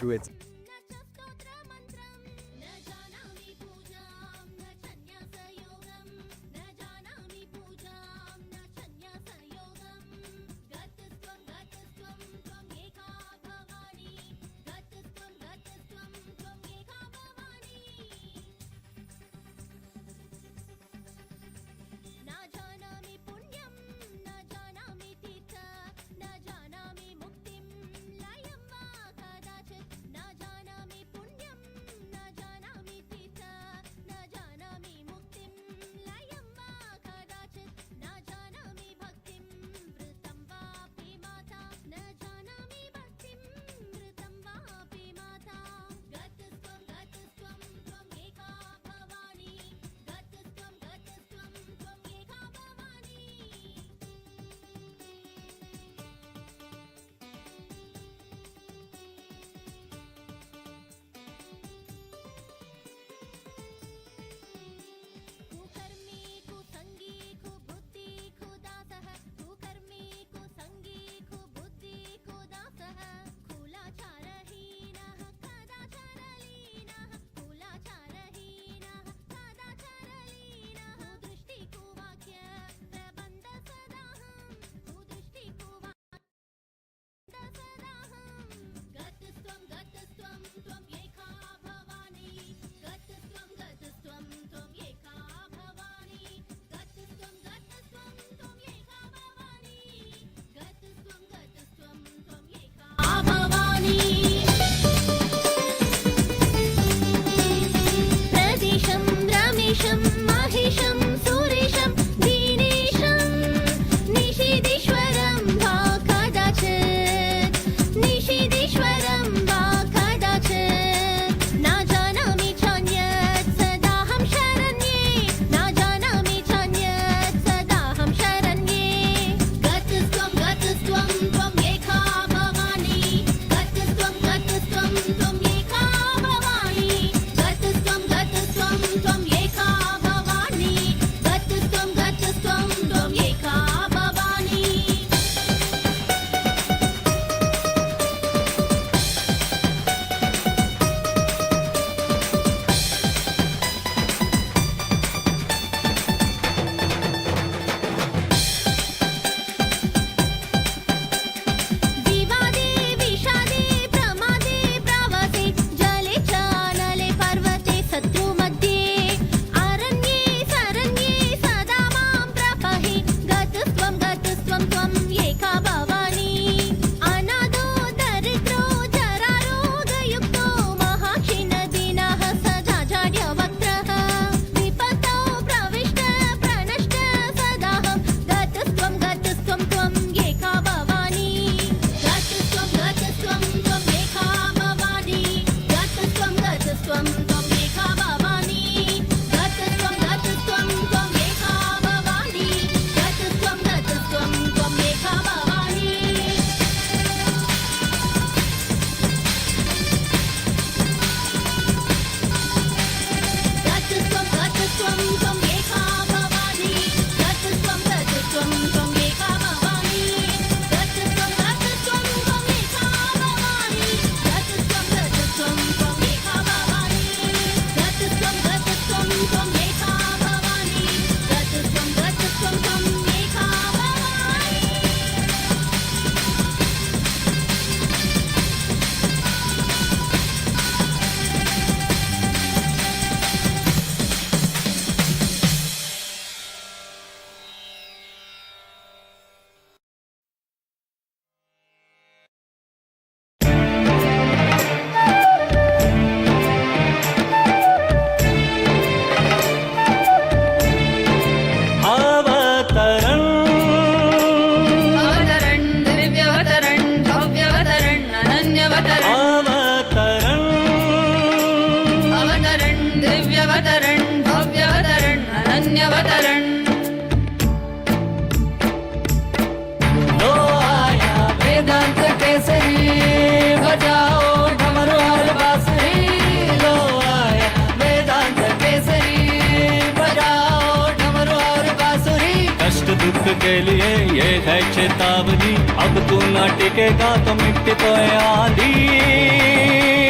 to it. के लिए ये है चेतावनी, अब तू न टिकेगा तो मिट्टी तो आंधी।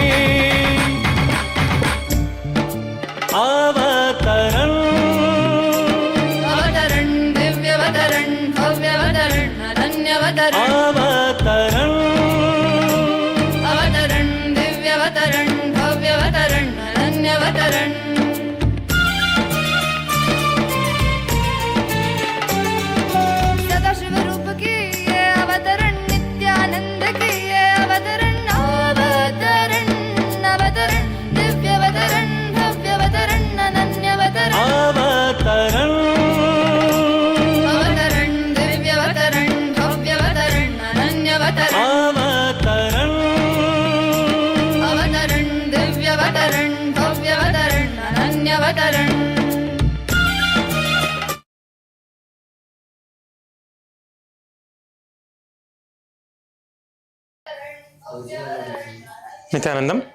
Nithyanandam,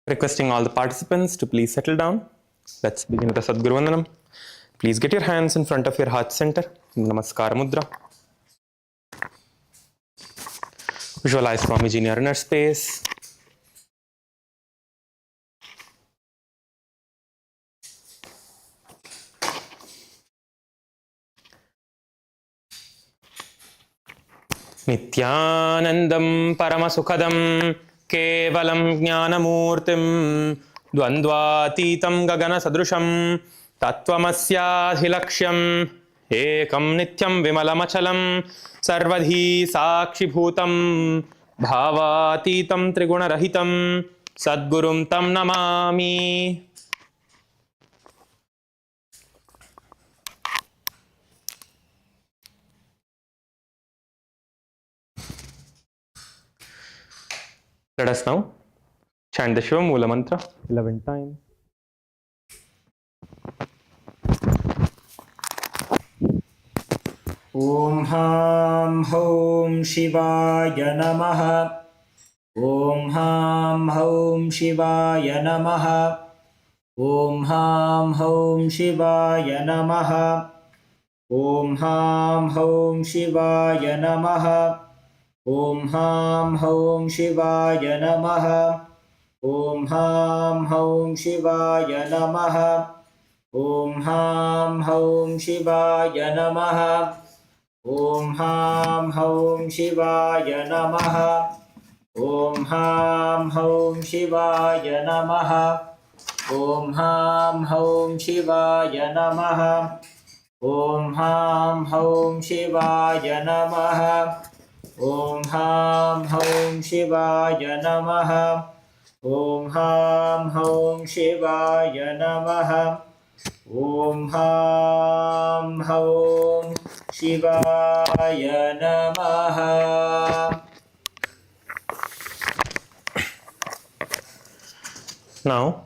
requesting all the participants to please settle down. Let's begin with the Sadguru Vandanam. Please get your hands in front of your heart center. Namaskara Mudra. Visualize Swamiji in your inner space. Nithyanandam Paramasukhadam Kevalam Jnanamurtim Dvandvatitam Gagana Sadrusham Tattvamasyadhilaksham Ekam Nityam Vimalamachalam Sarvadhi Sakshibhutam Bhavatitam Trigunarahitam Sadgurum Tam Namami. Let us now chant the Shiva Mula Mantra 11 times. Om Ham Hom Shivaya Namaha. Om Ham Hom Shivaya Namaha. Om Ham Hom Shivaya Namaha. Om Ham Hom Shivaya Namaha. Om Ham Hom Shivaya Namaha. Om Ham Hom Shivaya Namaha. Om Ham Hom Shivaya Namaha. Om Ham Hom Shivaya Namaha. Om Ham Hom Shivaya Namaha. Om Ham Hom Shivaya Namaha. Om Ham Hom Shivaya Namaha. Om Ham Hom Shivaya Namaha. Om Ham Hom Shivaya Namaha. Om Ham Hom Shivaya Namaha. Now,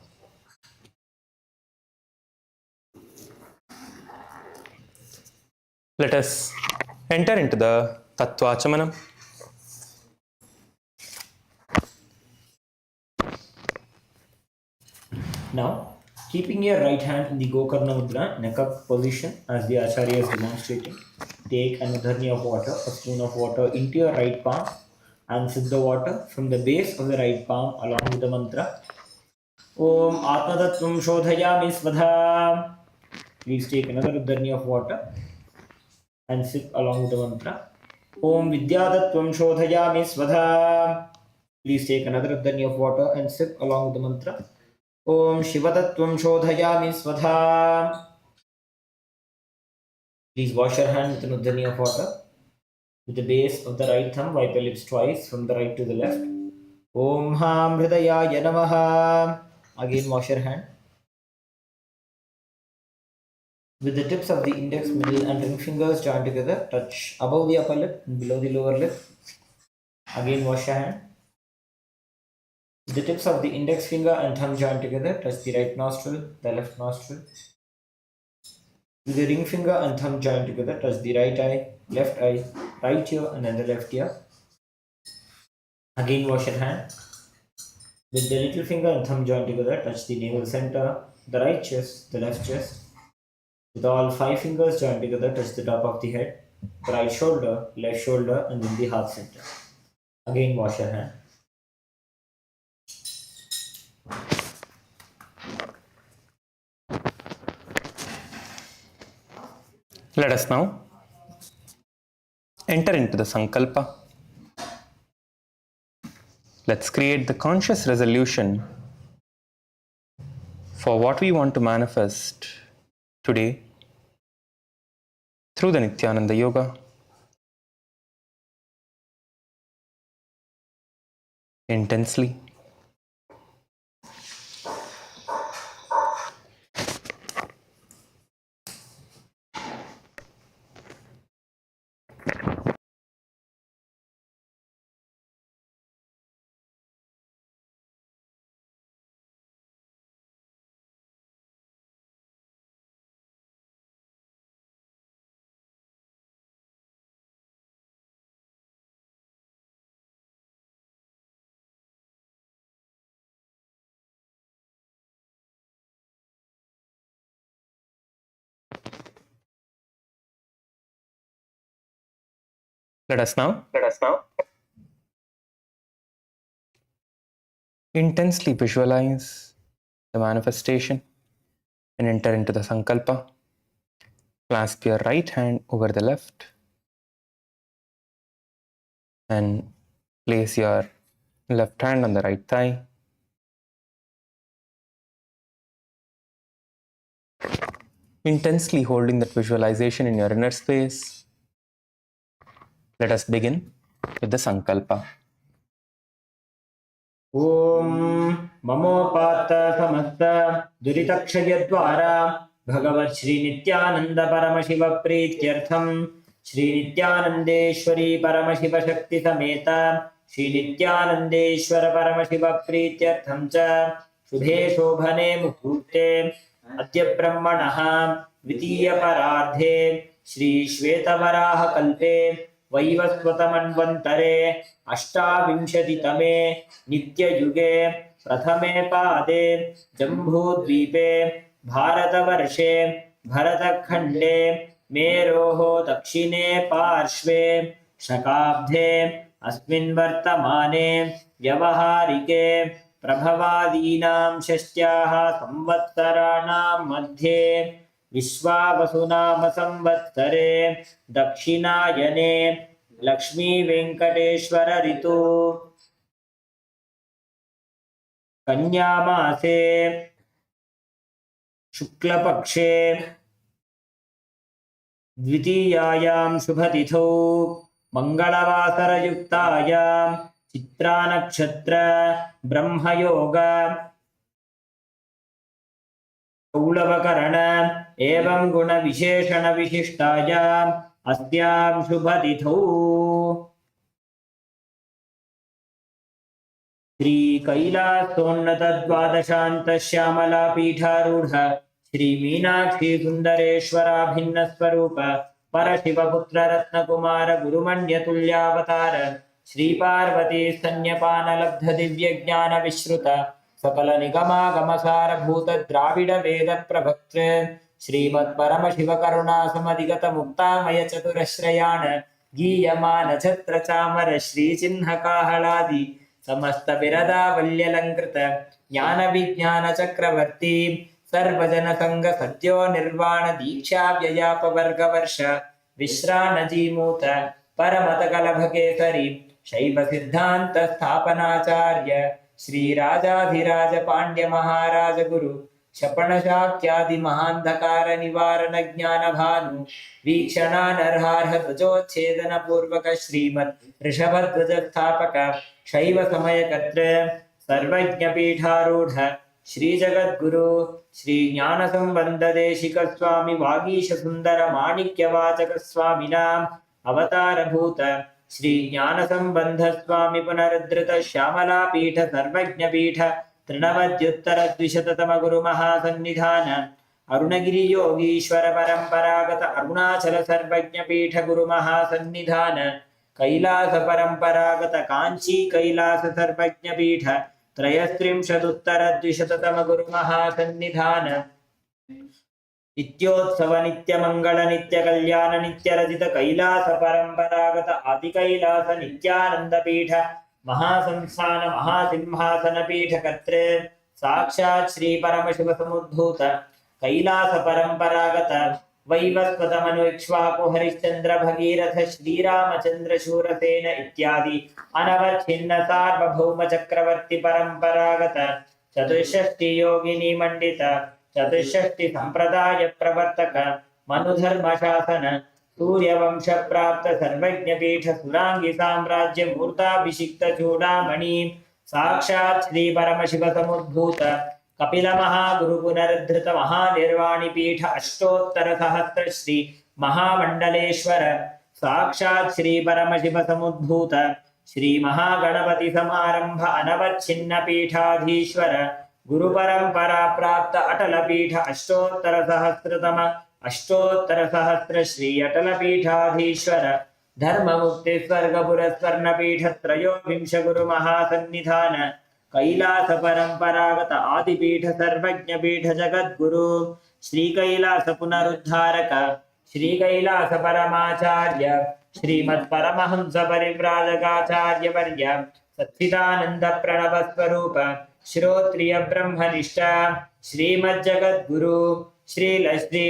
let us enter into the Tattvachamanam. Now, keeping your right hand in the Gokarna Mudra, neck up position as the Acharya is demonstrating, take an udharni of water, a spoon of water into your right palm and sip the water from the base of the right palm along with the mantra. Om Atmatattvam Shodhayami Svadha. Please take another udharni of water and sip along with the mantra. Om Vidyatattvam Shodhayami Svadha. Please take another udharni of water and sip along with the mantra. Om Shivatattvam Shodhayami Svadha. Please wash your hand with an udharni of water. With the base of the right thumb, wipe your lips twice from the right to the left. Om Ham Hridayaya Namaha. Again wash your hand. With the tips of the index, middle and ring fingers joined together, touch above the upper lip and below the lower lip. Again wash your hand. With the tips of the index finger and thumb joined together, touch the right nostril, the left nostril. With the ring finger and thumb joined together, touch the right eye, right ear and then the left ear. Again wash your hand. With the little finger and thumb joined together, touch the navel center, the right chest, the left chest. With all 5 fingers joined together, touch the top of the head, the right shoulder, left shoulder and then the heart center. Again wash your hand. Let us now enter into the Sankalpa. Let's create the conscious resolution for what we want to manifest today through the Nithyananda Yoga. Intensely. Let us now intensely visualize the manifestation and enter into the sankalpa. Clasp your right hand over the left and place your left hand on the right thigh. Intensely holding that visualization in your inner space. Let us begin with the sankalpa. ॐ ममोपात्त समस्त दुरितक्षयद्वारा भगवत् श्री नित्यानंद परमशिव प्रीत्यर्थम श्री नित्यानंदेश्वरी परमशिव शक्ति समेत श्री नित्यानंदेश्वर परमशिव प्रीत्यर्थम च शुभे शोभने मुहूर्ते अद्य ब्रह्मणः द्वितीय परार्धे श्री श्वेतवराह कल्पे वैवस्वतमन्वन्तरे अष्टाविंशतितमे नित्ययुगे प्रथमे पादे जम्बूद्वीपे भारतवर्षे भरतखण्डे मेरोः दक्षिणे पार्श्वे शकाब्दे अस्मिन् वर्तमाने व्यवहारिके प्रभवादीनां षष्ट्याः संवत्सराणां मध्ये विश्वावसुनाम संवत्सरे दक्षिणायने लक्ष्मी वेंकटेश्वर ऋतु कन्यामासे शुक्लपक्षे द्वितीयायां शुभतिथौ मंगलवासरयुक्तायां चित्रानक्षत्र ब्रह्मयोग कौलवकरण एवं गुण विशेषण विशिष्टायाम् अस्यां शुभतिथौ श्री कैलासोन्नत द्वादशान्त श्यामला पीठारूढ़ श्री मीनाक्षी सुंदरेश्वराभिन्न स्वरूप परशिवपुत्र रत्नकुमार गुरुमण्य तुल्यावतार श्री पार्वती स्तन्यपान लब्ध दिव्य ज्ञान विश्रुत सकल निगमागमसार भूत द्राविड वेद प्रभक्त्र श्रीमत् परम शिव करुणा समधिगत मुक्तामय चतुरश्रयाण गीयमान छत्र चामर श्री चिन्ह काहलादि समस्त बिरदावल्यलंकृत ज्ञान विज्ञान चक्रवर्ती सर्वजन संग सत्यो निर्वाण दीक्षा व्ययाप वर्ग वर्ष विश्रान जीमूत परमत कलभ केसरी शैव सिद्धांत स्थापनाचार्य श्री राजाधिराज पांड्य महाराज गुरु शपण शाक्यादि महांधकार निवारण ज्ञान भानु वीक्षणानर्हार्ह ध्वजोच्छेदन पूर्वक श्रीमत् ऋषभध्वज स्थापक शैव समय कर्तृ सर्वज्ञ पीठारूढ़ श्री जगद्गुरु श्री ज्ञान संबंध देशिक स्वामी वागीश सुंदर माणिक्य वाचक स्वामिनां अवतार भूत श्री ज्ञान संबंध स्वामी पुनरुद्धृत श्यामला पीठ सर्वज्ञ पीठ तृणवद्युत्तर द्विशततम गुरु महासन्निधान अरुणगिरि योगीश्वर परंपरागत अरुणाचल सर्वज्ञ पीठ गुरु महासन्निधान कैलास परंपरागत कांची कैलास सर्वज्ञ पीठ त्रयस्त्रिंशदुत्तर द्विशततम गुरु महासन्निधान नित्योत्सव नित्य मंगल नित्य कल्याण नित्य रजित कैलास परंपरागत आदि कैलास नित्यानंद पीठ महासंस्थान महासिंहासन पीठ कर्तृ साक्षात् श्री परमशिव समुद्भूत कैलास परंपरागत वैवस्वत मनु इक्ष्वाकु हरिश्चंद्र भगीरथ श्रीरामचंद्र शूरसेन इत्यादि अनवच्छिन्न सार्वभौम चक्रवर्ती परंपरागत चतुष्षष्टि योगिनी मंडित चतुष्षष्टि संप्रदाय प्रवर्तक मनुधर्म शासन सूर्यवंश प्राप्त सर्वज्ञ पीठ सुरांगी साम्राज्य मूर्ताभिषिक्त चूड़ामणि साक्षात् श्री परमशिव समुद्भूत कपिल महागुरु पुनरुद्धृत महानिर्वाणी पीठ अष्टोत्तर सहस्र श्री महामंडलेश्वर साक्षात् श्री परमशिव समुद्भूत श्री महागणपति समारंभ अनवच्छिन्न पीठाधीश्वर गुरु परंपरा प्राप्त अटल पीठ अष्टोत्तर सहस्रतम अष्टोत्तर सहस्र श्री अटल पीठाधीश्वर धर्म मुक्ति स्वर्गपुर स्वर्ण पीठ त्रयोविंश गुरु महासन्निधान कैलास परंपरागत आदिपीठ सर्वज्ञ पीठ जगद्गुरु श्री कैलास पुनरुद्धारक श्री कैलास परमाचार्य श्रीमत्परमहंस परिव्राजकाचार्यवर्य सच्चिदानंद प्रणव स्वरूप श्रोत्रिय ब्रह्मनिष्ठ श्रीमज्जगद्गुरु श्रीलश्री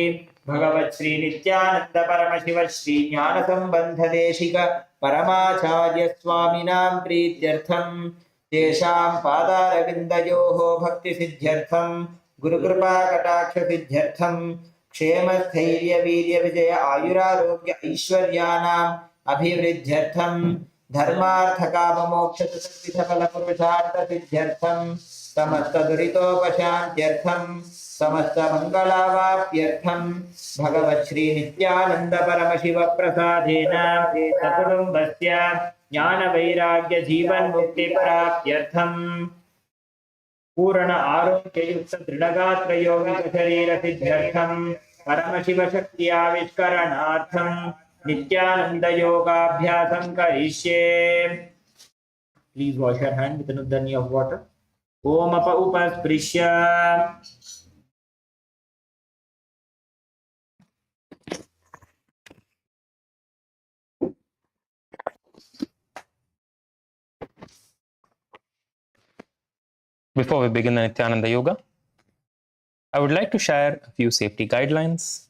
भगवत् श्री नित्यानंद परमशिव श्री ज्ञान संबंध देशिक परमाचार्य स्वामिनां प्रीत्यर्थं तेषां पादारविन्दयोः भक्ति सिद्ध्यर्थं गुरुकृपा कटाक्ष सिद्ध्यर्थं क्षेम स्थैर्य वीर्य विजय आयुरारोग्य ऐश्वर्याणाम् अभिवृद्ध्यर्थं धर्मार्थ काम मोक्ष चतुर्विध फल पुरुषार्थ सिद्ध्यर्थं समस्त दुरितोपशान्त्यर्थं समस्त मंगलावाप्यर्थं भगवत् श्री नित्यानंद परमशिव प्रसादेन सकुटुम्बस्य ज्ञान वैराग्य जीवन मुक्ति प्राप्त्यर्थं पूर्ण आरोग्ययुक्त दृढ़गात्र यौगिक शरीर सिद्ध्यर्थं परमशिव शक्ति आविष्करणार्थं नित्यानंद योगाभ्यासं करिष्ये. Please wash your hand with an udani of water. Om apa upasprisya. Before we begin the Nithyananda Yoga, I would like to share a few safety guidelines.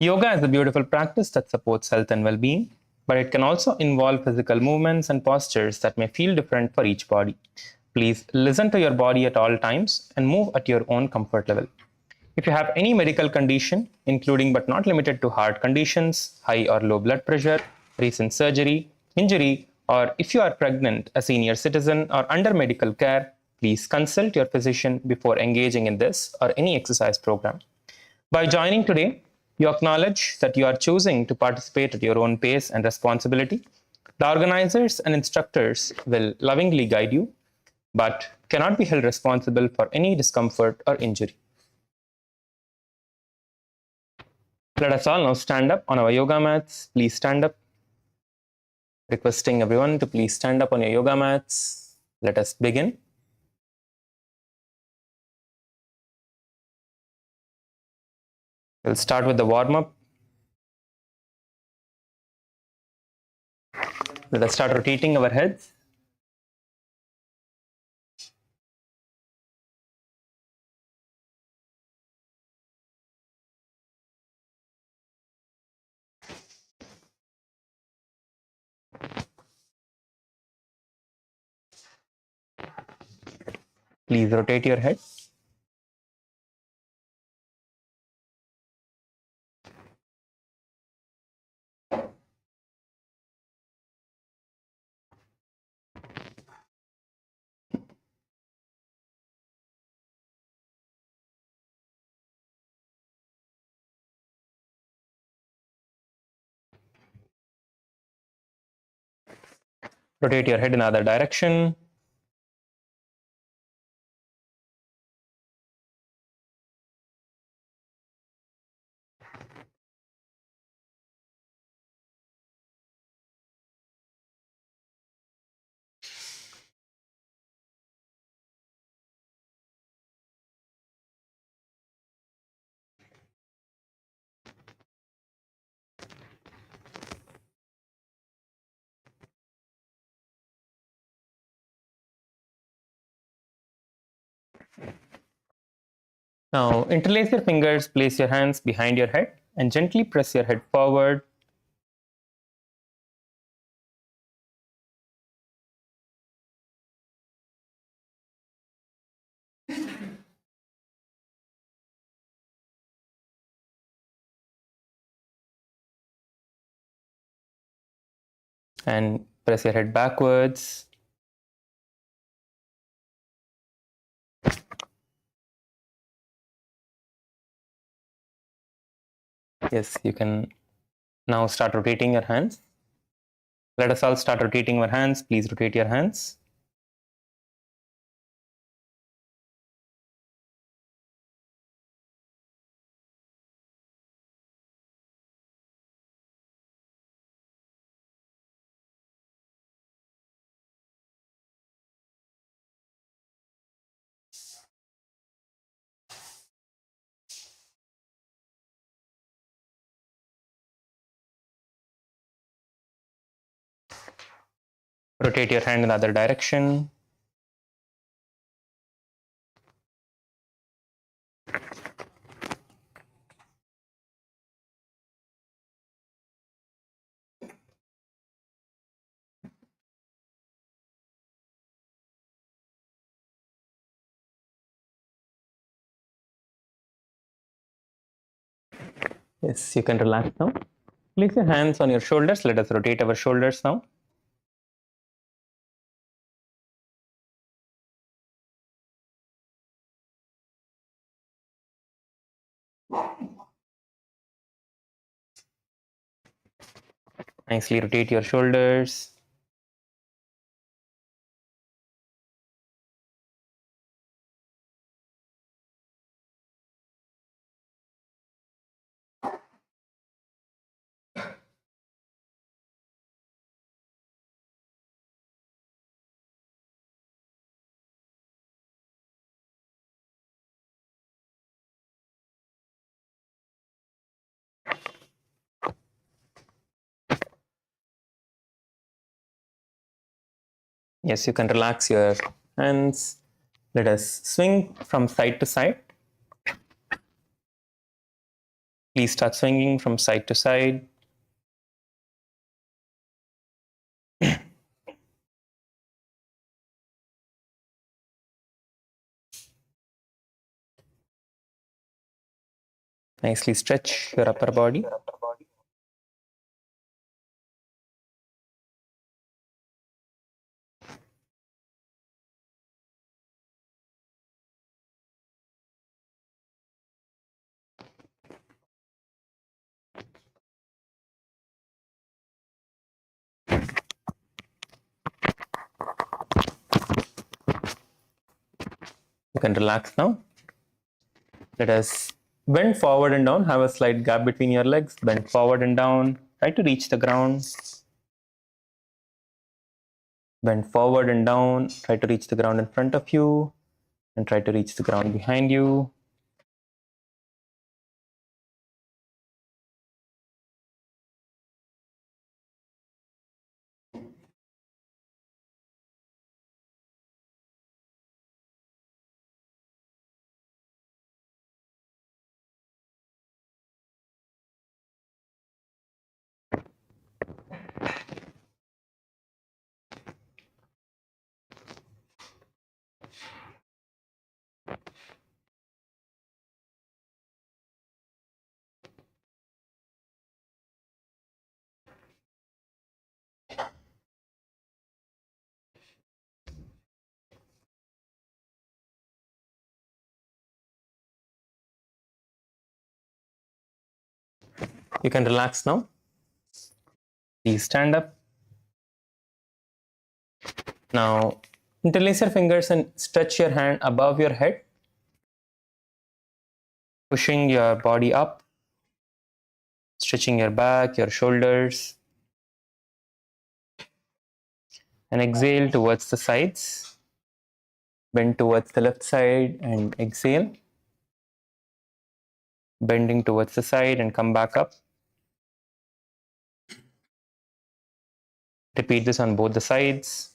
Yoga is a beautiful practice that supports health and well-being, but it can also involve physical movements and postures that may feel different for each body. Please listen to your body at all times and move at your own comfort level. If you have any medical condition, including but not limited to heart conditions, high or low blood pressure, recent surgery, injury, or if you are pregnant, a senior citizen, or under medical care, please consult your physician before engaging in this or any exercise program. By joining today, you acknowledge that you are choosing to participate at your own pace and responsibility. The organizers and instructors will lovingly guide you, but cannot be held responsible for any discomfort or injury. Let us all now stand up on our yoga mats. Please stand up. Requesting everyone to please stand up on your yoga mats. Let us begin. We'll start with the warm-up. Let us start rotating our heads. Please rotate your head. Rotate your head in other direction. Now, interlace your fingers, place your hands behind your head, and gently press your head forward. And press your head backwards. Yes, you can now start rotating your hands. Let us all start rotating our hands. Please rotate your hands. Rotate your hand in the other direction. Yes, you can relax now. Place your hands on your shoulders. Let us rotate our shoulders now. Nicely rotate your shoulders. Yes, you can relax your hands. Let us swing from side to side. Please start swinging from side to side. Nicely stretch your upper body. You can relax now. Let us bend forward and down. Have a slight gap between your legs. Bend forward and down. Try to reach the ground. Bend forward and down. Try to reach the ground in front of you. And try to reach the ground behind you. You can relax now. Please stand up. Now, interlace your fingers and stretch your hand above your head, pushing your body up, stretching your back, your shoulders, and exhale towards the sides. Bend towards the left side and exhale. Bending towards the side and come back up. Repeat this on both the sides.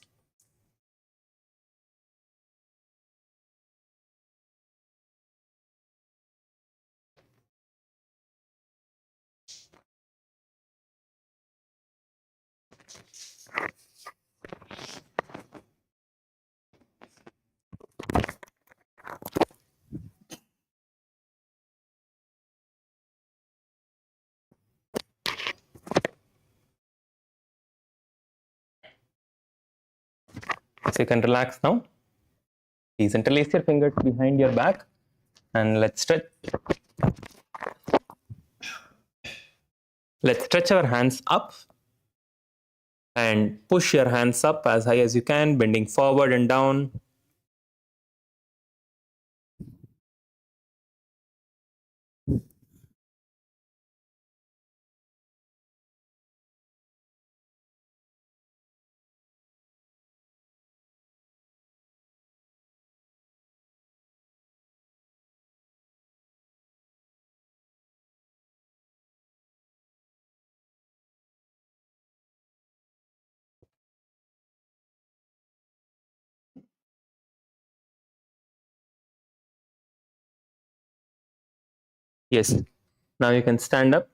So you can relax now. Please interlace your fingers behind your back and let's stretch. Let's stretch our hands up and push your hands up as high as you can, bending forward and down. Yes. Now you can stand up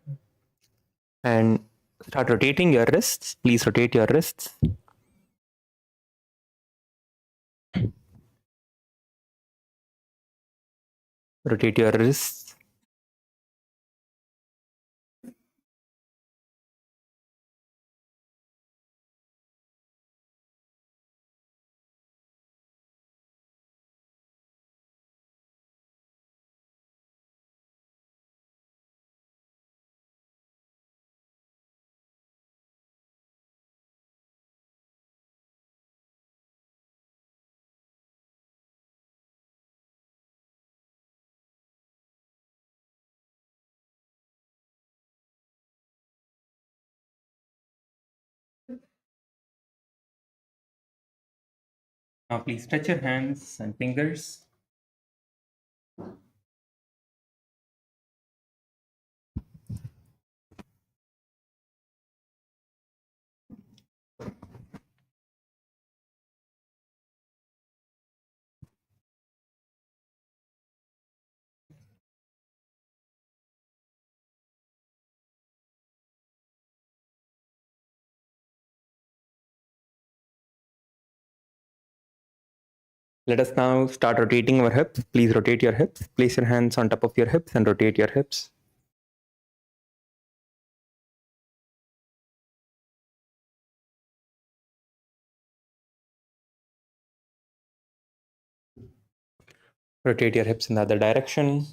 and start rotating your wrists. Please rotate your wrists. Rotate your wrists. Now please stretch your hands and fingers. Let us now start rotating our hips. Please rotate your hips. Place your hands on top of your hips and rotate your hips. Rotate your hips in the other direction.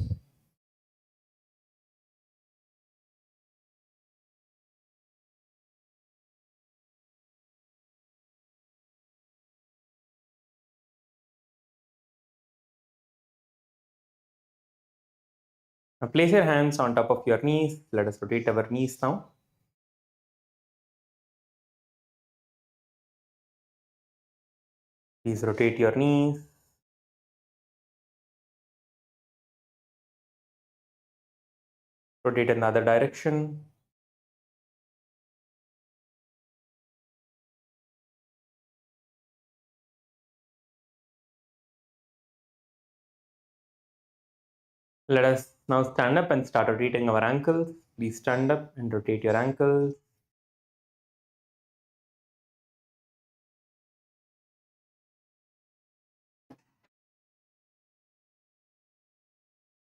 Now place your hands on top of your knees. Let us rotate our knees now. Please rotate your knees. Rotate in the other direction. Let us now stand up and start rotating our ankles. Please stand up and rotate your ankles.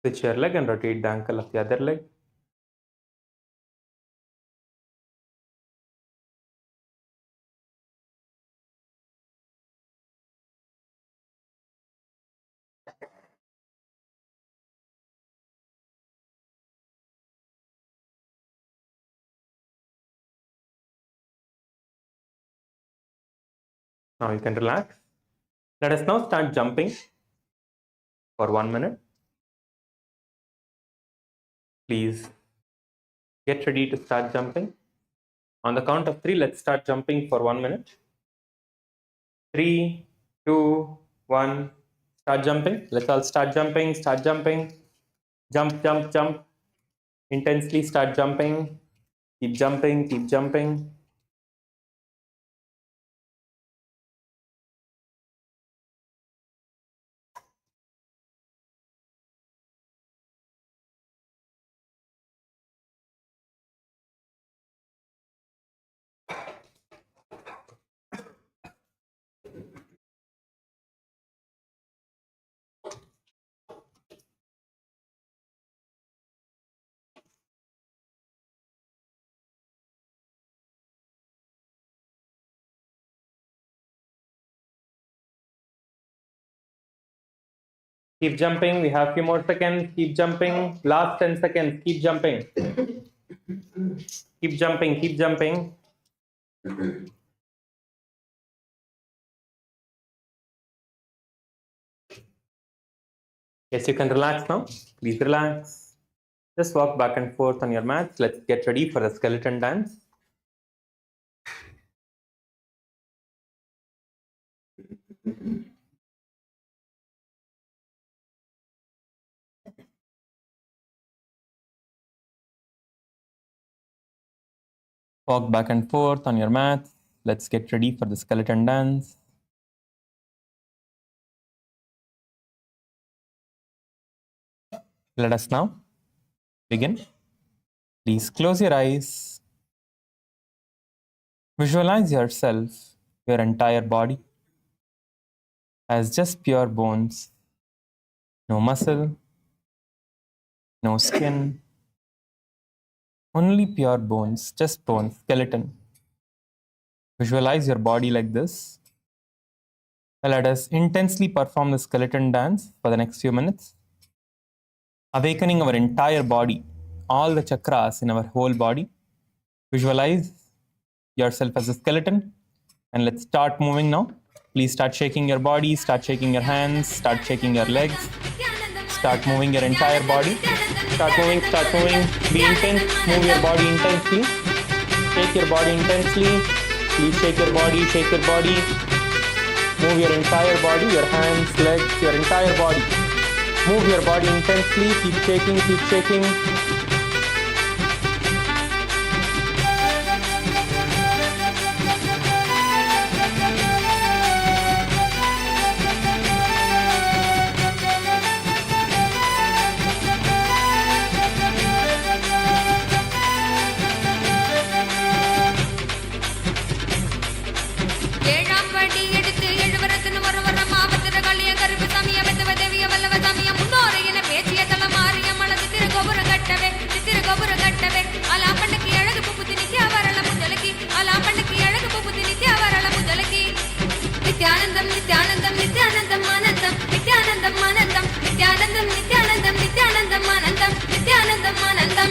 Switch your leg and rotate the ankle of the other leg. Now you can relax. Let us now start jumping for 1 minute. Please get ready to start jumping. On the count of 3, let's start jumping for 1 minute. 3, 2, 1. Start jumping. Let's all start jumping. Start jumping. Jump, jump, jump. Intensely start jumping. Keep jumping. Keep jumping. Keep jumping. We have few more seconds. Keep jumping. Last 10 seconds. Keep jumping. Keep jumping. Keep jumping. Yes, you can relax now. Please relax. Just walk back and forth on your mats. Let's get ready for the skeleton dance. Walk back and forth on your mat. Let's get ready for the skeleton dance. Let us now begin. Please close your eyes. Visualize yourself, your entire body, as just pure bones. No muscle, no skin, only pure bones, just bones, skeleton. Visualize your body like this. Let us intensely perform the skeleton dance for the next few minutes, awakening our entire body, all the chakras in our whole body. Visualize yourself as a skeleton, and let's start moving now. Please start shaking your body, start shaking your hands, start shaking your legs, start moving your entire body. Start moving, start moving. Be intense, move your body intensely. Shake your body intensely. Please shake your body, shake your body. Move your entire body, your hands, legs, your entire body. Move your body intensely. Keep shaking, keep shaking. Nithyanandam, Nithyanandam, Nithyanandam, Anandam, Nithyanandam, Anandam, Nithyanandam, Nithyanandam, Nithyanandam, Anandam, Nithyanandam, Anandam.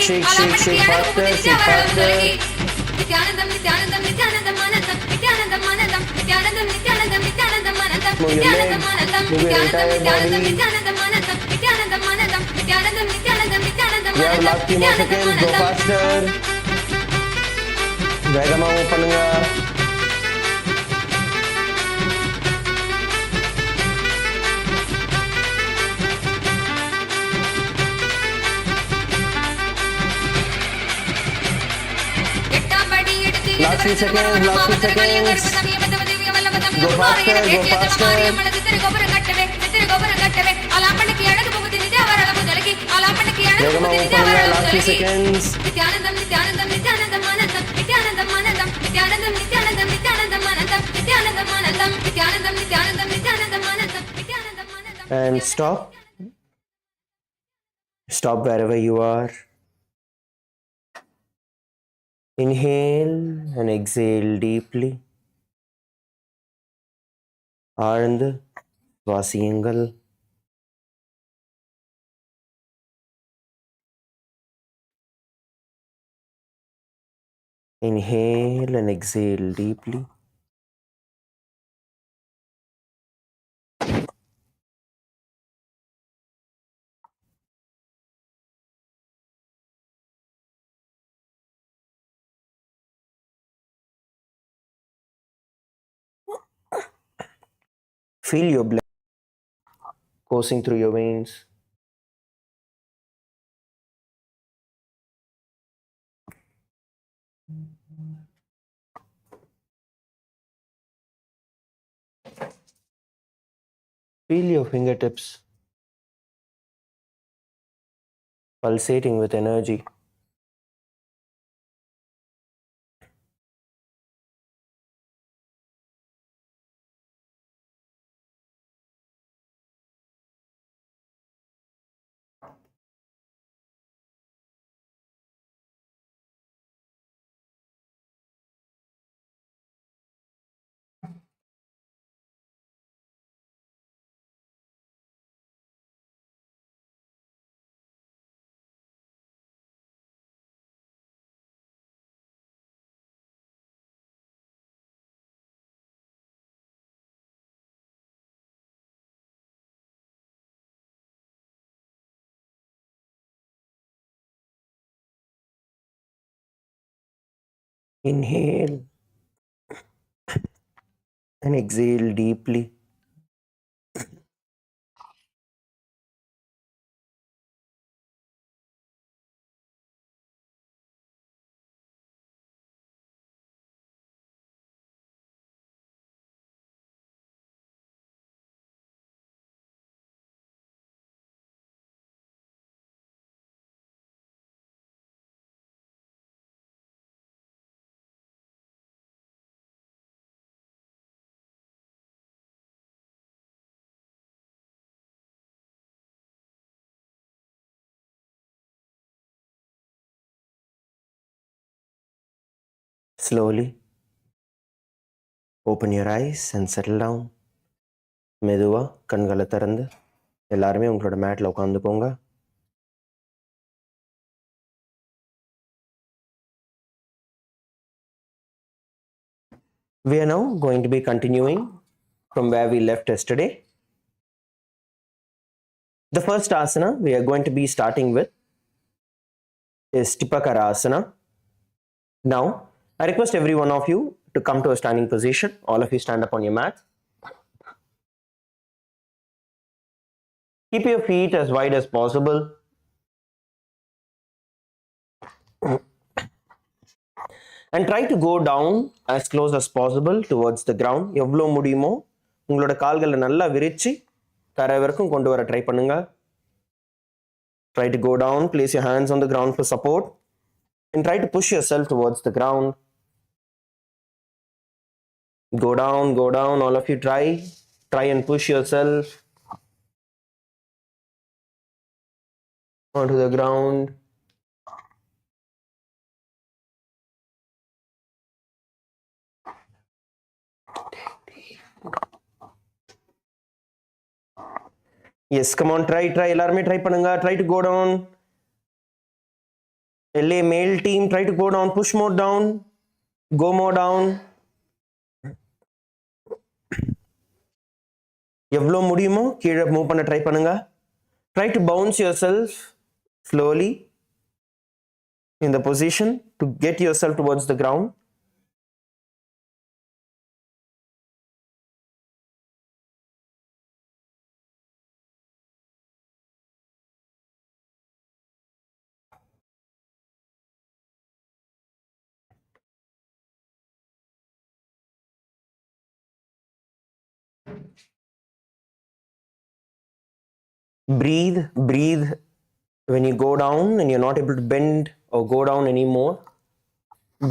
Shake, faster, shake faster. Nithyanandam, Nithyanandam, Nithyanandam, Anandam, Nithyanandam, Anandam, Nithyanandam, Nithyanandam, Nithyanandam, Anandam, Move your Nithyanandam, legs, Anandam, move your Nithyanandam, entire body. Nithyanandam, Anandam, Nithyanandam, Anandam, Nithyanandam, Nithyanandam, Nithyanandam, You have last few more seconds, go faster. வேகமா move பண்ணுங்க. Last few seconds, last few seconds. Go faster, go faster. வேகமா move பண்ணுங்க. Last few seconds. Nithyanandam, Nithyanandam, Nithyanandam, Anandam, Nithyanandam, Anandam, Nithyanandam, Nithyanandam, Nithyanandam, Anandam, Nithyanandam, Anandam, Nithyanandam, Nithyanandam, Nithyanandam, Anandam, Nithyanandam, Anandam. And stop. Stop wherever you are. Inhale and exhale deeply. ஆழ்ந்து சுவாசியுங்கள். Inhale and exhale deeply. Feel your blood coursing through your veins. Feel your fingertips pulsating with energy. Inhale and exhale deeply. Slowly open your eyes and settle down. மெதுவா கண்களை திறந்து எல்லாருமே உங்களோட மேட்ல உட்காந்துக்கோங்க. We are now going to be continuing from where we left yesterday. The first asana we are going to be starting with is Tipakarasana. Now, I request every one of you to come to a standing position. All of you stand up on your mat. Keep your feet as wide as possible. And try to go down as close as possible towards the ground. எவ்வளோ முடியுமோ உங்களோட கால்களை நல்லா விரிச்சு தரை வரைக்கும் கொண்டு வர ட்ரை பண்ணுங்க. Try to go down, place your hands on the ground for support and try to push yourself towards the ground. Go down, all of you try and push yourself onto the ground. Yes, come on, try. எல்லாருமே try பண்ணுங்க. Try to go down. LA male team, try to go down. Push more down. Go more down. எவ்வளோ முடியுமோ கீழே move பண்ண try பண்ணுங்க. Try to bounce yourself slowly in the position to get yourself towards the ground. Breathe when you go down and you're not able to bend or go down anymore.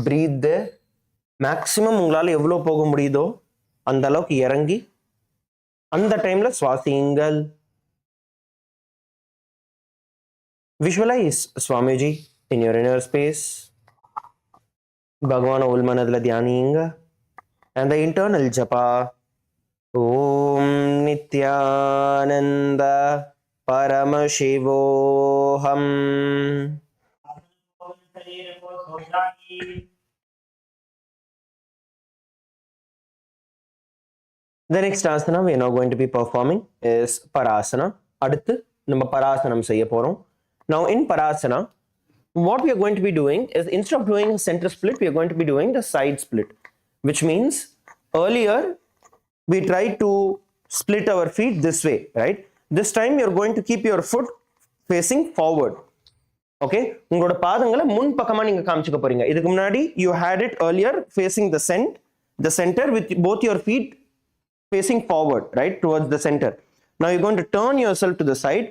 Breathe there. Maximum உங்களால் எவ்வளோ போக முடியுதோ அந்த அளவுக்கு இறங்கி அந்த டைம்ல சுவாசியுங்கள். Visualize Swamiji in your inner space. பகவான உள்மனதுல தியானியுங்க. And the internal japa. Om Nithyananda Paramashivoham. The next asana we are now going to be performing is Parasana. அடுத்து நம்ம பராசனம் செய்ய போறோம். Now in Parasana, what we are going to be doing is instead of doing a center split, we are going to be doing the side split, which means earlier we tried to split our feet this way, right? This time you're going to keep your foot facing forward. Okay, உங்களோட பாதங்களை முன் பக்கமா நீங்க காமிச்சுக்க போறீங்க. இதுக்கு முன்னாடி you had it earlier facing the center with both your feet facing forward, right, towards the center. Now you're going to turn yourself to the side.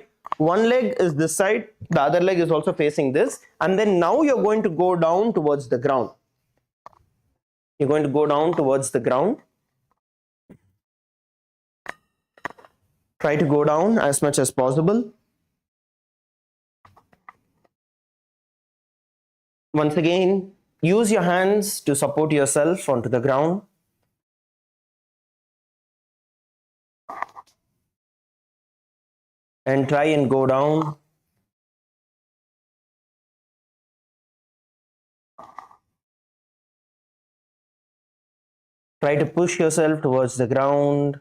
One leg is this side, the other leg is also facing this, and then now you're going to go down towards the ground. You're going to go down towards the ground. Try to go down as much as possible. Once again, use your hands to support yourself onto the ground. And try and go down. Try to push yourself towards the ground.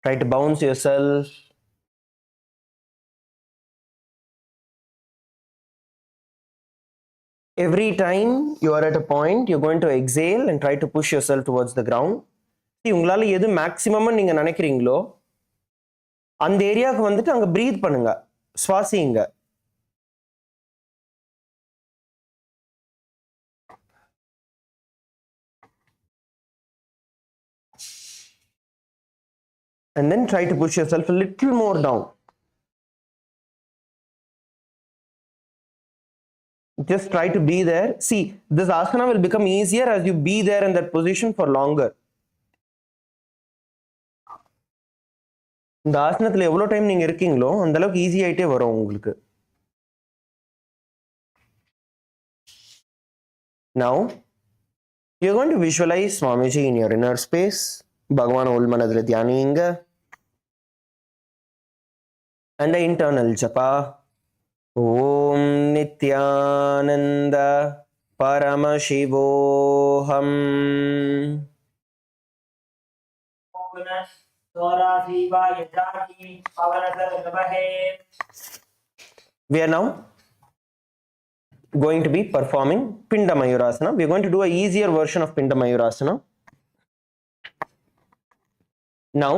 Try to bounce yourself. Every time you are at a point, you're going to exhale and try to push yourself towards the ground. See, உங்களால எது maximum நீங்க நினைக்கிறீங்களோ அந்த ஏரியாவுக்கு வந்துட்டு அங்க breath பண்ணுங்க, சுவாசிங்க. And then try to push yourself a little more down. Just try to be there. See, this asana will become easier as you be there in that position for longer. இந்த ஆசனத்துல எவ்வளவு time நீங்க இருக்கீங்களோ அந்த அளவுக்கு easy ஆயிட்டே வரும் உங்களுக்கு. Now, you're going to visualize Swamiji in your inner space. Bhagavan Ulmanadra Dhyaninga. And the internal japa. Om Nithyananda Paramashivoham. We are now going to be performing Pinda Mayurasana. We are going to do an easier version of Pinda Mayurasana. Now,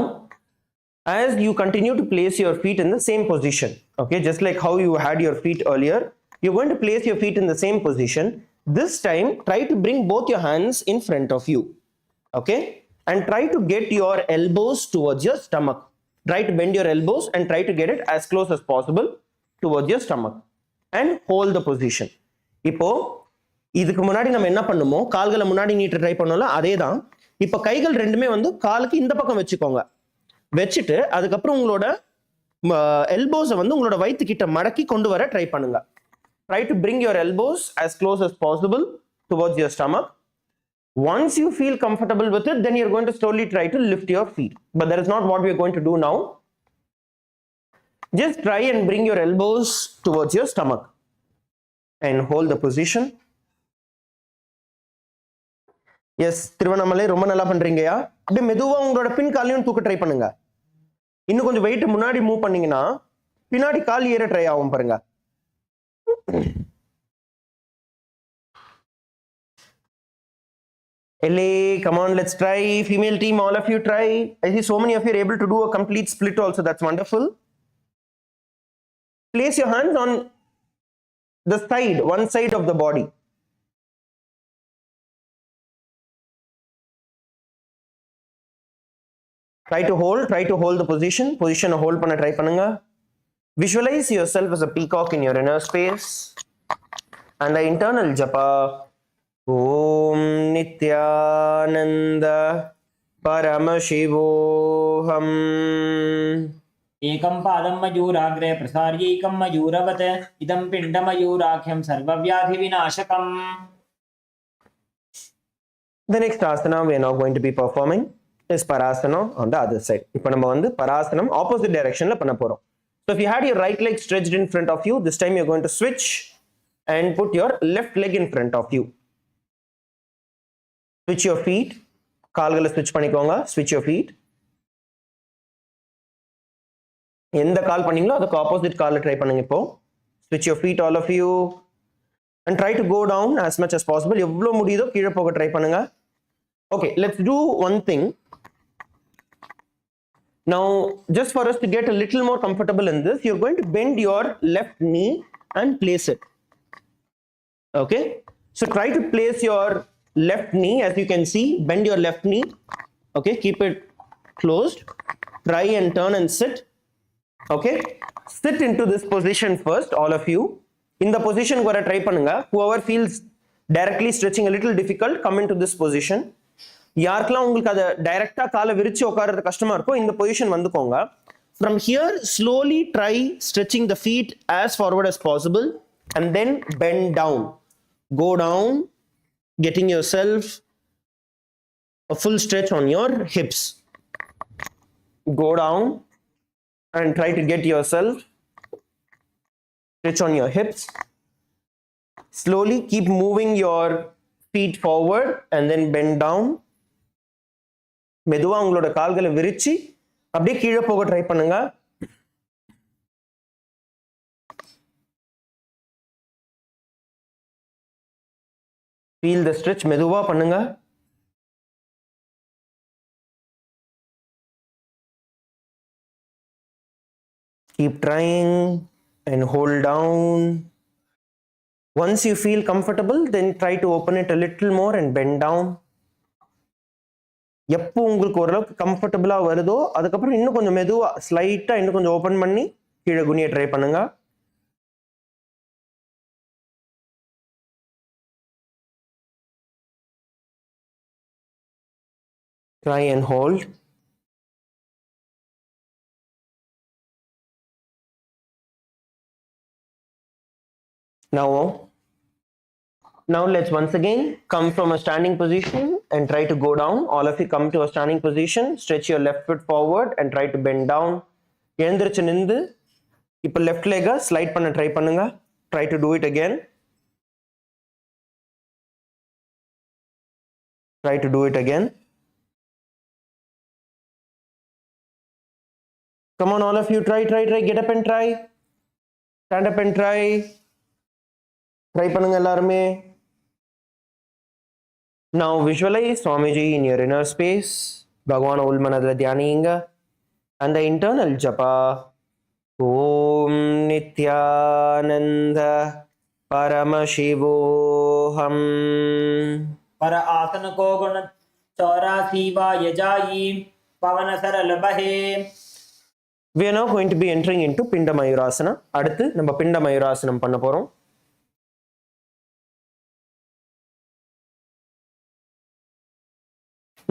as you continue to place your feet in the same position, okay, just like how you had your feet earlier, you're going to place your feet in the same position. This time, try to bring both your hands in front of you, okay, and try to get your elbows towards your stomach. Try to bend your elbows and try to get it as close as possible towards your stomach and hold the position. இப்போ இதுக்கு முன்னாடி நம்ம என்ன பண்ணுமோ, கால்களை முன்னாடி நீட்ட try பண்ணோம்ல, அதே தான். இப்போ கைகள் ரெண்டுமே வந்து காலுக்கு இந்த பக்கம் வச்சுக்கோங்க. வச்சுட்டு அதுக்கப்புறம் உங்களோட எல்போஸை வந்து உங்களோட வயிற்று கிட்ட மடக்கி கொண்டு வர ட்ரை பண்ணுங்க. Try to bring your elbows as close as possible towards your stomach. Once you feel comfortable with it, then you're going to slowly try to lift your feet. But that is not what we're going to do now. Just try and bring your elbows towards your stomach and hold the position. Yes, Tiruvannamalai ரொம்ப நல்லா பண்றீங்கயா. அப்படியே மெதுவா உங்களோட பின் காலையும் தூக்க try பண்ணுங்க. இன்னும் கொஞ்சம் வெயிட் முன்னாடி மூவ் பண்ணீங்கன்னா பின்னாடி கால் ஏற ட்ரை ஆகும் பாருங்க. LA, come on, let's try. Female team, all of you try. I see so many of you are able to do a complete split also. That's wonderful. Place your hands on the side, one side of the body. Try to hold the position hold panna try பண்ணுங்க. Visualize yourself as a peacock in your inner space and the internal japa. Om Nithyananda Paramashivoham. Ekam padam majuragre prasaryekam majuravat idam pindamajurakhyam sarvavyadhi vinashakam. The next asana we are now going to be performing is Parasana on the other side. இப்போ நம்ம வந்து Parasanam opposite directionல பண்ண போறோம். So if you had your right leg stretched in front of you, this time you're going to switch and put your left leg in front of you. Switch your feet. கால்களை switch பண்ணிக்கோங்க. Switch your feet. எந்த கால் பண்ணீங்களோ அதுக்கு opposite கால்ல try பண்ணுங்க இப்போ. Switch your feet all of you and try to go down as much as possible. எவ்வளவு முடியுதோ கீழே போக ட்ரை பண்ணுங்க. Okay, let's do one thing. Now, just for us to get a little more comfortable in this, you're going to bend your left knee and place it. Okay, so try to place your left knee, as you can see, bend your left knee. Okay, keep it closed. Try and turn and sit. Okay, sit into this position first, all of you. In the position where I try பண்ணுங்க. Whoever feels directly stretching a little difficult, come into this position. யாருக்கெல்லாம் உங்களுக்கு அதை டைரக்டா காலை விரிச்சு உட்கார்றது கஷ்டமா இருக்கோ இந்த position வந்துக்கோங்க. From here, slowly try stretching the feet as forward as possible and then bend down. Go down, getting yourself a full stretch on your hips. Go down and try to get yourself stretch on your hips. Slowly keep moving your feet forward and then bend down. மெதுவா உங்களோட கால்களை விரிச்சு அப்படியே கீழே போக try பண்ணுங்க. feel the stretch. மெதுவா பண்ணுங்க. Keep trying and hold down. Once you feel comfortable, then try to open it a little more and bend down. எப்போ உங்களுக்கு ஓரளவுக்கு கம்ஃபர்டபுளா வருதோ அதுக்கப்புறம் இன்னும் கொஞ்சம் மெதுவா ஸ்லைட்டா இன்னும் கொஞ்சம் ஓபன் பண்ணி கீழே குனிய ட்ரை பண்ணுங்க. Try and hold. Now let's once again come from a standing position and try to go down. All of you come to a standing position. Stretch your left foot forward and try to bend down. எழுந்திருச்சு நின்று இப்போ left லெக்கை slide பண்ண try பண்ணுங்க. Try to do it again. Try to do it again. Come on, all of you, try. Get up and try. Stand up and try. Try பண்ணுங்க எல்லாருமே. Now visualize Swamiji in your inner space. Bhagwan உள்மனதில் தியானிங்க. And the internal japa. Om Nithyananda Paramashivoham. पर आसन को गुण 84 वा यजाई पवन सरल बहे. We are now going to be entering into Pinda Mayurasana. அடுத்து நம்ம Pinda Mayurasanam பண்ண போறோம்.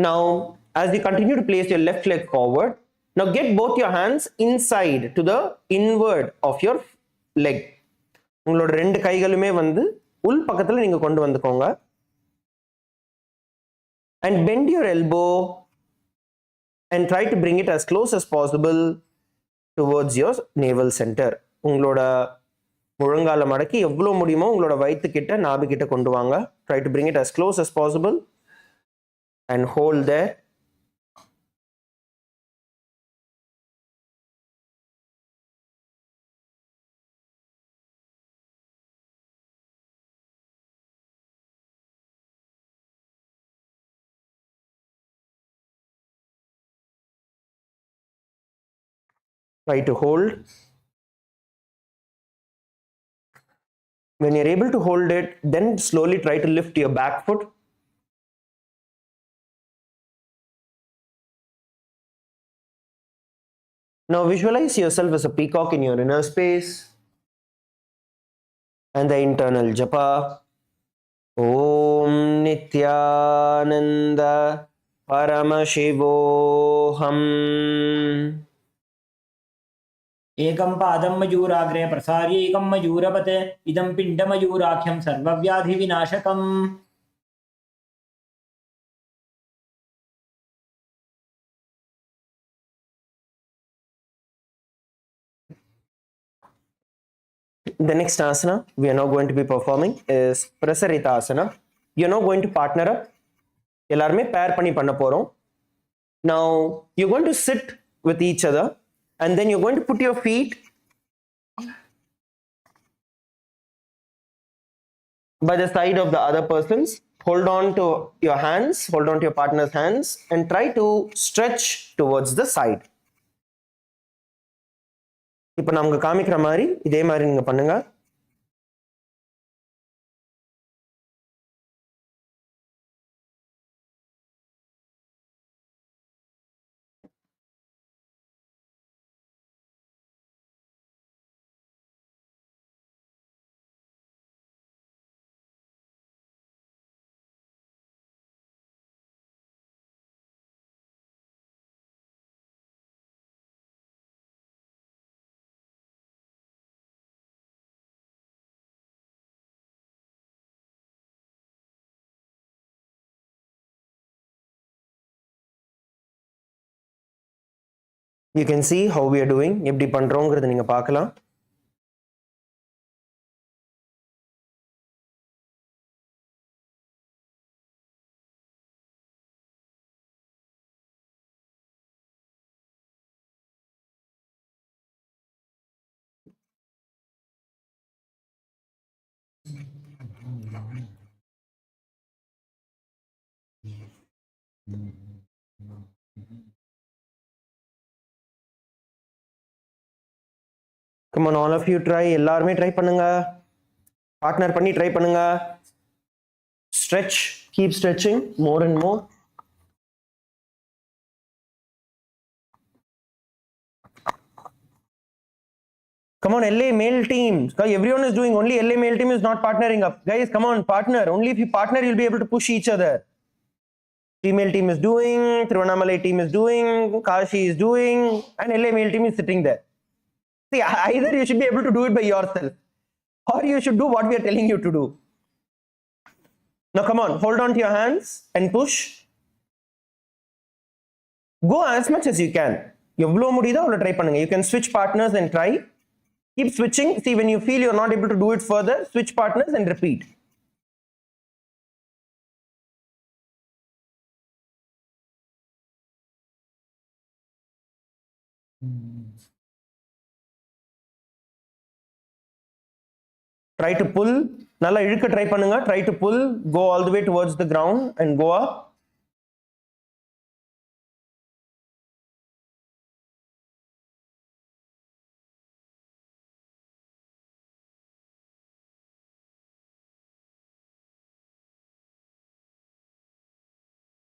Now, as you continue to place your left leg forward, now get both your hands inside to the inward of your leg. உங்களோட ரெண்டு கைகளுமே வந்து உள் பக்கத்துல நீங்க கொண்டு வந்துக்கோங்க. And bend your elbow and try to bring it as close as possible towards your navel center. உங்களோட முழங்கால மடக்கி எவ்வளவு முடியுமோ உங்களோட வயித்து கிட்ட நாபி கிட்ட கொண்டு வாங்க. Try to bring it as close as possible and hold there. Try to hold. When you're able to hold it, then slowly try to lift your back foot. Now visualize yourself as a peacock in your inner space. And the internal japa. Om Nithyananda Paramashivoham. एकं पादं मयूराग्रे प्रसार्य एकं मयूरवत् इदं पिण्डमयूराख्यं सर्वव्याधिविनाशकम्. The next asana we are now going to be performing is Prasarita asana. You're now going to partner up. எல்லாருமே பேர் பண்ணி பண்ண போறோம். Now you're going to sit with each other and then you're going to put your feet by the side of the other person's. Hold on to your hands, hold on to your partner's hands and try to stretch towards the side. இப்போ நான் உங்களுக்கு காமிக்கிற மாதிரி இதே மாதிரி நீங்க பண்ணுங்க. You can see how we are doing. எப்படி பண்றோம்ங்கறத நீங்க பார்க்கலாம். Come on, all of you try. எல்லாருமே ட்ரை பண்ணுங்க. பார்ட்னர் பண்ணி ட்ரை பண்ணுங்க. Stretch, keep stretching more and more. Come on, LA male team. Everyone is doing, only LA male team is not partnering up. Guys, come on, partner. Only if you partner, you'll be able to push each other. Female team is doing, Tiruvannamalai team is doing, Kashi is doing, and LA male team is sitting there. See, either you should be able to do it by yourself, or you should do what we are telling you to do. Now, come on, hold on to your hands and push. Go as much as you can. எவ்வளோ முடியுதோ அவ்வளோ try பண்ணுங்க. You can switch partners and try. Keep switching. See, when you feel you're not able to do it further, switch partners and repeat. Try to pull. நல்லா இழுக்க try பண்ணுங்க. Try to pull. Go all the way towards the ground and go up.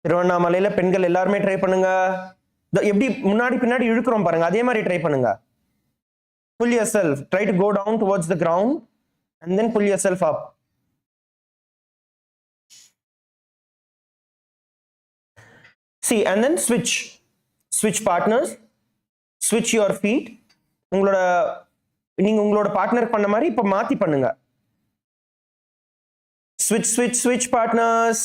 திருவண்ணாமலையில பெண்கள் எல்லாருமே try பண்ணுங்க. எப்படி முன்னாடி பின்னாடி இழுக்கிறோம் பாருங்க, அதே மாதிரி ட்ரை பண்ணுங்க. Pull yourself. Try to go down towards the ground and then pull yourself up. See, and then switch partners. Switch your feet. நீங்க உங்களோட பார்ட்னர் பண்ண மாதிரி இப்ப மாத்தி பண்ணுங்க. Switch partners.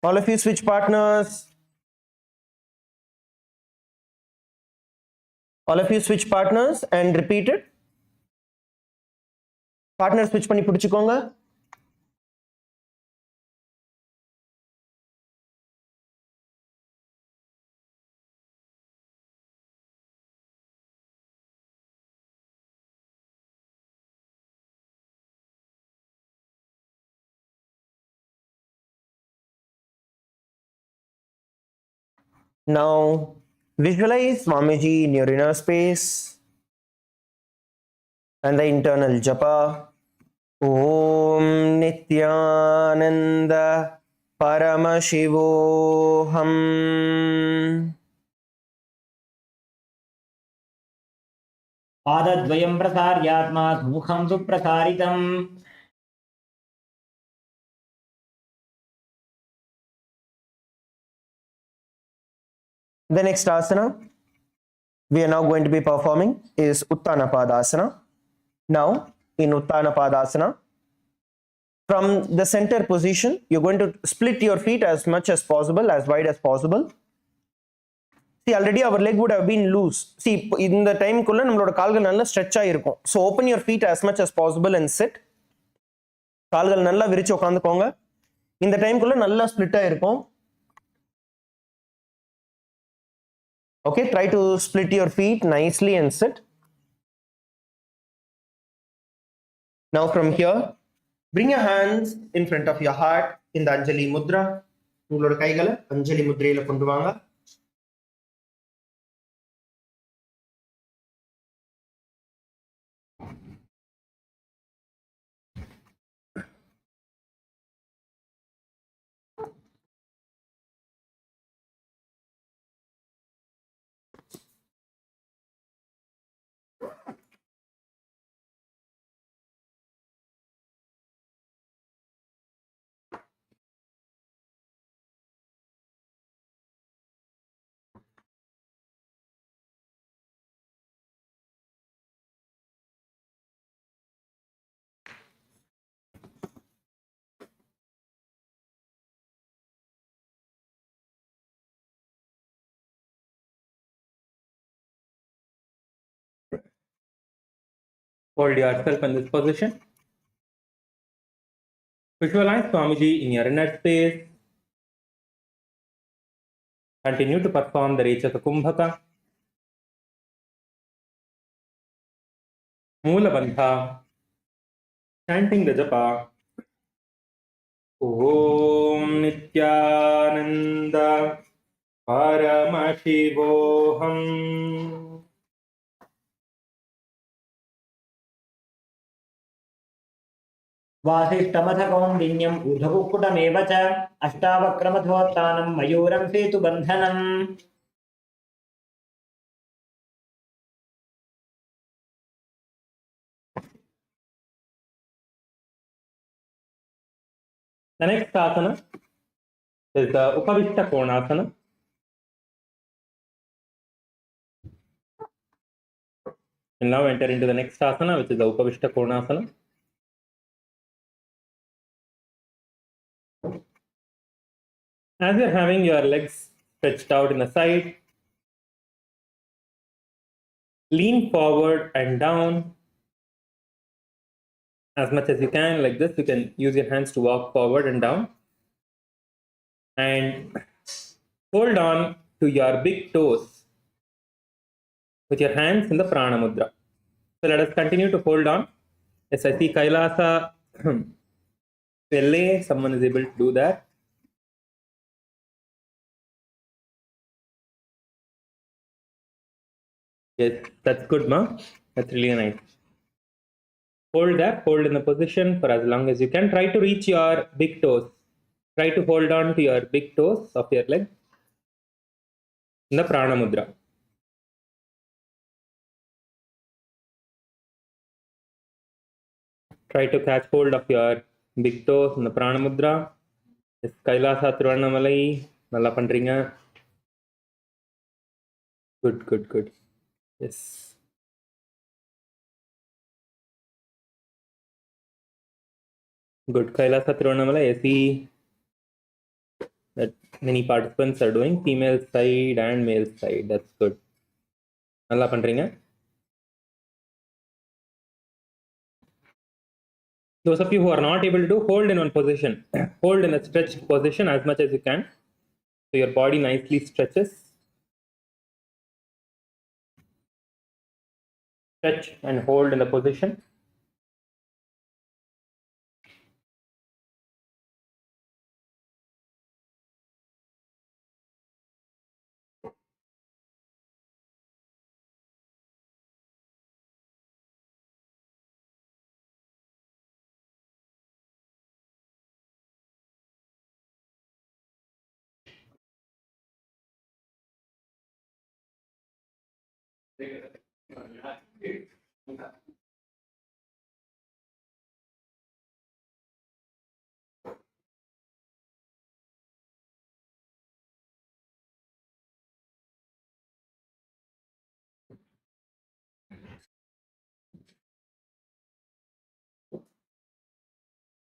All of you switch partners. All of you switch partners and repeat it. Partner switch பண்ணி பிடிச்சுக்கோங்க. Now, visualize Swamiji in your inner space and the internal japa. Om Nithyananda Paramashivoham. पादद्वयं प्रसार्यात्मात् मुखं सुप्रसारितम्. The next asana we are now going to be performing is Uttana Padasana. Now, in Uttana Padasana, from the center position, you're going to split your feet as much as possible, as wide as possible. See, already our leg would have been loose. See, in the time kulla nammaloda kaalgal nalla stretch ஆயிருக்கும். So open your feet as much as possible and sit. கால்கள் நல்லா விரிச்சு உட்கார்ந்துக்கோங்க. இந்த time குள்ள நல்லா split ஆயிருக்கும். Okay, try to split your feet nicely and sit. Now from here, bring your hands in front of your heart in the Anjali Mudra. உங்களோட கைகளை அஞ்சலி முத்ரையில கொண்டு வாங்க. Hold yourself in this position. Visualize Swamiji in your inner space. Continue to perform the Rechaka Kumbhaka, Moola Bandha, Chanting the japa. Om Nithyananda Paramashivoham. वासिष्ठमथ कौण्डिन्यम् ऊर्ध्वकुक्कुटमेव च अष्टावक्रमथोत्तानं मयूरं सेतुबन्धनम् The next asana is the Upavishta Konasana. We'll now enter into the next asana, which is the Upavishta Konasana. As you're having your legs stretched out in the side, lean forward and down as much as you can, like this. You can use your hands to walk forward and down. And hold on to your big toes with your hands in the Prana Mudra. So let us continue to hold on. Yes, I see Kailasa LA, someone is able to do that. Yes, that's good, ma. That's really nice. Hold that, hold in the position for as long as you can. Try to reach your big toes. Try to hold on to your big toes of your leg in the Prana Mudra. Try to catch hold of your big toes in the Prana Mudra. Yes, Kailasa Thiruvannamalai, nalla pandringa. Good, good, good. Yes. Good. Kailasa Thiruvannamalai, I see that many participants are doing female side and male side. That's good. Nalla pandringa. Those of you who are not able to do, hold in one position. Hold in a stretched position as much as you can. So your body nicely stretches. Stretch and hold in the position.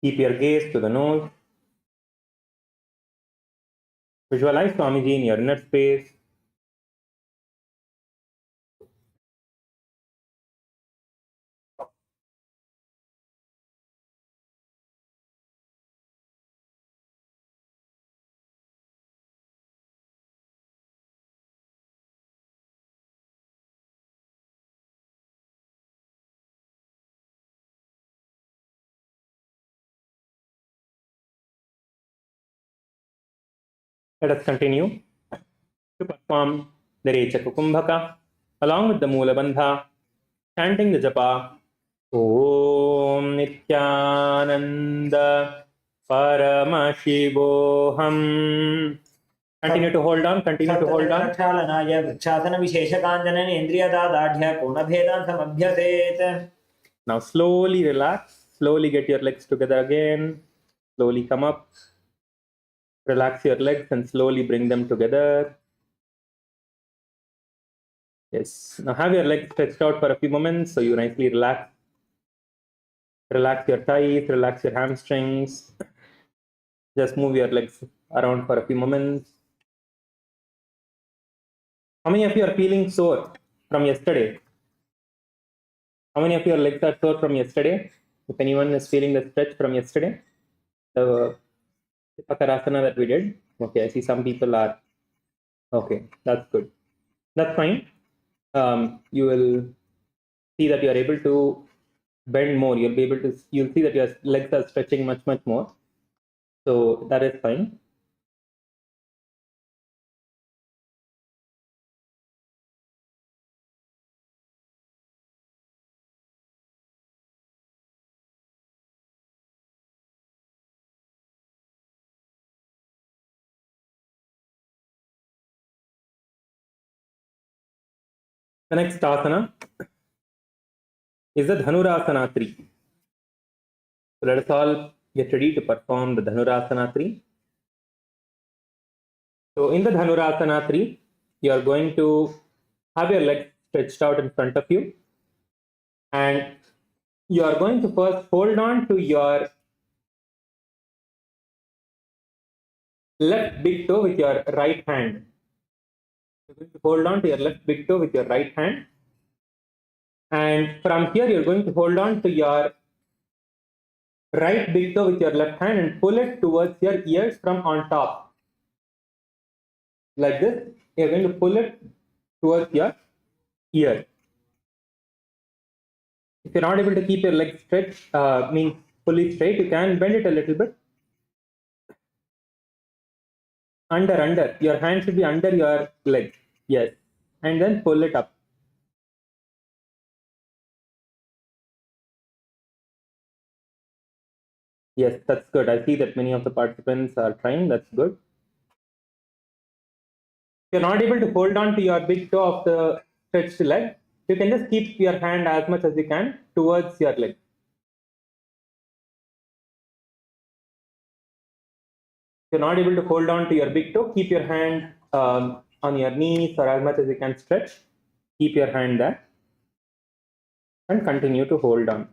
Keep your gaze to the nose. Visualize Swamiji in your inner space. Let us continue to perform the Rechaka Kumbhaka along with the Mula Bandha, chanting the japa. Om Nithyananda Paramashivoham. Continue to hold on, continue to hold on. प्रक्षालनाय वृक्षासनविशेषकाञ्चनेन्द्रियदादाढ्य कोणभेदान् समभ्यसेत्. Now slowly relax, slowly get your legs together again, slowly come up, relax your legs and slowly bring them together. Yes, now have your legs stretched out for a few moments so you nicely relax. Relax your thighs, relax your hamstrings. Just move your legs around for a few moments. How many of you are feeling sore from yesterday? How many of your legs are sore from yesterday? If anyone is feeling the stretch from yesterday, the Pakarasana that we did. Okay, I see some people are. Okay, that's good. That's fine. You will see that you are able to bend more, you'll see that your legs are stretching much more. So that is fine. The next asana is the Dhanurasana 3. So let us all get ready to perform the Dhanurasana 3. So in the Dhanurasana 3, you are going to have your legs stretched out in front of you, and you are going to first hold on to your left big toe with your right hand. You're going to hold on to your left big toe with your right hand, and from here you're going to hold on to your right big toe with your left hand and pull it towards your ears from on top. Like this, you're going to pull it towards your ear. If you're not able to keep your legs stretched, means fully straight, you can bend it a little bit. Under. Your hand should be under your leg. Yes. And then pull it up. Yes, that's good. I see that many of the participants are trying. That's good. If you're not able to hold on to your big toe of the stretched leg, you can just keep your hand as much as you can towards your leg. If you're not able to hold on to your big toe, keep your hand on your knees or as much as you can stretch. Keep your hand there and continue to hold on.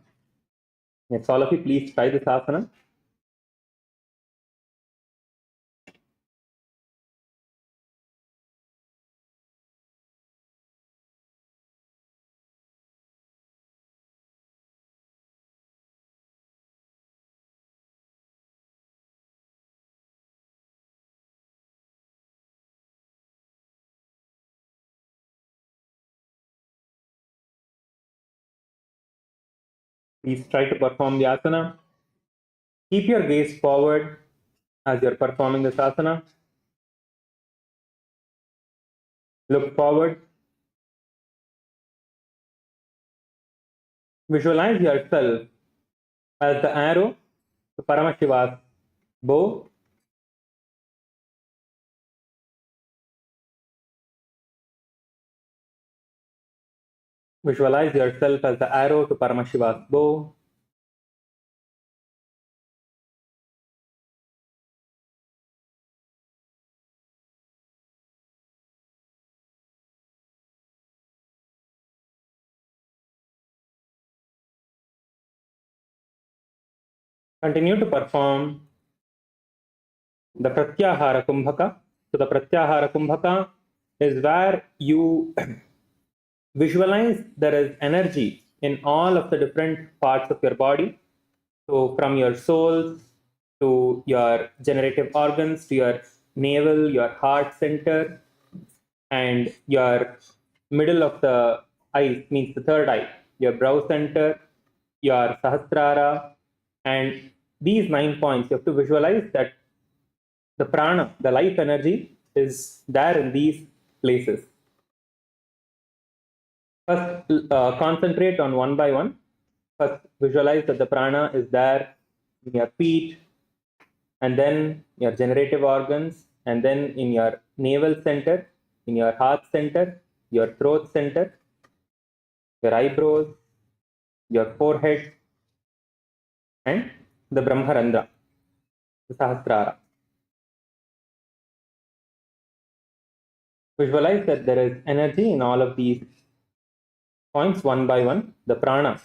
Yes, all of you, please try this asana. Please try to perform the asana. Keep your gaze forward as you're performing this asana. Look forward. Visualize yourself as the arrow to Paramashiva's bow. Visualize yourself as the arrow to Paramashiva's bow. Continue to perform the Pratyahara Kumbhaka. So the Pratyahara Kumbhaka is where you visualize there is energy in all of the different parts of your body. So from your soul to your generative organs, to your navel, your heart center, and your middle of the eye, means the third eye, your brow center, your sahasrara, and these 9 points, you have to visualize that the prana, the life energy, is there in these places. First, concentrate on one by one. First, visualize that the prana is there in your feet, and then your generative organs, and then in your navel center, in your heart center, your throat center, your eyebrows, your forehead, and the Brahmarandra, the Sahasrara. Visualize that there is energy in all of these points one by one, the prana,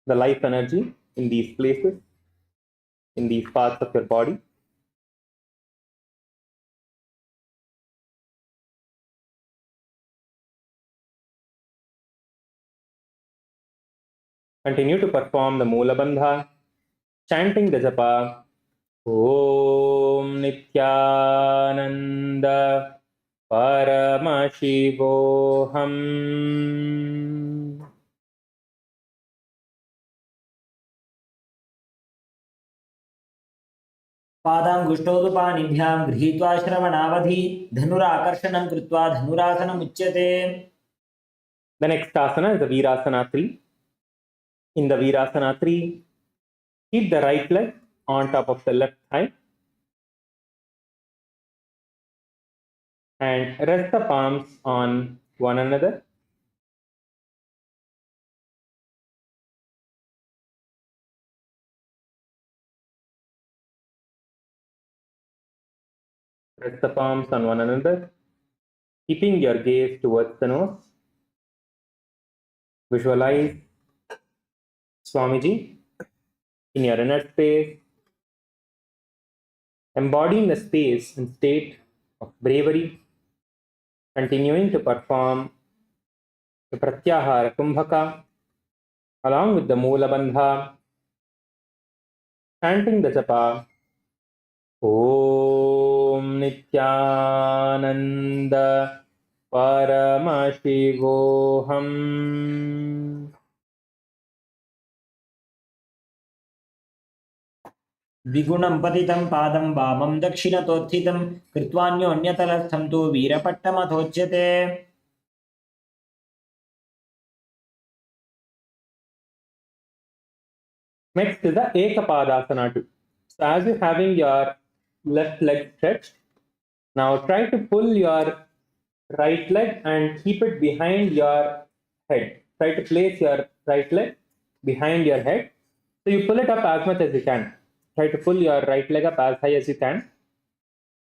the life energy in these places, in these parts of your body. Continue to perform the Mula Bandha, chanting the japa, Om Nithyananda Paramashivoham. पादाङ्गुष्ठोदुपाणिभ्यां गृहीत्वा श्रवणावधि धनुराकर्षणं कृत्वा धनुरासनमुच्यते. The next asana is the Virasana 3. In the Virasana 3, keep the right leg on top of the left thigh and rest the palms on one another. Rest the palms on one another, keeping your gaze towards the nose. Visualize Swamiji in your inner space, embodying the space and state of bravery, continuing to perform the Pratyahara Kumbhaka along with the Moola Bandha, chanting the japa Om Nithyananda Paramashivoham. द्विगुणं पतितं पादं वामं दक्षिणतोत्थितं कृत्वान्योन्यतलस्थं तु वीरपट्टमथोच्यते. Next is the Ekapadasana 2. So as you're having your left leg stretched, now try to pull your right leg and keep it behind your head. Try to place your right leg behind your head. So you pull it up as much as you can. Try to pull your right leg up as high as you can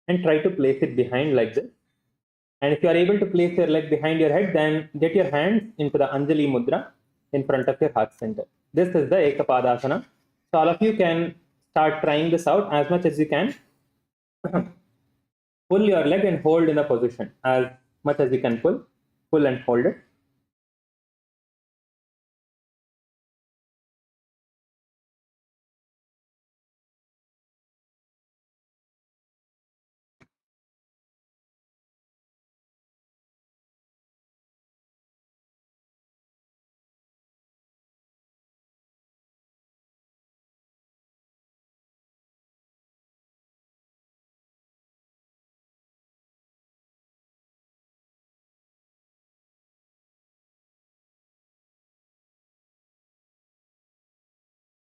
and try to place it behind like this. And if you are able to place your leg behind your head, then get your hands into the Anjali Mudra in front of your heart center. This is the Ekapadasana. So all of you can start trying this out as much as you can. Pull your leg and hold in the position as much as you can pull. Pull and hold it.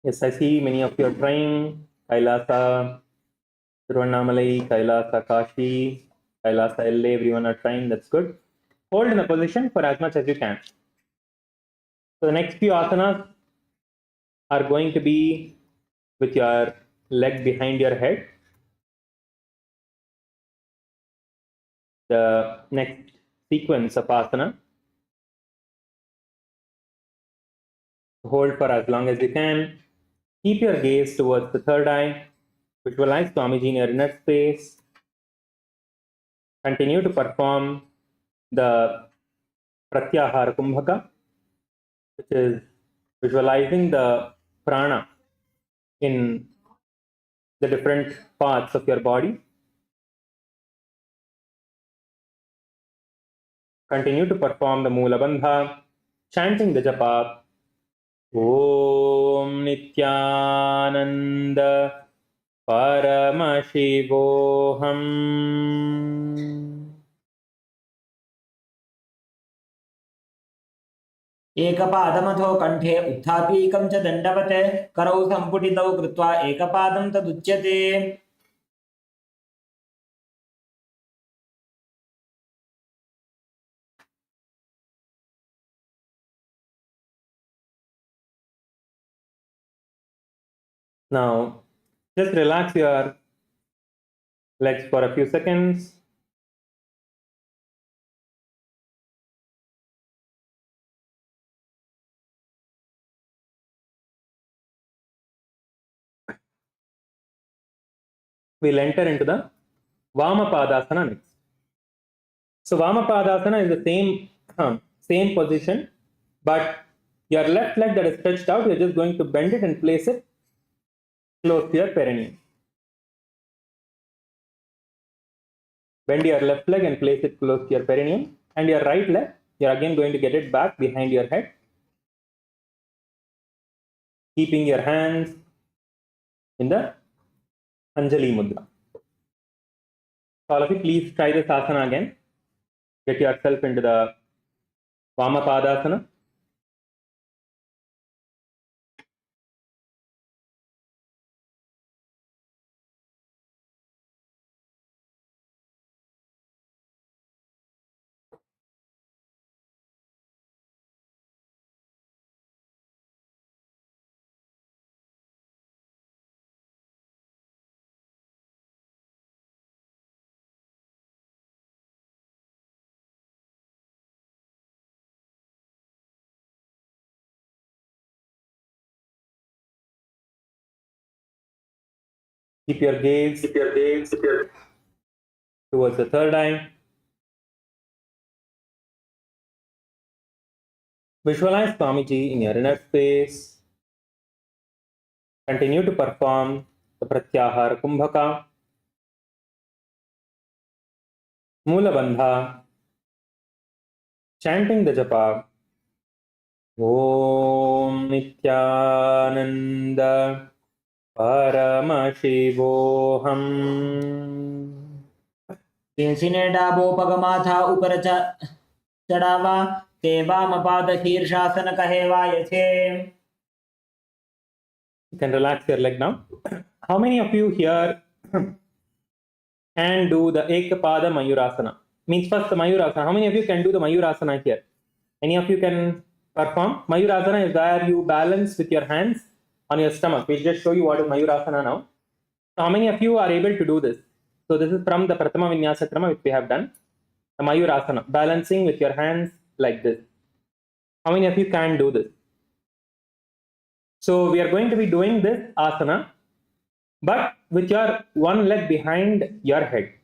Yes, I see many of you are trying. Kailasa, Tiruvannamalai, Kailasa, Kashi, Kailasa, LA, everyone are trying. That's good. Hold in the position for as much as you can. So the next few asanas are going to be with your leg behind your head. The next sequence of asana. Hold for as long as you can. Keep your gaze towards the third eye. Visualize Swamiji in your inner space. Continue to perform the Pratyahara Kumbhaka, which is visualizing the prana in the different parts of your body. Continue to perform the Moola Bandha, chanting the japa Om Nithyananda Paramashivoham. एकपादमथो कण्ठे उत्थापीकं च दण्डवत् करौ सम्पुटितौ कृत्वा एकपादं तदुच्यते. Now, just relax your legs for a few seconds. We'll enter into the Vamapadasana next. So Vamapadasana is the same position, but your left leg that is stretched out, you're just going to bend it and place it close to your perineum. Bend your left leg and place it close to your perineum, and your right leg, you're again going to get it back behind your head, keeping your hands in the Anjali Mudra. So all of you, please try this asana again. Get yourself into the Vamapadasana. Keep your gaze towards the third eye. Visualize Swamiji in your inner space. Continue to perform the Pratyahara Kumbhaka, Mula Bandha, chanting the japa. Om Nithyananda Paramashivoham. सिंसिने डाबोपगमाथा ऊपर चढ़ावा ते वामपाद शीर्षासन कहेवा यथे. You can relax your leg now. How many of you here can do the Ekapada Mayurasana? Means first the Mayurasana. How many of you can do the Mayurasana here? Any of you can perform? Mayurasana is where you balance with your hands on your stomach. We'll just show you what is Mayurasana now. So how many of you are able to do this? So this is from the Prathama Vinyasa Krama which we have done. The Mayurasana, balancing with your hands like this. How many of you can do this? So we are going to be doing this asana, but with your one leg behind your head.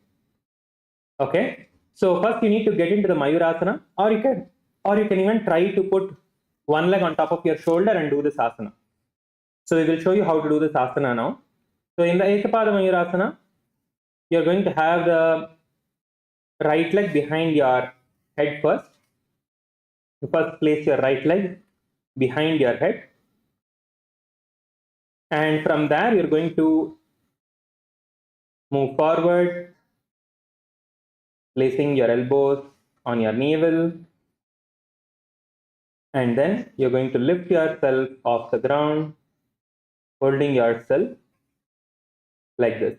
Okay. So first you need to get into the Mayurasana, or you can even try to put one leg on top of your shoulder and do this asana. So we will show you how to do this asana now. So in the Ekapada Mayurasana, you are going to have the right leg behind your head first. You first place your right leg behind your head. And from there, you're going to move forward, placing your elbows on your navel. And then you're going to lift yourself off the ground, holding yourself like this.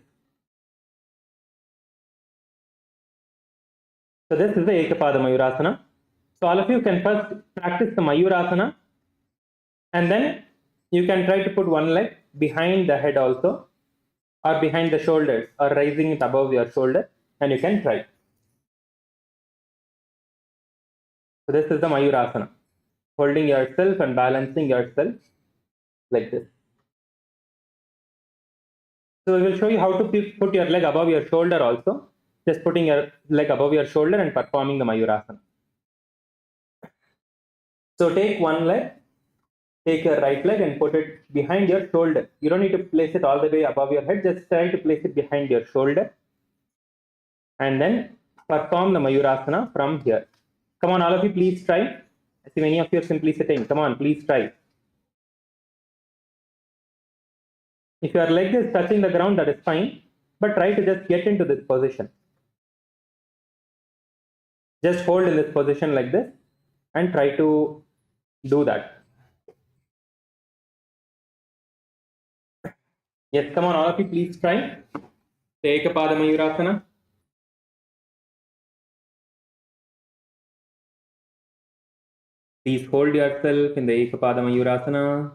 So this is the Ekapada Mayurasana. So all of you can first practice the Mayurasana, and then you can try to put one leg behind the head also, or behind the shoulders, or raising it above your shoulder, and you can try. So this is the Mayurasana, holding yourself and balancing yourself like this. So we will show you how to put your leg above your shoulder also. Just putting your leg above your shoulder and performing the Mayurasana. So take one leg, take your right leg and put it behind your shoulder. You don't need to place it all the way above your head. Just try to place it behind your shoulder. And then perform the Mayurasana from here. Come on, all of you, please try. I see many of you are simply sitting. Come on, please try. If your leg is touching the ground, that is fine. But try to just get into this position. Just hold in this position like this and try to do that. Yes, come on, all of you, please try. Take a Pada Mayurasana. Please hold yourself in the Ekapada Mayurasana.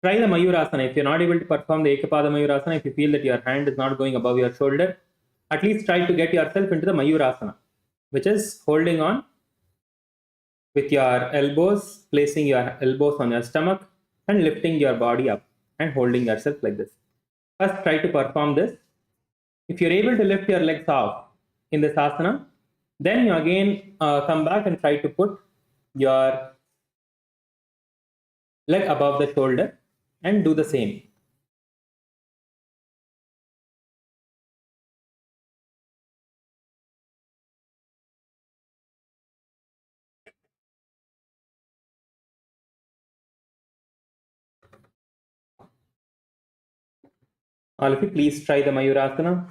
Try the Mayurasana. If you're not able to perform the Ekapada Mayurasana, if you feel that your hand is not going above your shoulder, at least try to get yourself into the Mayurasana, which is holding on with your elbows, placing your elbows on your stomach and lifting your body up and holding yourself like this. First, try to perform this. If you're able to lift your legs off in this asana, then you again come back and try to put your leg above the shoulder and do the same. All of you, please try the Mayurasana.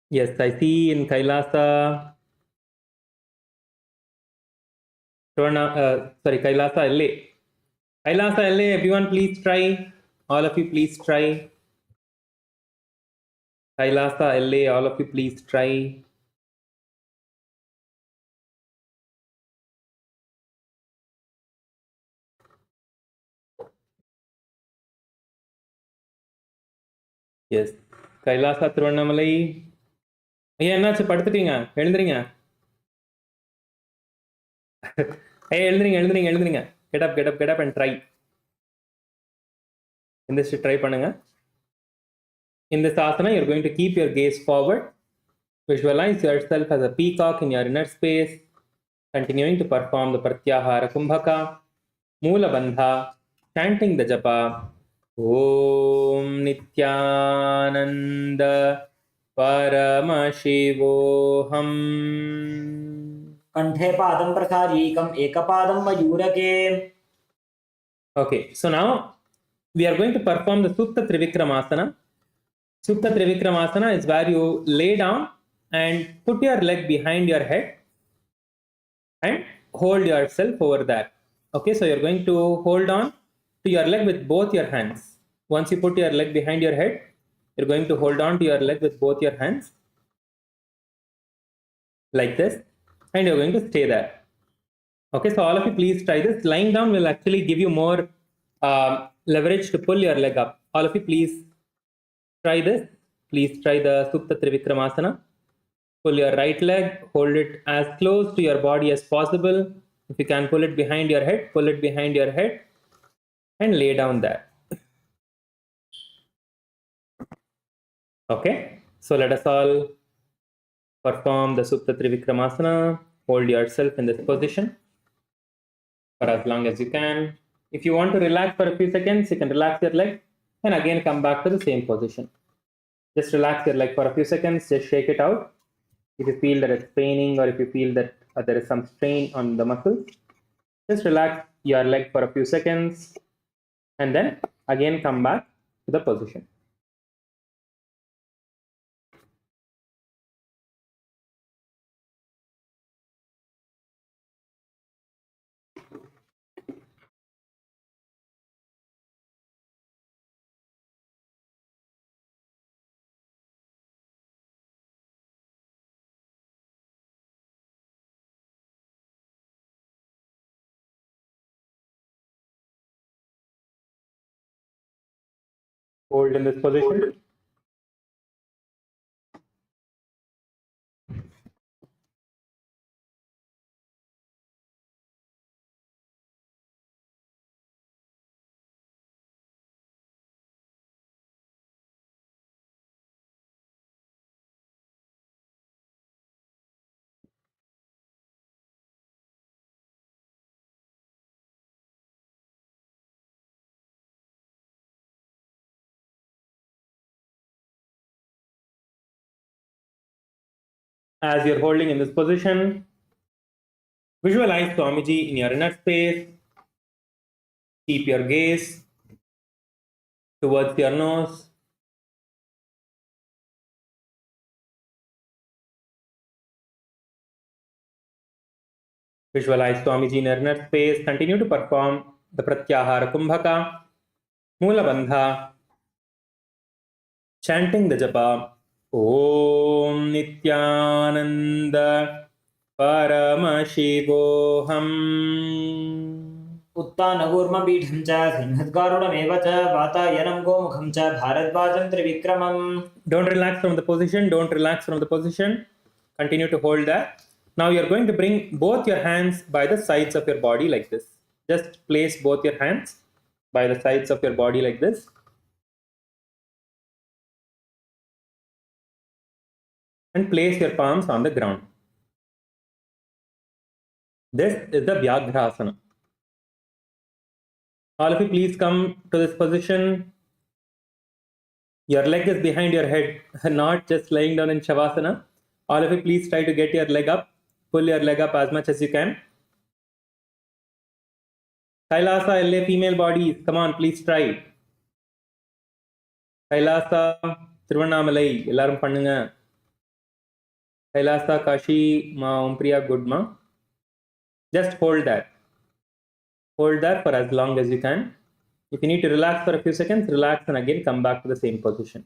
Yes, I see in Kailasa. Kailasa LA. Kailasa LA, everyone please try. All of you please try. Kailasa LA, all of you please try. Yes. Kailasa Thiruvannamalai. ஐயா என்னாச்சு படுத்துட்டீங்க? எழுந்துறீங்க. ஐயா எழுந்துறீங்க. Get up and try. In this try பண்ணுங்க. In this asana, you're going to keep your gaze forward. Visualize yourself as a peacock in your inner space, continuing to perform the Pratyahara Kumbhaka, Moola Bandha, chanting the japa, Om Nithyananda Paramashivoham. Kanthe padam prasaryekam ekapadam mayurake. Okay, so now we are going to perform the Supta Trivikramasana. Supta Trivikramasana is where you lay down and put your leg behind your head and hold yourself over there. Okay, so you're going to hold on to your leg with both your hands. Once you put your leg behind your head, you're going to hold on to your leg with both your hands like this, and you're going to stay there. Okay, so all of you please try this. Lying down will actually give you more leverage to pull your leg up. All of you please try this. Please try the Supta Trivikramasana. Pull your right leg, hold it as close to your body as possible. If you can pull it behind your head, pull it behind your head and lay down there. Okay, so let us all perform the Supta Trivikramasana. Hold yourself in this position for as long as you can. If you want to relax for a few seconds, you can relax your leg and again come back to the same position. Just relax your leg for a few seconds, just shake it out. If you feel that it's paining or if you feel that there is some strain on the muscles, just relax your leg for a few seconds and then again come back to the position. Hold in this position. As you're holding in this position, visualize Swamiji in your inner space. Keep your gaze towards your nose. Visualize Swamiji in your inner space. Continue to perform the Pratyahara Kumbhaka, Moola Bandha, chanting the japa, Om Nithyananda Paramashivoham. उत्तानगूर्मपीठं च सिंहद्गारुडमेव च वातायनं गोमुखं च भारद्वाजं त्रिविक्रमम्. Don't relax from the position. Don't relax from the position. Continue to hold that. Now you're going to bring both your hands by the sides of your body like this. Just place both your hands by the sides of your body like this. And place your palms on the ground. This is the Vyagrasana. All of you please come to this position. Your leg is behind your head, not just laying down in Shavasana. All of you please try to get your leg up pull your leg up as much as you can. Kailasa, LA female bodies, come on, please try. Kailasa, Thiruvannamalai, எல்லாரும் பண்ணுங்க. Kailasa, Kashi, Ma, Ompriya, good ma. Just hold that. Hold that for as long as you can. If you need to relax for a few seconds, relax and again come back to the same position.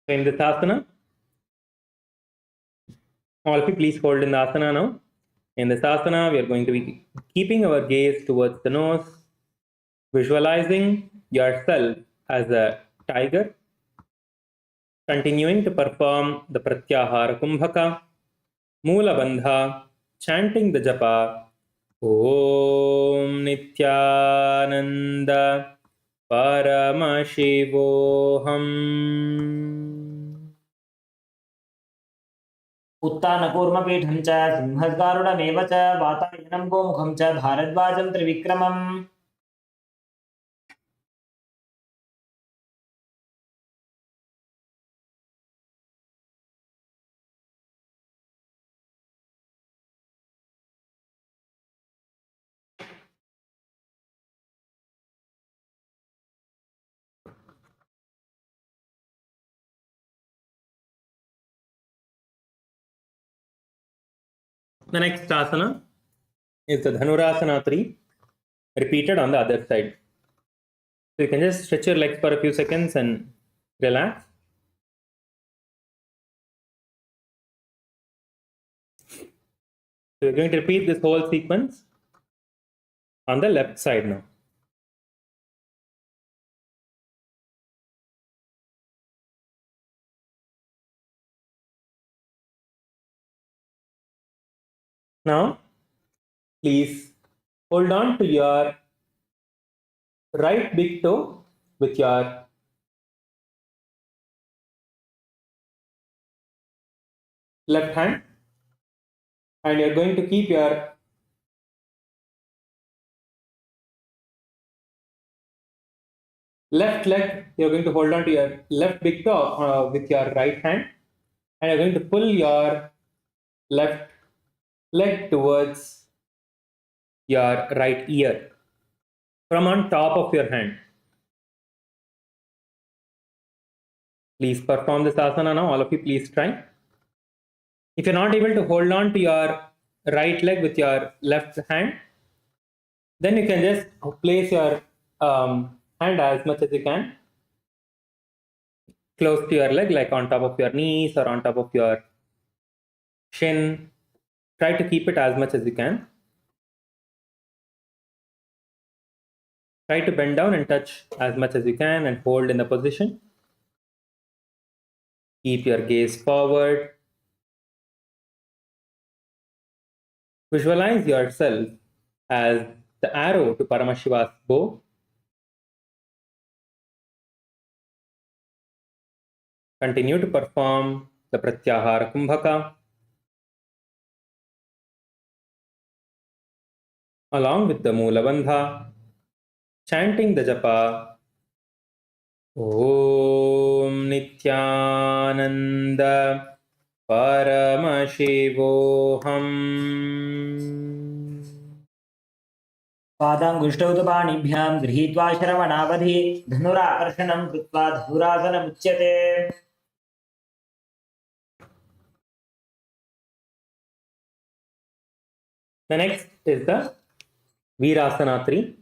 So in this asana, all of you please hold in the asana now. In this asana, we are going to be keeping our gaze towards the nose, visualizing yourself as a tiger, continuing to perform the Pratyahara Kumbhaka, Moola Bandha, chanting the japa, Om Nithyananda Paramashivoham. उत्तानकूर्मपीठं च सिंहगारुडमेव च वातायनं गोमुखं च भारद्वाजं त्रिविक्रमम् The next asana is the Dhanurasana 3, repeated on the other side. So you can just stretch your legs for a few seconds and relax. So we're going to repeat this whole sequence on the left side now. Now, please hold on to your right big toe with your left hand, and you're going to keep your left leg, you're going to hold on to your left big toe with your right hand, and you're going to pull your left leg towards your right ear from on top of your hand. Please perform this asana now. All of you, please try. If you're not able to hold on to your right leg with your left hand, then you can just place your hand as much as you can close to your leg, like on top of your knees or on top of your shin. Try to keep it as much as you can. Try to bend down and touch as much as you can and hold in the position. Keep your gaze forward. Visualize yourself as the arrow to Paramashiva's bow. Continue to perform the Pratyahara Kumbhaka along with the Moola Bandha, chanting the japa, Om Nithyananda Paramashivoham. पादाङ्गुष्ठौ तु पाणिभ्यां गृहीत्वा श्रवणावधि धनुराकर्षणं कृत्वा धनुरासनमुच्यते The next is the Virasana 3.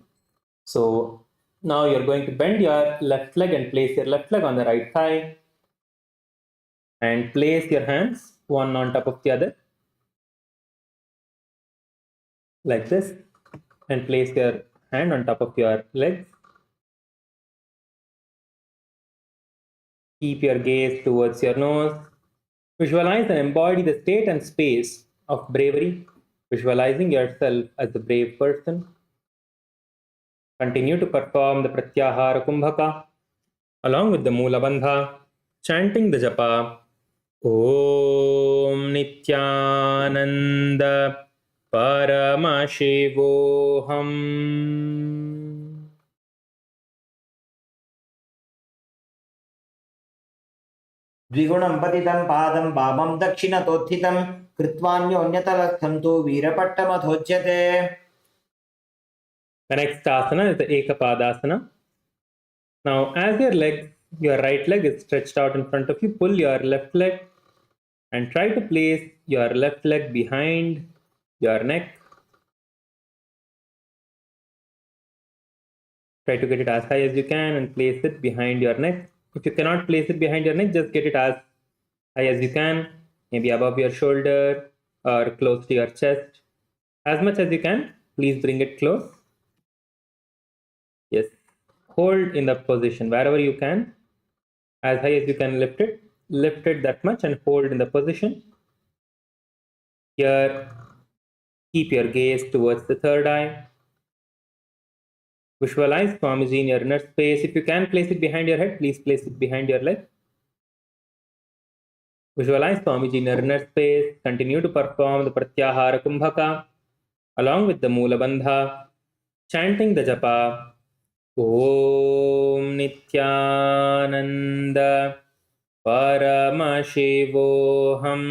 So now you're going to bend your left leg and place your left leg on the right thigh and place your hands one on top of the other like this, and place your hand on top of your legs. Keep your gaze towards your nose. Visualize and embody the state and space of bravery, visualizing yourself as the brave person. Continue to perform the Pratyahara Kumbhaka along with the Moola Bandha, chanting the japa, Om Nithyananda Paramashivoham. द्विगुणं पतितं पादं वामं दक्षिणतोत्थितं कृत्वान्योन्यतलस्थं तु वीरपट्टमथोच्यते. The next asana is the Ekapadasana. Now, as your right leg is stretched out in front of you, pull your left leg and try to place your left leg behind your neck. Try to get it as high as you can and place it behind your neck. If you cannot place it behind your neck, just get it as high as you can, maybe above your shoulder or close to your chest. As much as you can, please bring it close. Yes, hold in the position wherever you can. As high as you can lift it that much and hold in the position. Here, keep your gaze towards the third eye. Visualize Swamiji in your inner space. If you can place it behind your head, please place it behind your leg. Visualize Swamiji in your inner space. Continue to perform the Pratyahara Kumbhaka along with the Moola Bandha, chanting the japa. Om Nithyananda Paramashivoham.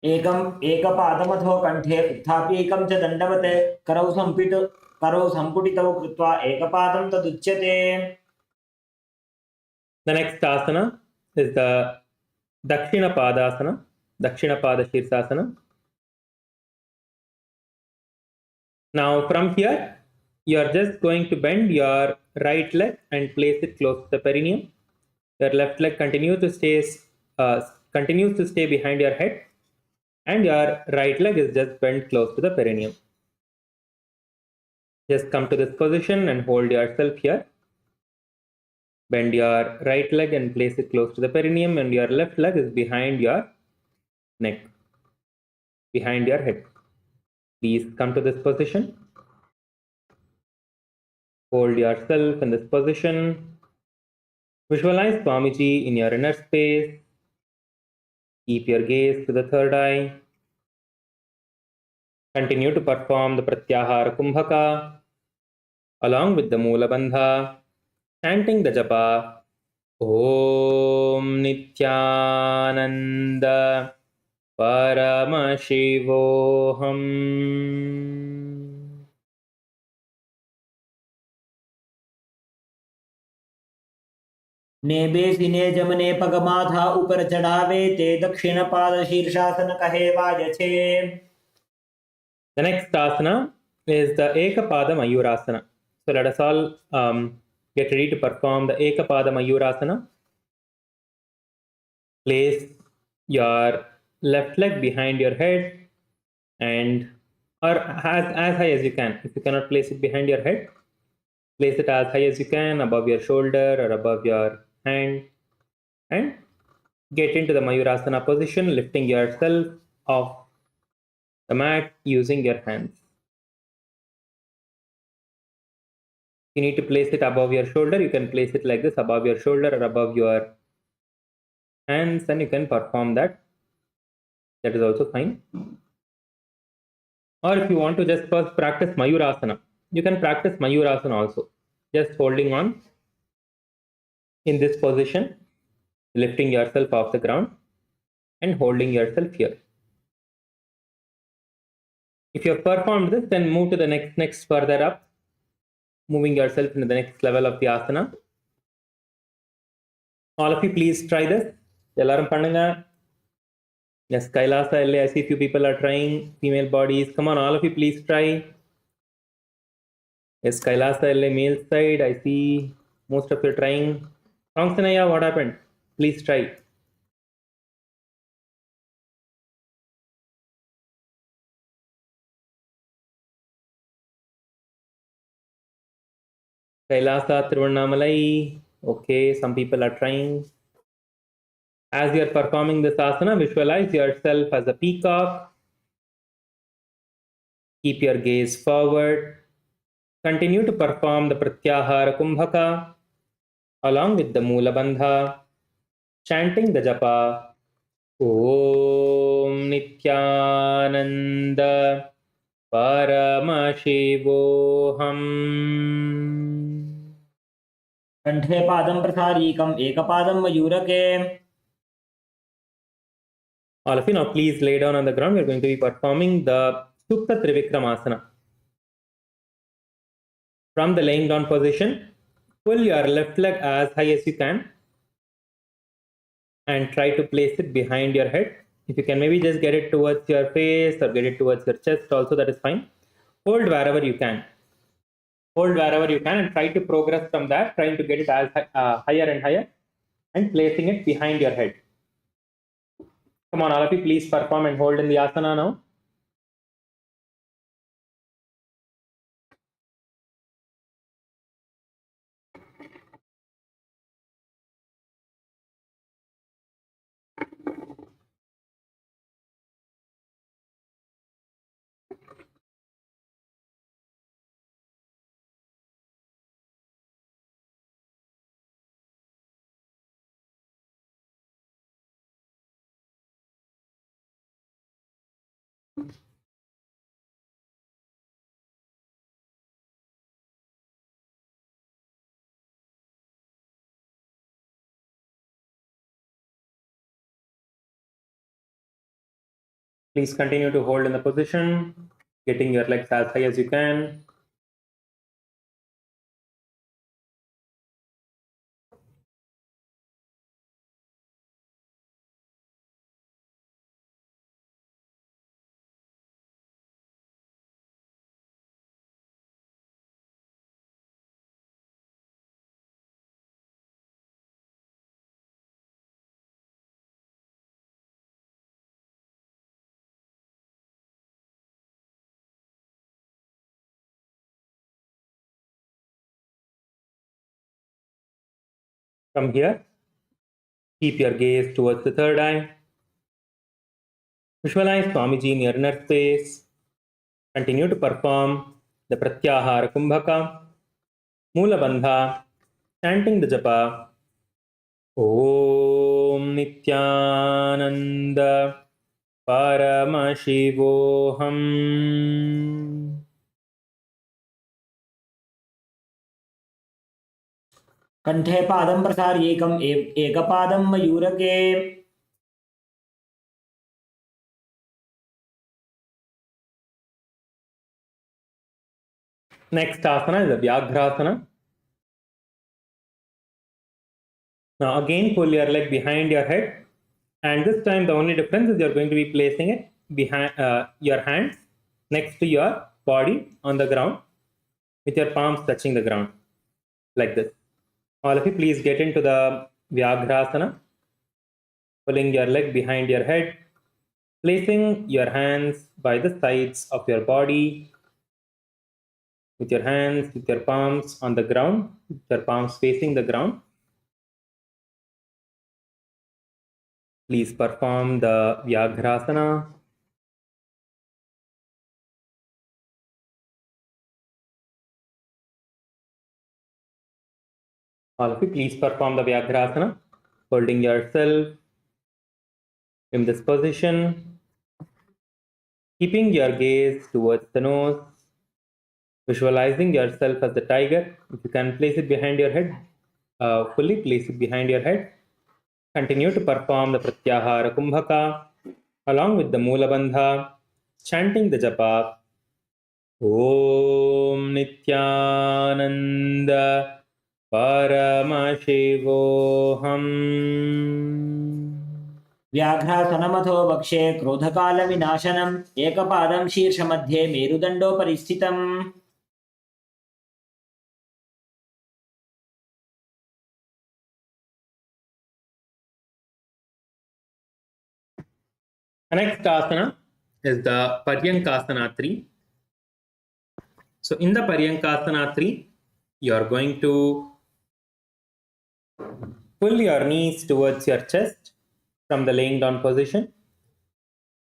एकपादमथो कंठे उत्थाप्यैकं च दण्डवत् करौ सम्पुटितौ कृत्वा एकपादं तदुच्यते. The next asana is the Dakshina Padasana, Dakshina Pada Shirsasana. Now from here, you are just going to bend your right leg and place it close to the perineum. Your left leg continues to stay behind your head, and your right leg is just bent close to the perineum. Just come to this position and hold yourself here. Bend your right leg and place it close to the perineum, and your left leg is behind your neck, behind your head. Please come to this position. Hold yourself in this position. Visualize Swamiji in your inner space. Keep your gaze to the third eye. Continue to perform the Pratyahara Kumbhaka along with the Moola Bandha, chanting the japa. Om Nithyananda Paramashivoham. नेबे सिने जमने पगमाथा ऊपर चढ़ावे ते दक्षिण पाद शीर्षासन कहे वाजछे. The next asana is the Ekapada Mayurasana. So let us all get ready to perform the Ekapada Mayurasana. Place your left leg behind your head and or as high as you can. If you cannot place it behind your head, place it as high as you can, above your shoulder or above your hand, and get into the Mayurasana position, lifting yourself off the mat using your hands. If you need to place it above your shoulder, you can place it like this, above your shoulder or above your hands, and you can perform that. That is also fine. Or if you want to just first practice Mayurasana, you can practice Mayurasana also. Just holding on in this position, lifting yourself off the ground and holding yourself here. If you have performed this, then move to the next further up, moving yourself into the next level of the asana. All of you, please try this. Ellarum pannunga. Yes, Kailasa, I see few people are trying. Female bodies. Come on, all of you, please try. Yes, Kailasa, male side. I see most of you trying. Rangsanaya, what happened? Please try. Kailasa, Tiruvannamalai. Okay, some people are trying. As you are performing this asana, visualize yourself as a peacock. Keep your gaze forward. Continue to perform the Pratyahara Kumbhaka along with the Mula Bandha, chanting the japa Om Nithyananda Paramashivoham. कंठे पादं प्रसारीकम् एकपादं मयूरके. All of you now please lay down on the ground. We are going to be performing the Supta Trivikramasana. From the laying down position, pull your left leg as high as you can and try to place it behind your head. If you can maybe just get it towards your face or get it towards your chest also, that is fine. Hold wherever you can. Hold wherever you can and try to progress from that, trying to get it as higher and higher and placing it behind your head. Come on, all of you, please perform and hold in the asana now. Please continue to hold in the position, getting your legs as high as you can. From here, keep your gaze towards the third eye. Visualize Swamiji in your inner space. Continue to perform the Pratyahara Kumbhaka, Mula Bandha, chanting the japa Om Nithyananda Paramashivoham. कंठे पादं प्रसार्येकम् एकपादं मयूरके. Next asana is the Vyagrasana. Now again pull your leg behind your head, and this time the only difference is you're going to be placing it behind your hands next to your body on the ground with your palms touching the ground like this. All of you please get into the Vyagrasana, pulling your leg behind your head, placing your hands by the sides of your body with your hands, with your palms on the ground, with your palms facing the ground. Please perform the Vyagrasana. All of you, please perform the Vyagrasana, holding yourself in this position, keeping your gaze towards the nose, visualizing yourself as the tiger. If you can place it behind your head, fully place it behind your head. Continue to perform the Pratyahara Kumbhaka along with the Mula Bandha, chanting the japa Om Nithyananda Paramashivoham. व्याघ्रासनमथो वक्षे क्रोधकालविनाशनम् एकपादं शीर्षमध्ये मेरुदण्डोपरि स्थितम्. The next asana is the Paryankasana 3. So in the Paryankasana 3, you are going to pull your knees towards your chest from the laying down position.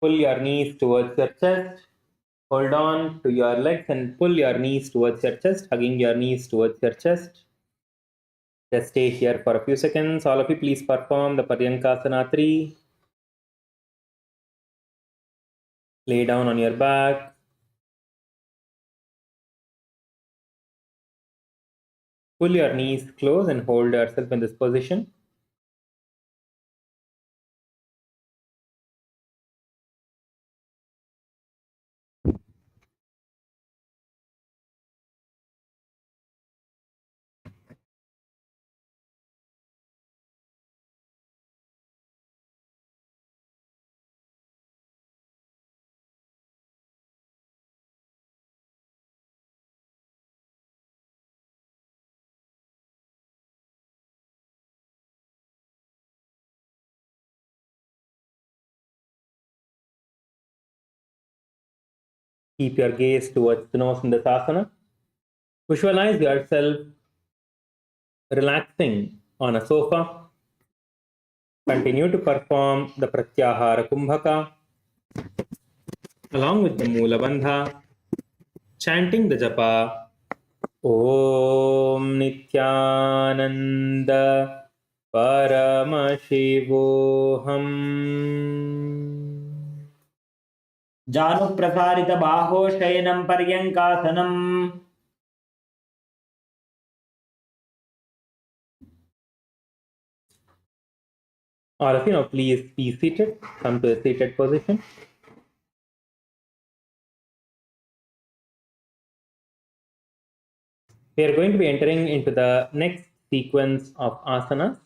Pull your knees towards your chest. Hold on to your legs and pull your knees towards your chest, hugging your knees towards your chest. Just stay here for a few seconds. All of you, please perform the Paryankasana 3. Lay down on your back. Pull your knees close and hold yourself in this position. Keep your gaze towards the nose in this asana. Visualize yourself relaxing on a sofa. Continue to perform the Pratyahara Kumbhaka along with the Mula Bandha, chanting the japa Om Nithyananda Paramashivoham. जानुप्रसारितबाहो शयनं पर्यङ्कासनम् All of you now please be seated. Come to a seated position. We are going to be entering into the next sequence of asanas.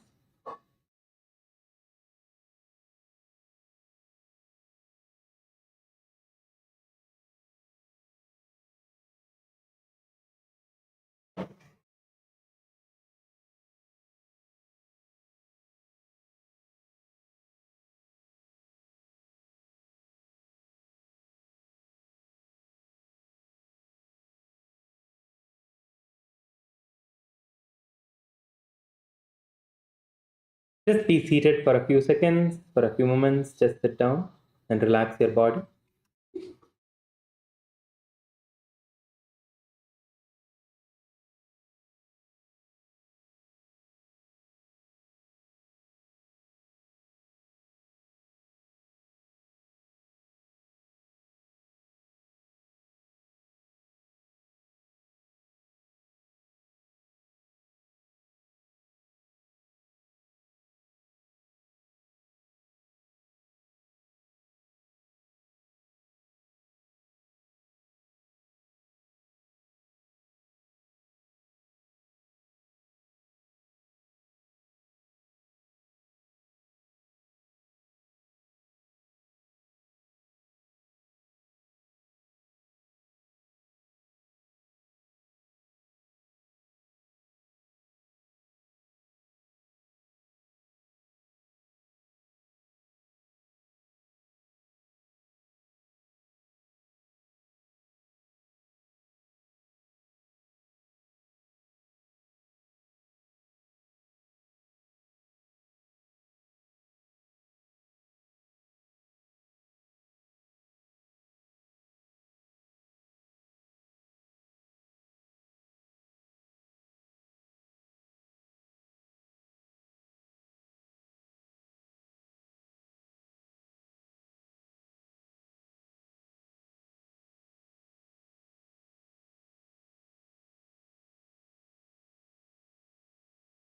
Just be seated for a few seconds, for a few moments. Just sit down and relax your body.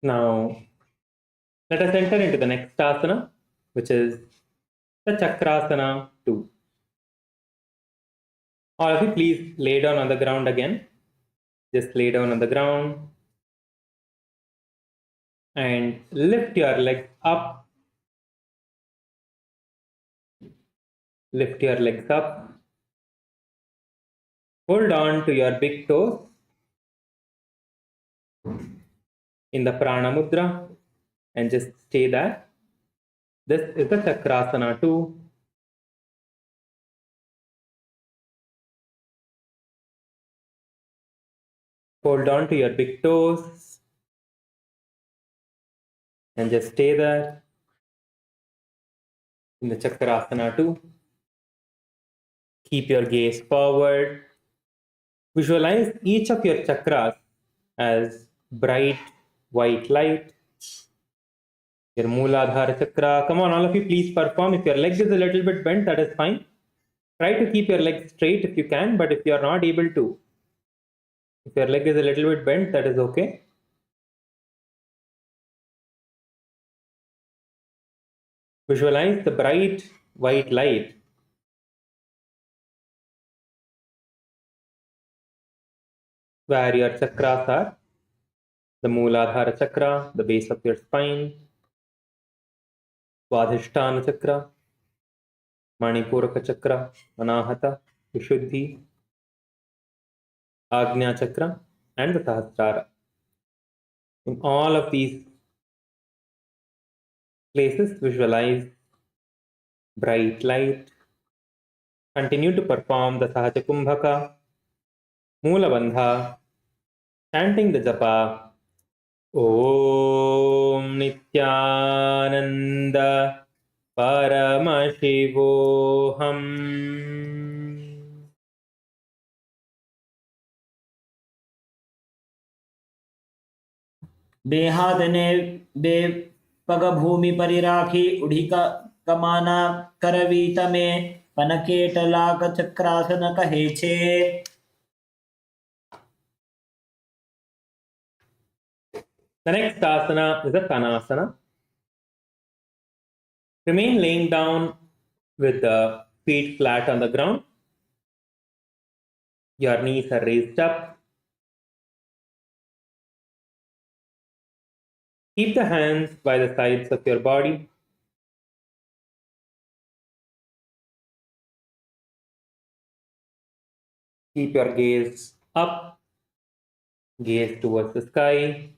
Now, let us enter into the next asana, which is the Chakrasana 2. All of you, please lay down on the ground again. Just lay down on the ground and lift your legs up. Lift your legs up. Hold on to your big toes in the Prana Mudra and just stay there. This is the Chakrasana 2. Hold on to your big toes and just stay there in the Chakrasana 2. Keep your gaze forward. Visualize each of your chakras as bright white light. Your Mooladhara chakra. Come on, all of you, please perform. If your leg is a little bit bent, that is fine. Try to keep your leg straight if you can, but if you are not able to, if your leg is a little bit bent, that is okay. Visualize the bright white light where your chakras are. The Mooladhara chakra, the base of your spine, Swadhisthana chakra, Manipuraka chakra, Anahata, Vishuddhi, Agnya chakra, and the Sahasrara. In all of these places, visualize bright light. Continue to perform the Sahaja Kumbhaka, Moola Bandha, chanting the japa. Om Nithyananda Paramashivoham. देहादने बे पग भूमि परिराखी उढ़िका कमाना करवीत में पनकेट लाग चक्रासन कहे छे. The next asana is a Tanasana. Remain laying down with the feet flat on the ground. Your knees are raised up. Keep the hands by the sides of your body. Keep your gaze up, gaze towards the sky.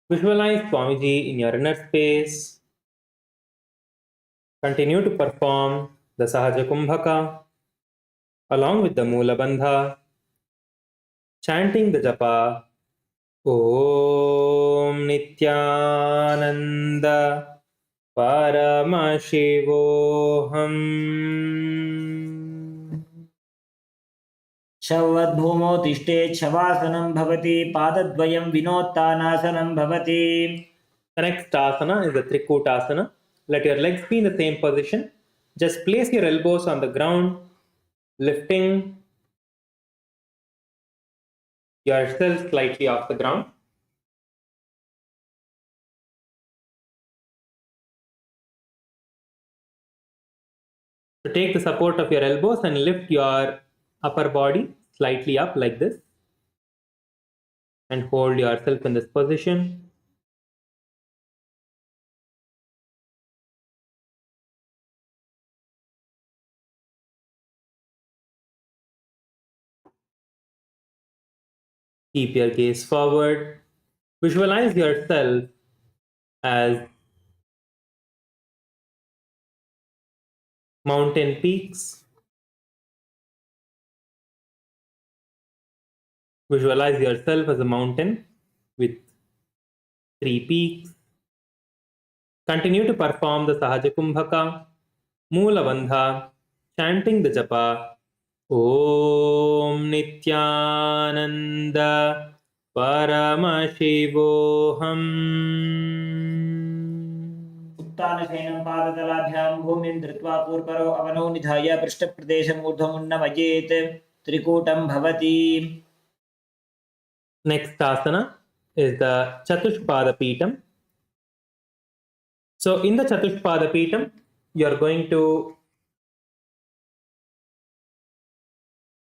Visualize Swamiji in your inner space. Continue to perform the Sahaja Kumbhaka along with the Moola Bandha, chanting the japa. Om Nithyananda Paramashivoham. शवद्भूमौ तिष्ठेत् शवासनं भवति पादद्वयं विनोत्तानासनं भवति. The next asana is the Trikutasana. Let your legs be in the same position. Just place your elbows on the ground, lifting yourself slightly off the ground. So take the support of your elbows and lift your upper body slightly up like this. And hold yourself in this position. Keep your gaze forward. Visualize yourself as mountain peaks. Visualize yourself as a mountain with 3 peaks. Continue to perform the Sahaja Kumbhaka, Moola Bandha, chanting the japa. Om Nithyananda Paramashivoham. उत्तानशयनं पादतलाभ्यां भूमिं धृत्वा पूर्वरो अवनौ निधाय पृष्ठप्रदेशम् ऊर्ध्वमुन्नमयेत् त्रिकूटं भवति. Next asana is the Chatushpada Pitam. So in the Chatushpada Pitam, you are going to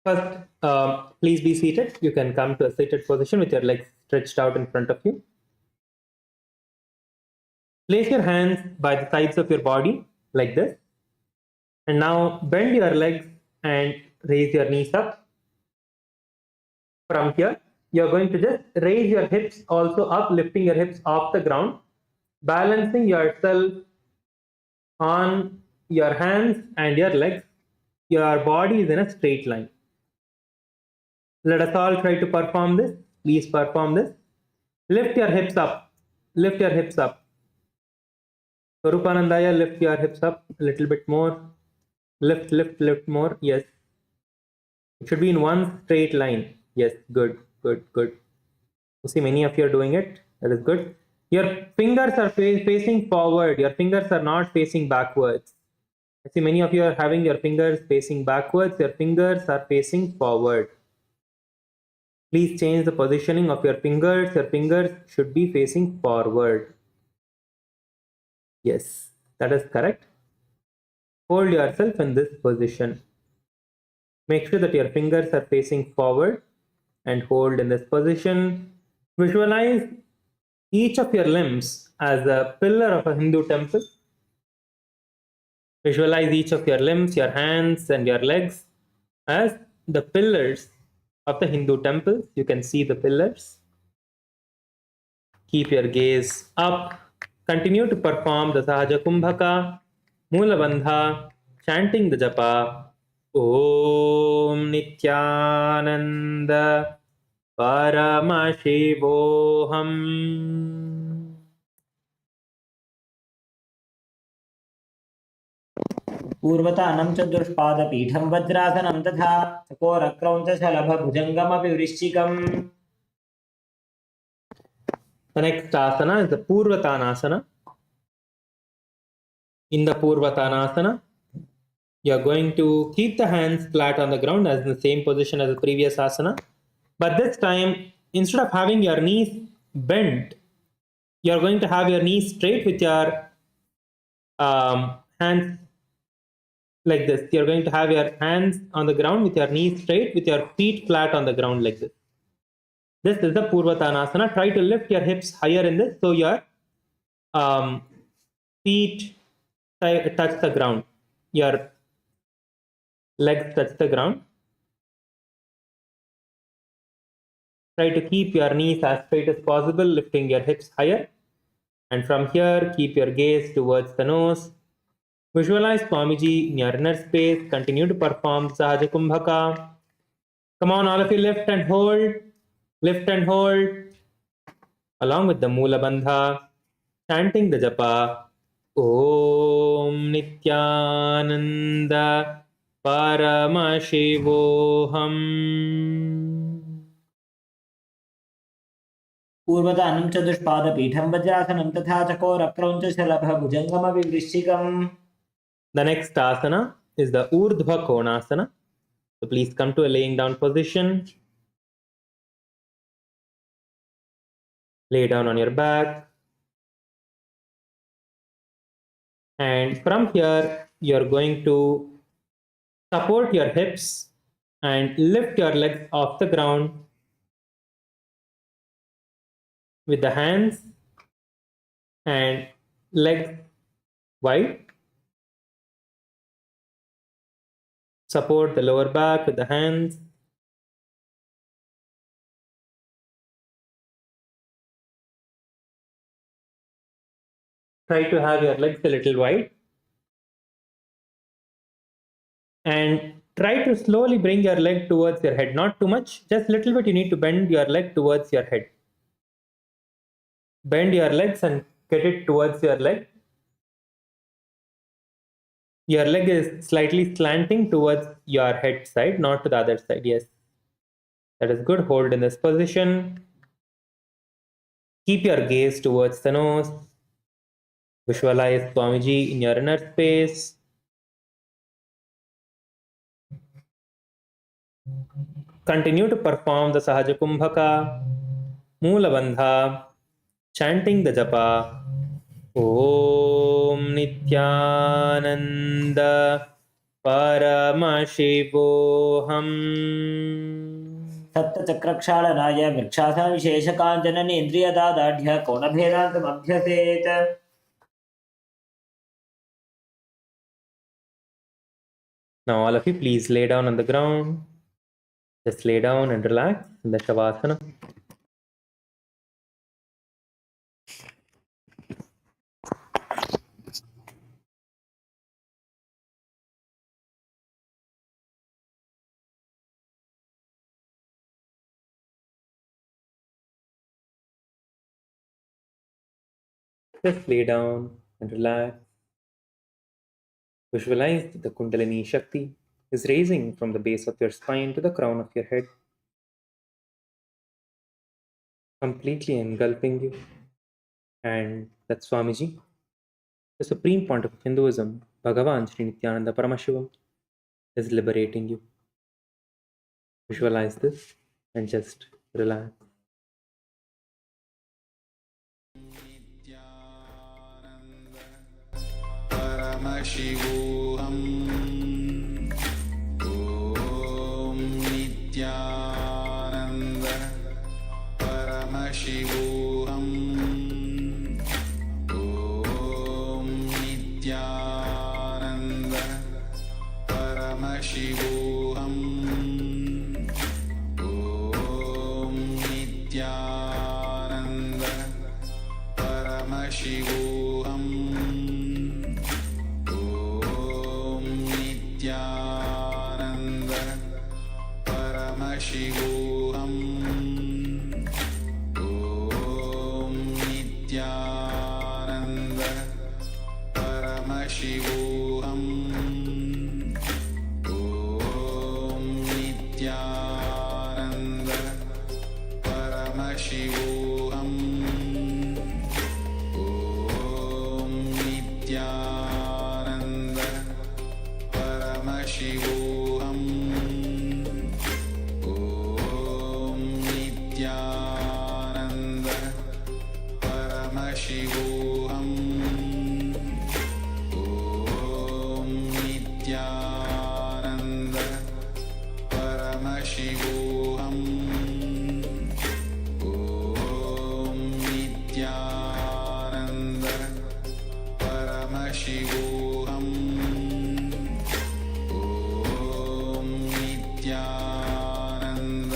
first, please be seated. You can come to a seated position with your legs stretched out in front of you. Place your hands by the sides of your body like this. And now bend your legs and raise your knees up. From here, you're going to just raise your hips also up, lifting your hips off the ground, balancing yourself on your hands and your legs. Your body is in a straight line. Let us all try to perform this. Please perform this. Lift your hips up. Lift your hips up. Swarupanandaya, lift your hips up a little bit more. Lift more. Yes. It should be in one straight line. Yes, good, good, good. You see, many of you are doing it. That is good. Your fingers are facing forward. Your fingers are not facing backwards. I see many of you are having your fingers facing backwards. Your fingers are facing forward. Please change the positioning of your fingers. Your fingers should be facing forward. Yes, that is correct. Hold yourself in this position. Make sure that your fingers are facing forward and hold in this position. Visualize each of your limbs as a pillar of a Hindu temple. Visualize each of your limbs, your hands and your legs as the pillars of the Hindu temples. You can see the pillars. Keep your gaze up. Continue to perform the Sahaja Kumbhaka, Mula Bandha, chanting the japa. Om Nithyananda Paramashivoham. पूर्वतानं च दुष्पादपीठं वज्रासनं तथा चकोरक्रौञ्चशलभभुजङ्गमपि वृश्चिकम्. The next asana is the Purvatanasana. In the Purvatanasana, you are going to keep the hands flat on the ground as in the same position as the previous asana. But this time, instead of having your knees bent, you are going to have your knees straight with your hands like this. You are going to have your hands on the ground with your knees straight, with your feet flat on the ground like this. This is the Purvatanasana. Try to lift your hips higher in this so your feet touch the ground. Your legs touch the ground. Try to keep your knees as straight as possible, lifting your hips higher. And from here, keep your gaze towards the nose. Visualize Swamiji in your inner space. Continue to perform Sahaja Kumbhaka. Come on, all of you, lift and hold. Lift and hold. Along with the Mula Bandha, chanting the japa. Om Nithyananda Paramashivoham. पूर्वतानं च दुष्पादपीठं वज्रासनं तथा चकोरक्रौञ्चशलभभुजङ्गमपि वृश्चिकम्. The next asana is the Urdhva Konasana. So please come to a laying down position. Lay down on your back. And from here, you're going to support your hips and lift your legs off the ground with the hands and legs wide. Support the lower back with the hands. Try to have your legs a little wide. And try to slowly bring your leg towards your head. Not too much, just a little bit. You need to bend your leg towards your head. Bend your legs and get it towards your leg. Your leg is slightly slanting towards your head side, not to the other side. Yes, that is good. Hold in this position. Keep your gaze towards the nose. Visualize Swamiji in your inner space. Continue to perform the Sahaja Kumbhaka, Mula Bandha, chanting the japa. Om Nithyananda Paramashivoham. सप्तचक्रक्षालनाय वृक्षासनविशेषकाञ्चननेन्द्रियदादाढ्य कोणभेदान्तमभ्यसेत्. Now all of you, please lay down on the ground. Just lay down and relax in the Shavasana. Just lay down and relax. Visualize the Kundalini Shakti is raising from the base of your spine to the crown of your head, completely engulfing you. And that Swamiji, the Supreme Pontiff of Hinduism, Bhagavan Sri Nithyananda Paramashivam, is liberating you. Visualize this and just relax. परमशिवोऽहम् ॐ नित्यानन्द परमशिवोऽहम् ॐ नित्यानन्द परमशिवोऽहम् ॐ नित्यानन्द परमशिवोऽहम् शिवोऽहम् ॐ नित्यानन्द परमशिवोऽहम् ॐ नित्यानन्द परमशिवोऽहम् ॐ नित्यानन्द परमशिवोऽहम् नित्यानन्द परमशिवोऽहम् ॐ नित्यानन्द परमशिवोऽहम् ॐ नित्यानन्द परमशिवोऽहम् ॐ नित्यानन्द परमशिवोऽहम् ॐ नित्यानन्द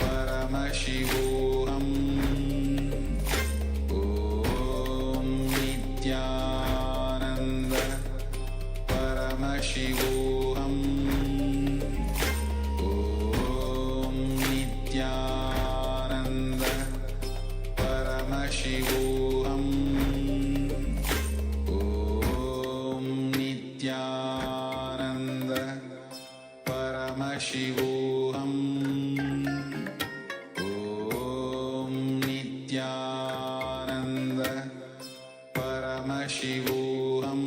परमशिवोऽहम् ॐ नित्यानन्द परमशिवोऽहम् ॐ नित्यानन्द परमशिवोऽहम् नित्यानन्द परमशिवोऽहम् ॐ नित्यानन्द परमशिवोऽहम्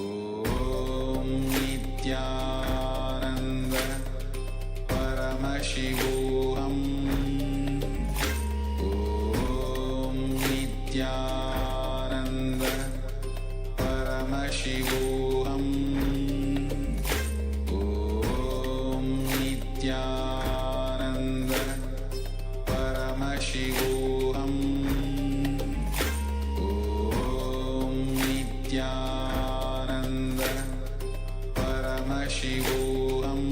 ॐ नित्यानन्द परमशिवोऽहम् ॐ नित्यानन्द परमशिवोऽहम् ॐ नित्यानन्द परमशिवोऽहम्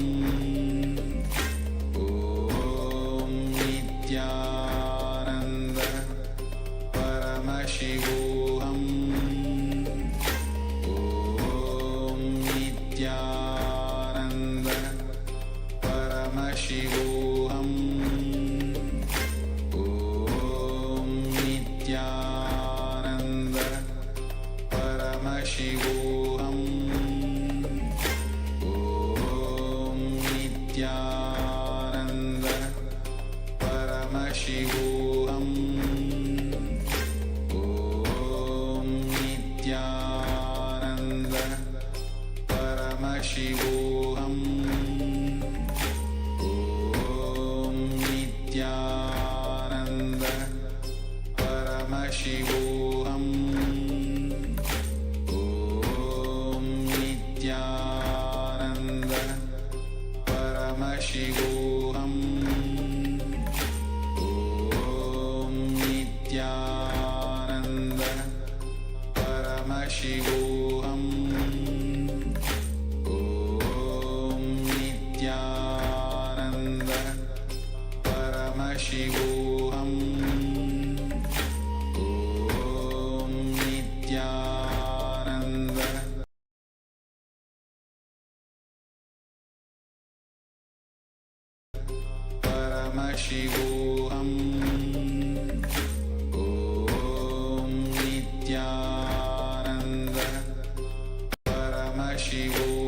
ॐ नित्यानन्द परमशिवोऽहम् ॐ नित्यानन्द परमशिवोऽहम् ॐ नित्यानन्द परमशिवोऽहम् ॐ नित्यानन्द परमशिवोऽहम् ॐ नित्यानन्द परमशिवोऽहम् ॐ नित्यानन्द परमशिवोऽहम् ॐ नित्यानन्द परमशिवोऽहम् ॐ नित्यानन्द परमशिवोऽहम् ॐ नित्यानन्द परमशिवोऽहम् ॐ नित्यानन्द परमशिवोऽहम् ॐ नित्यानन्द परमशिवोऽहम्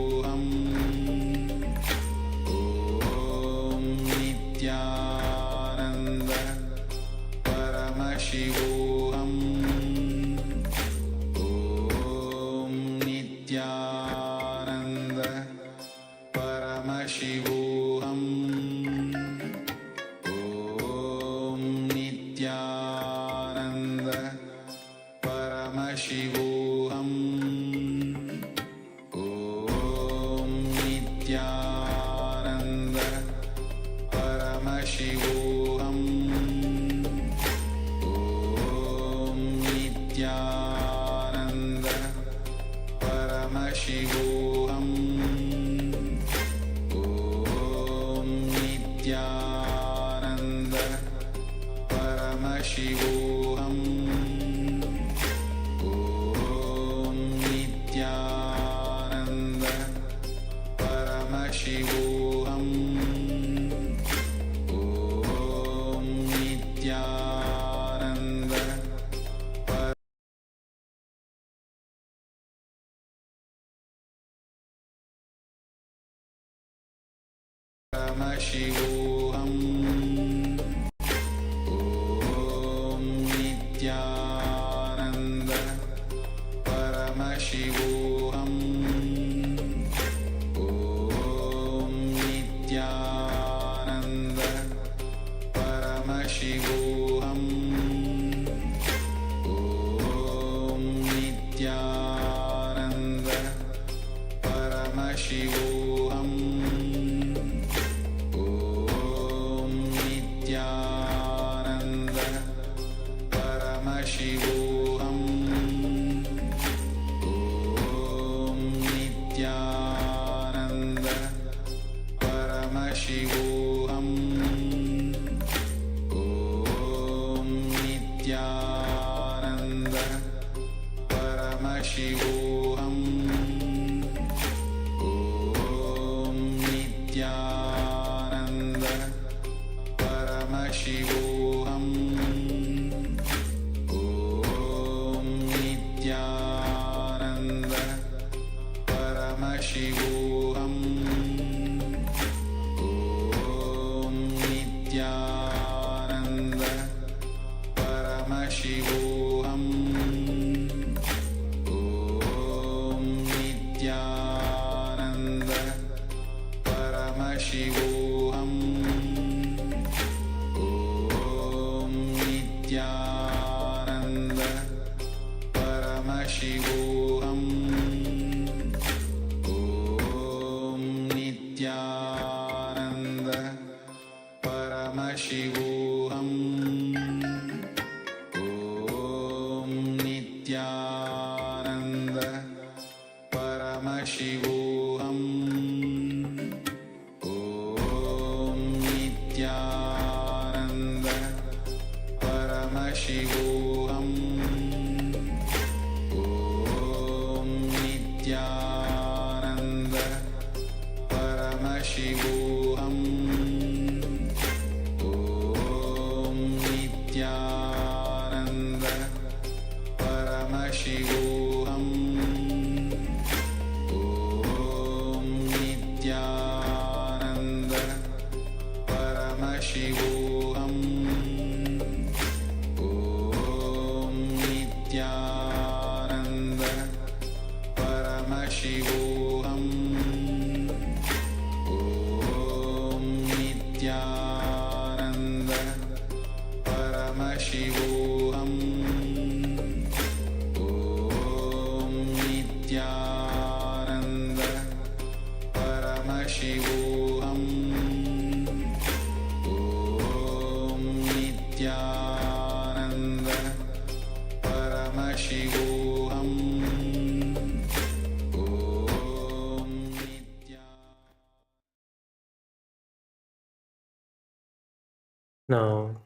Now,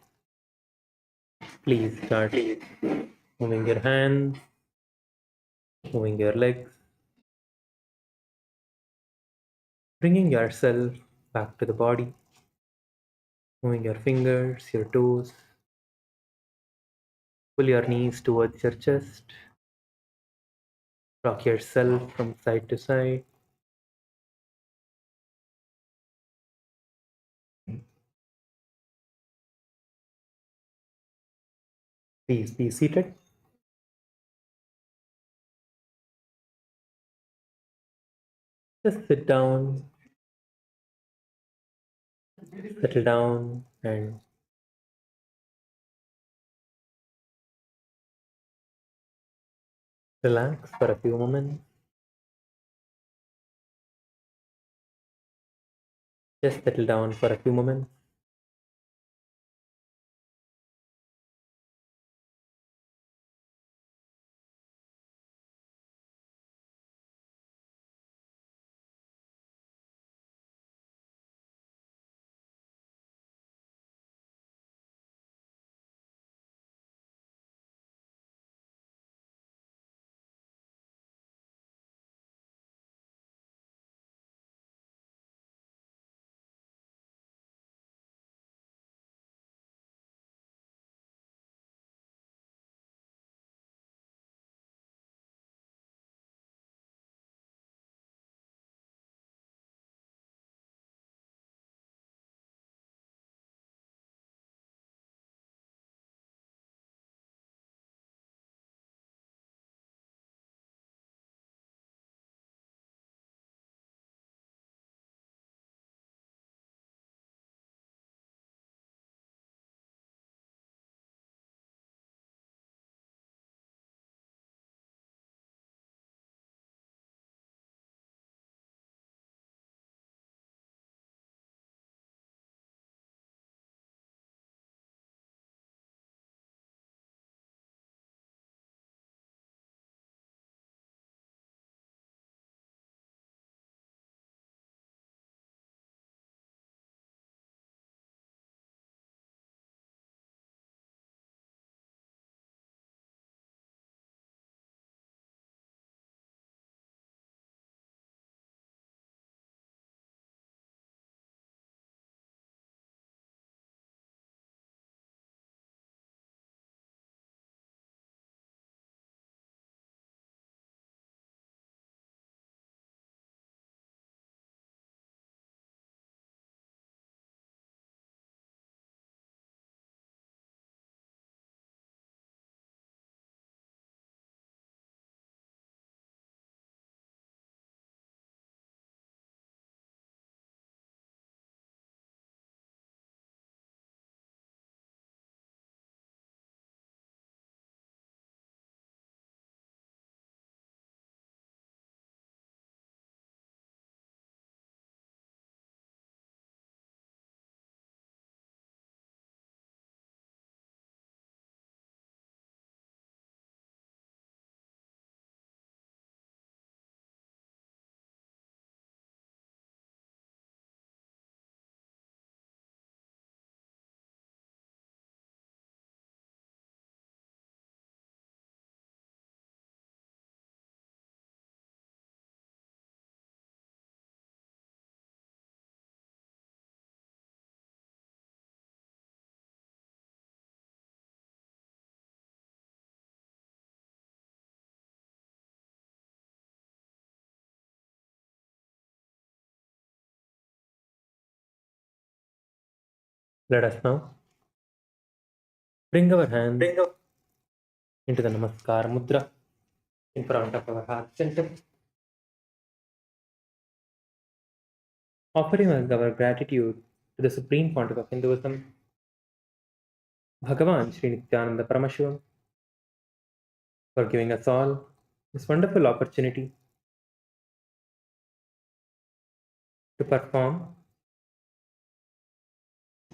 please start moving your hands, moving your legs, bringing yourself back to the body, moving your fingers, your toes. Pull your knees towards your chest. Rock yourself from side to side. Please be seated. Just sit down, settle down, and Relax for a few moments. Just settle down for a few moments. Let us now bring our hands into the Namaskar Mudra in front of our heart center, offering us our gratitude to the Supreme Pontiff of Hinduism, Bhagavan Sri Nithyananda Paramashivam, for giving us all this wonderful opportunity to perform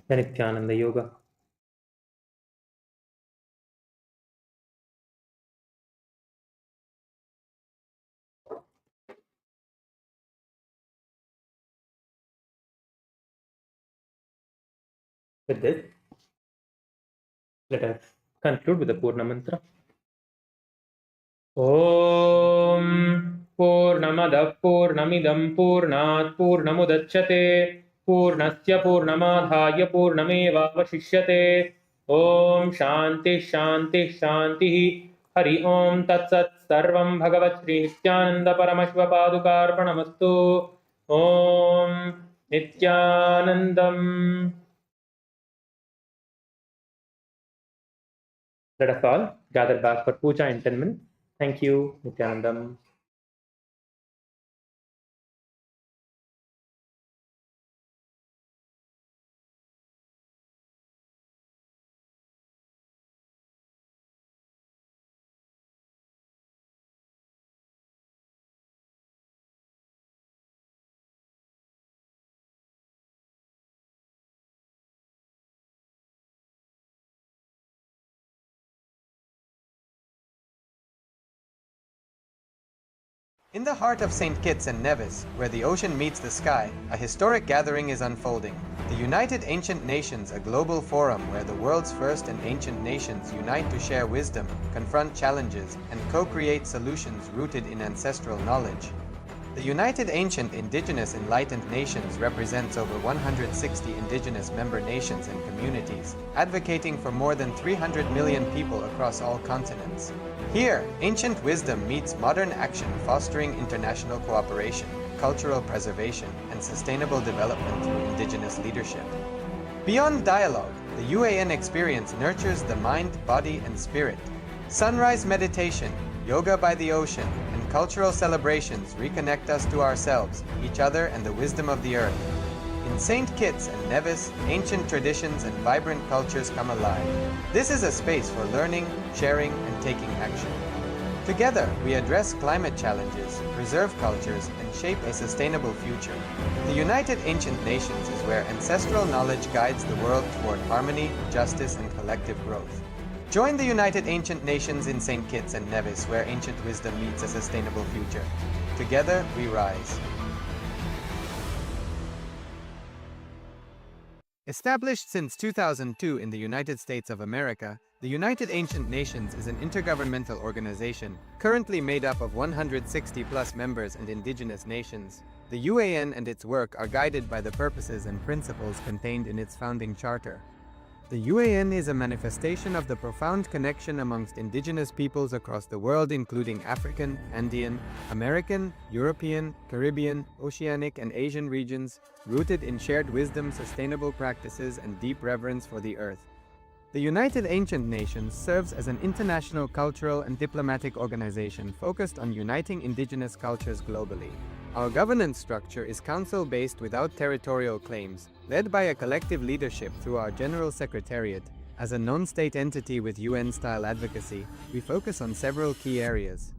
the Nithyananda Yoga. With this, let us conclude with the Purna Mantra. ॐ पूर्णमदः पूर्णमिदं पूर्णात् पूर्णमुदच्यते पूर्णस्य पूर्णमादाय पूर्णमेवावशिष्यते ॐ शान्तिः शान्तिः शान्तिः हरि ओं तत्सत् सर्वं भगवत् श्री नित्यानन्द परमशिवपादुकार्पणमस्तु ॐ नित्यानन्दम्. Let us all gather back for puja in 10 minutes. Thank you, Nithyanandam. In the heart of St. Kitts and Nevis, where the ocean meets the sky, a historic gathering is unfolding. The United Ancient Nations, a global forum where the world's first and ancient nations unite to share wisdom, confront challenges, and co-create solutions rooted in ancestral knowledge. The United Ancient Indigenous Enlightened Nations represents over 160 indigenous member nations and communities, advocating for more than 300 million people across all continents. Here, ancient wisdom meets modern action, fostering international cooperation, cultural preservation, and sustainable development through indigenous leadership. Beyond dialogue, the UAN experience nurtures the mind, body, and spirit. Sunrise meditation, yoga by the ocean, and cultural celebrations reconnect us to ourselves, each other, and the wisdom of the earth. In St. Kitts and Nevis, ancient traditions and vibrant cultures come alive. This is a space for learning, sharing, and taking action. Together, we address climate challenges, preserve cultures, and shape a sustainable future. The United Ancient Nations is where ancestral knowledge guides the world toward harmony, justice, and collective growth. Join the United Ancient Nations in St. Kitts and Nevis, where ancient wisdom meets a sustainable future. Together, we rise. Established since 2002 in the United States of America, the United Ancient Nations is an intergovernmental organization currently made up of 160+ members and indigenous nations. The UAN and its work are guided by the purposes and principles contained in its founding charter. The UAN is a manifestation of the profound connection amongst indigenous peoples across the world, including African, Andean, American, European, Caribbean, Oceanic, and Asian regions, rooted in shared wisdom, sustainable practices, and deep reverence for the earth. The United Ancient Nations serves as an international cultural and diplomatic organization focused on uniting indigenous cultures globally. Our governance structure is council-based without territorial claims, led by a collective leadership through our General Secretariat. As a non-state entity with UN-style advocacy, we focus on several key areas: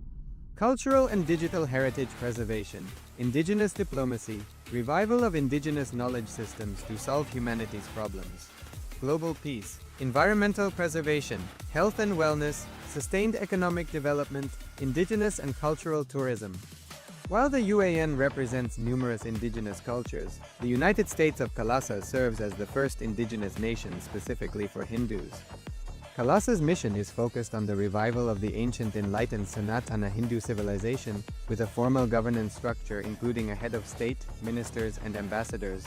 cultural and digital heritage preservation, indigenous diplomacy, revival of indigenous knowledge systems to solve humanity's problems, global peace, environmental preservation, health and wellness, sustained economic development, indigenous and cultural tourism. While the UAN represents numerous indigenous cultures, the United States of Kailasa serves as the first indigenous nation specifically for Hindus. Kailasa's mission is focused on the revival of the ancient enlightened Sanatana Hindu civilization with a formal governance structure including a head of state, ministers, and ambassadors.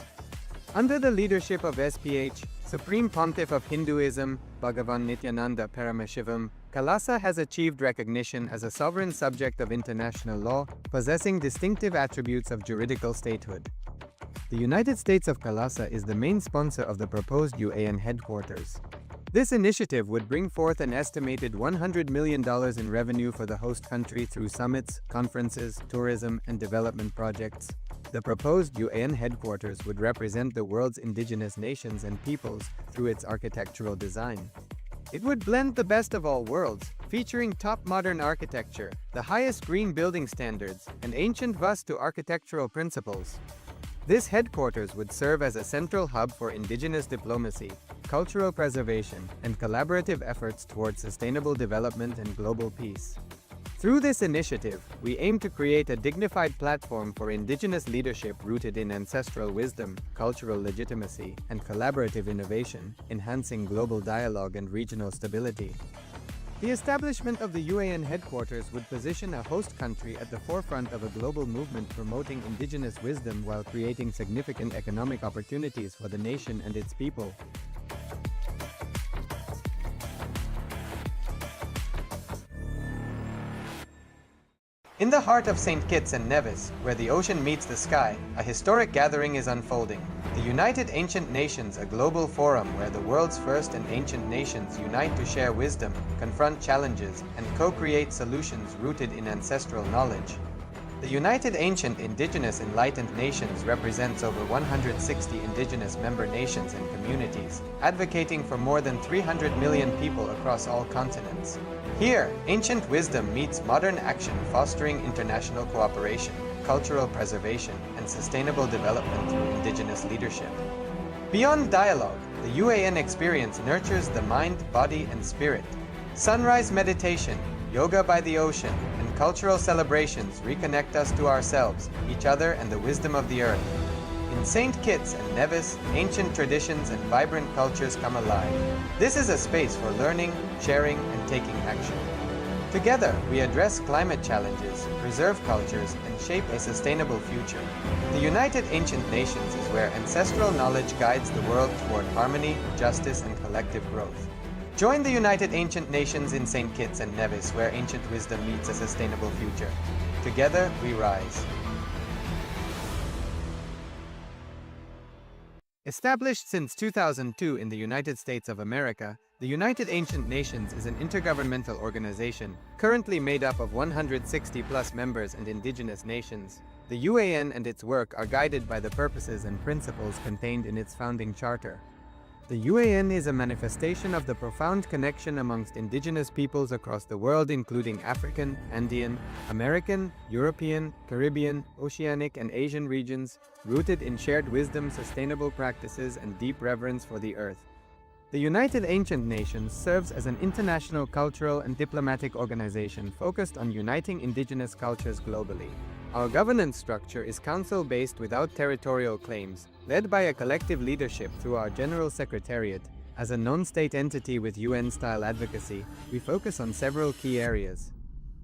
Under the leadership of SPH, Supreme Pontiff of Hinduism, Bhagavan Nithyananda Paramashivam, Kailasa has achieved recognition as a sovereign subject of international law, possessing distinctive attributes of juridical statehood. The United States of Kailasa is the main sponsor of the proposed UAN headquarters. This initiative would bring forth an estimated $100 million in revenue for the host country through summits, conferences, tourism, and development projects. The proposed UAN headquarters would represent the world's indigenous nations and peoples through its architectural design. It would blend the best of all worlds, featuring top modern architecture, the highest green building standards, and ancient Vastu architectural principles. This headquarters would serve as a central hub for indigenous diplomacy, cultural preservation, and collaborative efforts towards sustainable development and global peace. Through this initiative, we aim to create a dignified platform for indigenous leadership rooted in ancestral wisdom, cultural legitimacy, and collaborative innovation, enhancing global dialogue and regional stability. The establishment of the UAN headquarters would position a host country at the forefront of a global movement promoting indigenous wisdom while creating significant economic opportunities for the nation and its people. In the heart of St. Kitts and Nevis, where the ocean meets the sky, a historic gathering is unfolding. The United Ancient Nations, a global forum where the world's first and ancient nations unite to share wisdom, confront challenges, and co-create solutions rooted in ancestral knowledge. The United Ancient Indigenous Enlightened Nations represents over 160 indigenous member nations and communities, advocating for more than 300 million people across all continents. Here, ancient wisdom meets modern action, fostering international cooperation, cultural preservation, and sustainable development through indigenous leadership. Beyond dialogue, the UAN experience nurtures the mind, body, and spirit. Sunrise meditation, yoga by the ocean, and cultural celebrations reconnect us to ourselves, each other, and the wisdom of the earth. In St. Kitts and Nevis, ancient traditions and vibrant cultures come alive. This is a space for learning, sharing, and taking action. Together, we address climate challenges, preserve cultures, and shape a sustainable future. The United Ancient Nations is where ancestral knowledge guides the world toward harmony, justice, and collective growth. Join the United Ancient Nations in St. Kitts and Nevis, where ancient wisdom meets a sustainable future. Together, we rise. Established since 2002 in the United States of America, the United Ancient Nations is an intergovernmental organization, currently made up of 160+ members and indigenous nations. The UAN and its work are guided by the purposes and principles contained in its founding charter. The UAN is a manifestation of the profound connection amongst indigenous peoples across the world, including African, Andean, American, European, Caribbean, Oceanic, and Asian regions, rooted in shared wisdom, sustainable practices, and deep reverence for the earth. The United Ancient Nations serves as an international cultural and diplomatic organization focused on uniting indigenous cultures globally. Our governance structure is council-based without territorial claims, led by a collective leadership through our General Secretariat. As a non-state entity with UN-style advocacy, we focus on several key areas: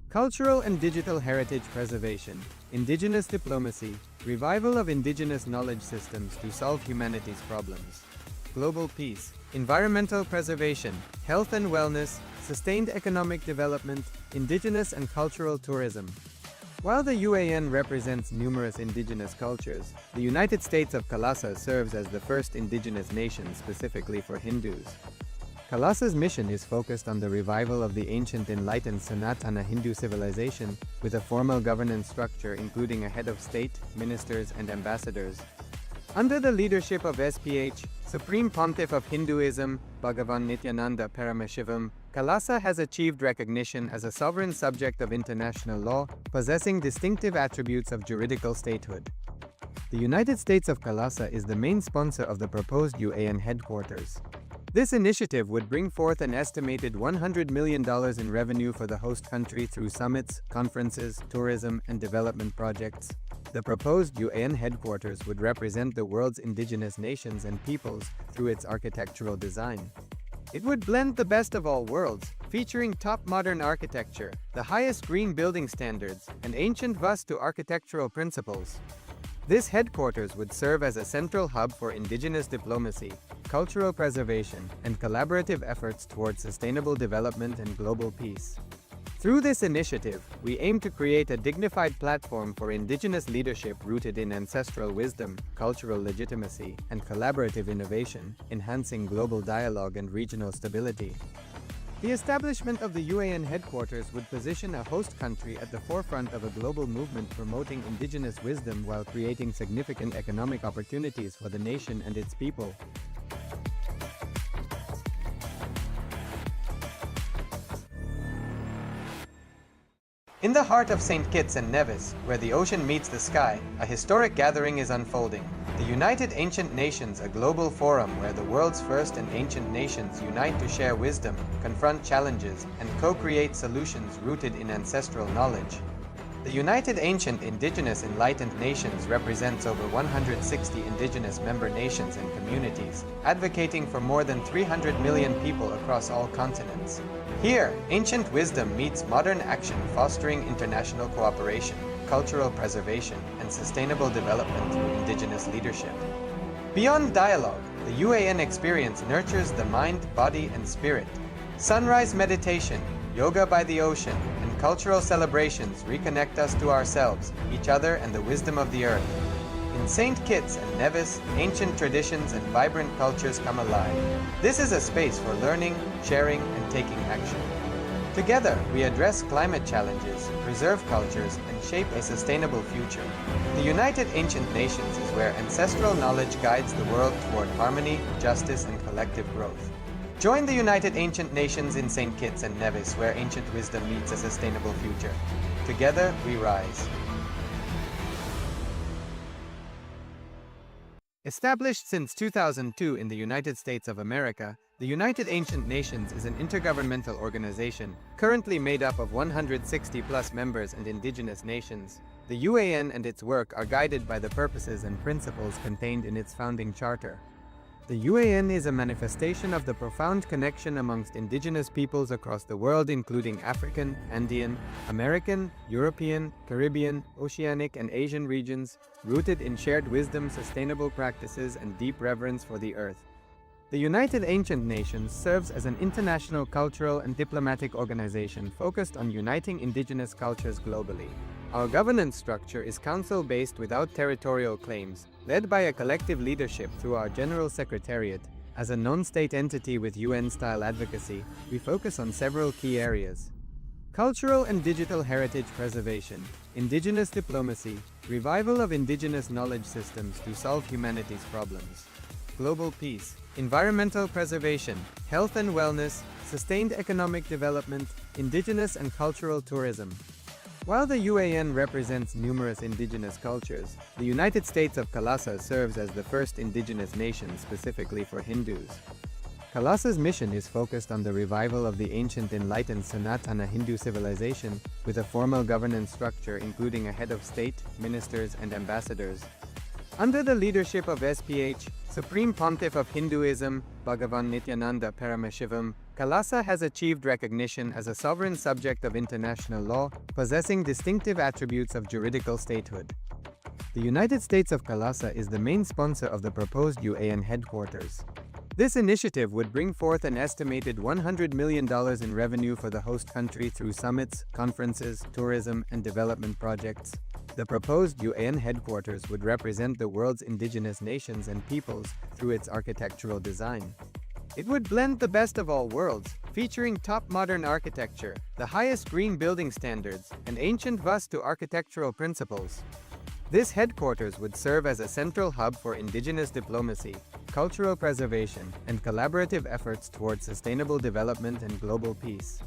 cultural and digital heritage preservation, indigenous diplomacy, revival of indigenous knowledge systems to solve humanity's problems, global peace, environmental preservation, health and wellness, sustained economic development, indigenous and cultural tourism. While the UAN represents numerous indigenous cultures, the United States of Kailasa serves as the first indigenous nation specifically for Hindus. Kailasa's mission is focused on the revival of the ancient enlightened Sanatana Hindu civilization, with a formal governance structure including a head of state, ministers, and ambassadors. Under the leadership of SPH, Supreme Pontiff of Hinduism, Bhagavan Nithyananda Paramashivam, Kailasa has achieved recognition as a sovereign subject of international law, possessing distinctive attributes of juridical statehood. The United States of Kailasa is the main sponsor of the proposed UAN headquarters. This initiative would bring forth an estimated $100 million in revenue for the host country through summits, conferences, tourism, and development projects. The proposed UAN headquarters would represent the world's indigenous nations and peoples through its architectural design. It would blend the best of all worlds, featuring top modern architecture, the highest green building standards, and ancient Vastu architectural principles. This headquarters would serve as a central hub for indigenous diplomacy, cultural preservation, and collaborative efforts towards sustainable development and global peace. Through this initiative, we aim to create a dignified platform for indigenous leadership rooted in ancestral wisdom, cultural legitimacy, and collaborative innovation, enhancing global dialogue and regional stability. The establishment of the UAN headquarters would position a host country at the forefront of a global movement promoting indigenous wisdom while creating significant economic opportunities for the nation and its people. In the heart of St. Kitts and Nevis, where the ocean meets the sky, a historic gathering is unfolding. The United Ancient Nations, a global forum where the world's first and ancient nations unite to share wisdom, confront challenges, and co-create solutions rooted in ancestral knowledge. The United Ancient Indigenous Enlightened Nations represents over 160 indigenous member nations and communities, advocating for more than 300 million people across all continents. Here, ancient wisdom meets modern action, fostering international cooperation, cultural preservation, and sustainable development through indigenous leadership. Beyond dialogue, the UAN experience nurtures the mind, body, and spirit. Sunrise meditation, yoga by the ocean, and cultural celebrations reconnect us to ourselves, each other, and the wisdom of the earth. In St. Kitts and Nevis, ancient traditions and vibrant cultures come alive. This is a space for learning, sharing, and taking action. Together, we address climate challenges, preserve cultures, and shape a sustainable future. The United Ancient Nations is where ancestral knowledge guides the world toward harmony, justice, and collective growth. Join the United Ancient Nations in St. Kitts and Nevis, where ancient wisdom meets a sustainable future. Together, we rise. Established since 2002 in the United States of America, The United Ancient Nations is an intergovernmental organization, currently made up of 160 plus members and indigenous nations. The UAN and its work are guided by the purposes and principles contained in its founding charter. The UAN is a manifestation of the profound connection amongst indigenous peoples across the world, including African, Andean, American, European, Caribbean, Oceanic, and Asian regions, rooted in shared wisdom, sustainable practices, and deep reverence for the earth. The United Ancient Nations serves as an international cultural and diplomatic organization focused on uniting indigenous cultures globally. Our governance structure is council-based without territorial claims, led by a collective leadership through our General Secretariat. As a non-state entity with UN-style advocacy, we focus on several key areas: cultural and digital heritage preservation, indigenous diplomacy, revival of indigenous knowledge systems to solve humanity's problems, global peace, environmental preservation, health and wellness, sustained economic development, indigenous and cultural tourism. While the UAN represents numerous indigenous cultures, the United States of Kailasa serves as the first indigenous nation specifically for Hindus. Kailasa's mission is focused on the revival of the ancient enlightened Sanatana Hindu civilization with a formal governance structure including a head of state, ministers, and ambassadors. Under the leadership of SPH, Supreme Pontiff of Hinduism, Bhagavan Nithyananda Paramashivam, Kailasa has achieved recognition as a sovereign subject of international law, possessing distinctive attributes of juridical statehood. The United States of Kailasa is the main sponsor of the proposed UAN headquarters. This initiative would bring forth an estimated $100 million in revenue for the host country through summits, conferences, tourism, and development projects. The proposed UAN headquarters would represent the world's indigenous nations and peoples through its architectural design. It would blend the best of all worlds, featuring top modern architecture, the highest green building standards, and ancient Vastu architectural principles. This headquarters would serve as a central hub for indigenous diplomacy, cultural preservation, and collaborative efforts towards sustainable development and global peace.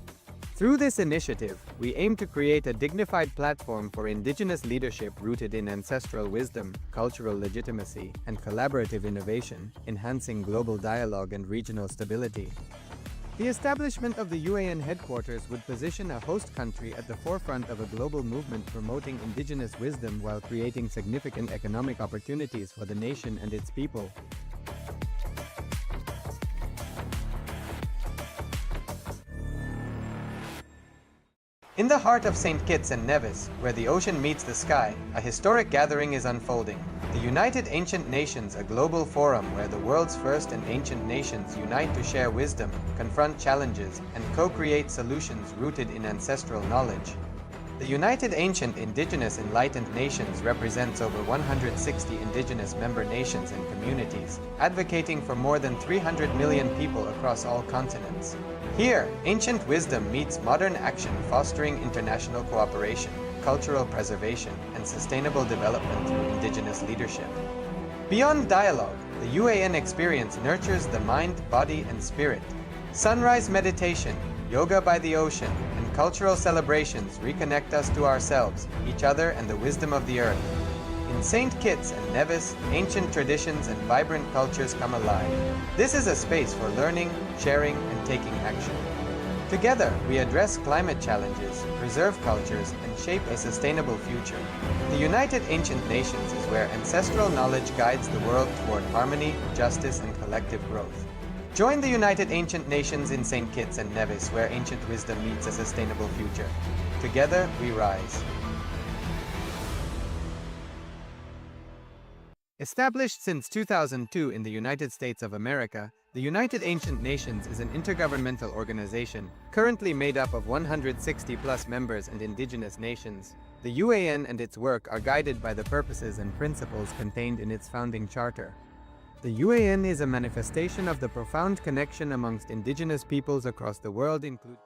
Through this initiative, we aim to create a dignified platform for indigenous leadership rooted in ancestral wisdom, cultural legitimacy, and collaborative innovation, enhancing global dialogue and regional stability. The establishment of the UAN headquarters would position a host country at the forefront of a global movement promoting indigenous wisdom while creating significant economic opportunities for the nation and its people. In the heart of St. Kitts and Nevis, where the ocean meets the sky, a historic gathering is unfolding. The United Ancient Nations, a global forum where the world's first and ancient nations unite to share wisdom, confront challenges, and co-create solutions rooted in ancestral knowledge. The United Ancient Indigenous Enlightened Nations represents over 160 indigenous member nations and communities, advocating for more than 300 million people across all continents. Here, ancient wisdom meets modern action, fostering international cooperation, cultural preservation, and sustainable development through indigenous leadership. Beyond dialogue, the UAN experience nurtures the mind, body, and spirit. Sunrise meditation, yoga by the ocean, and cultural celebrations reconnect us to ourselves, each other, and the wisdom of the earth. In St. Kitts and Nevis, ancient traditions and vibrant cultures come alive. This is a space for learning, sharing, and taking action. Together, we address climate challenges, preserve cultures, and shape a sustainable future. The United Ancient Nations is where ancestral knowledge guides the world toward harmony, justice, and collective growth. Join the United Ancient Nations in St. Kitts and Nevis, where ancient wisdom meets a sustainable future. Together, we rise. Established since 2002 in the United States of America, the United Ancient Nations is an intergovernmental organization, currently made up of 160 plus members and indigenous nations. The UAN and its work are guided by the purposes and principles contained in its founding charter. The UAN is a manifestation of the profound connection amongst indigenous peoples across the world, including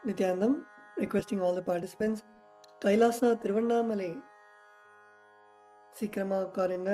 Nithyanandam, requesting all the participants. Kailasa Thiruvannamalai சீக்கிரமா உட்காருங்க.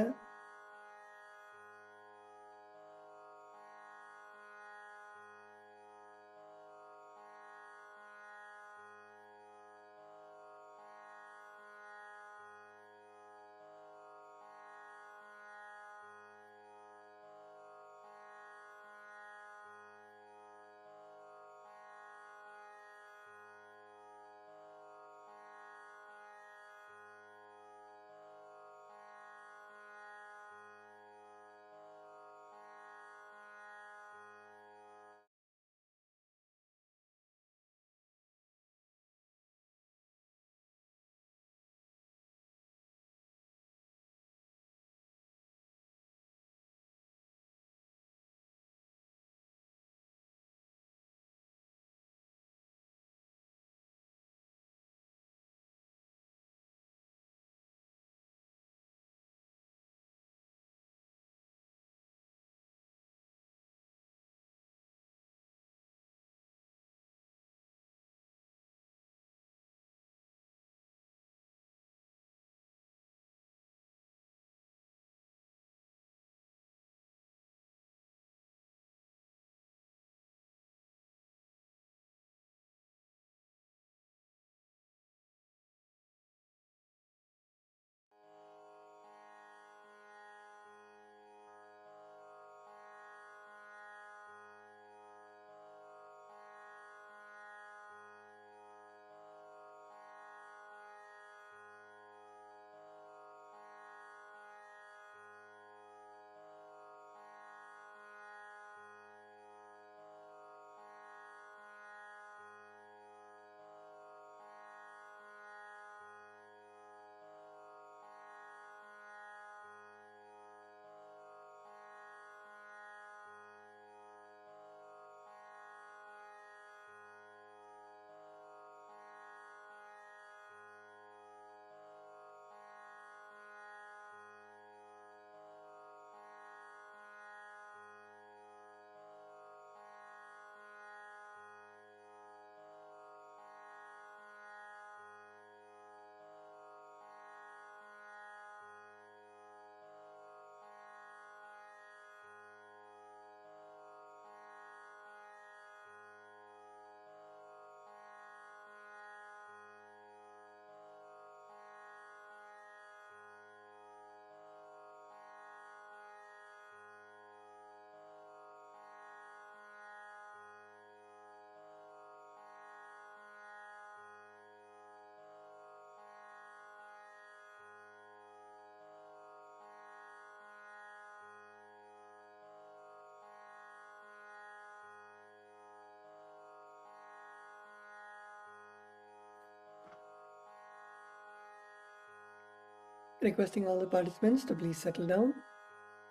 Requesting all the participants to please settle down.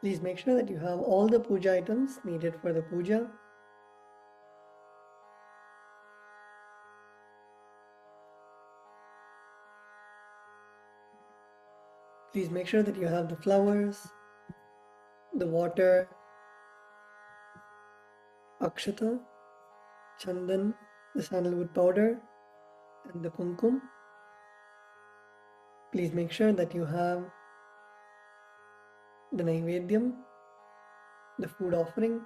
Please make sure that you have all the puja items needed for the puja. Please make sure that you have the flowers, the water, akshata, chandan, the sandalwood powder, and the kumkum. Please make sure that you have the naivedyam, the food offering.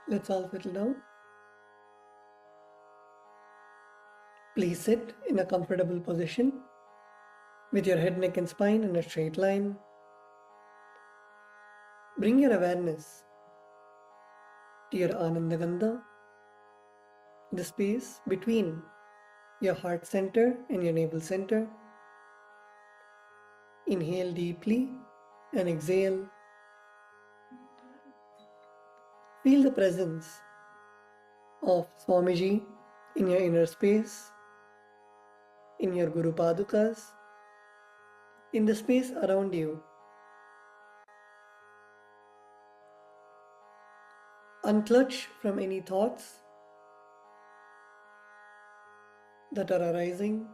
Let's all settle down. Please sit in a comfortable position with your head, neck and spine in a straight line. Bring your awareness to your Anandagandha, the space between your heart center and your navel center. Inhale deeply and exhale. Feel the presence of Swamiji in your inner space, in your Guru Padukas, in the space around you. Unclutch from any thoughts that are arising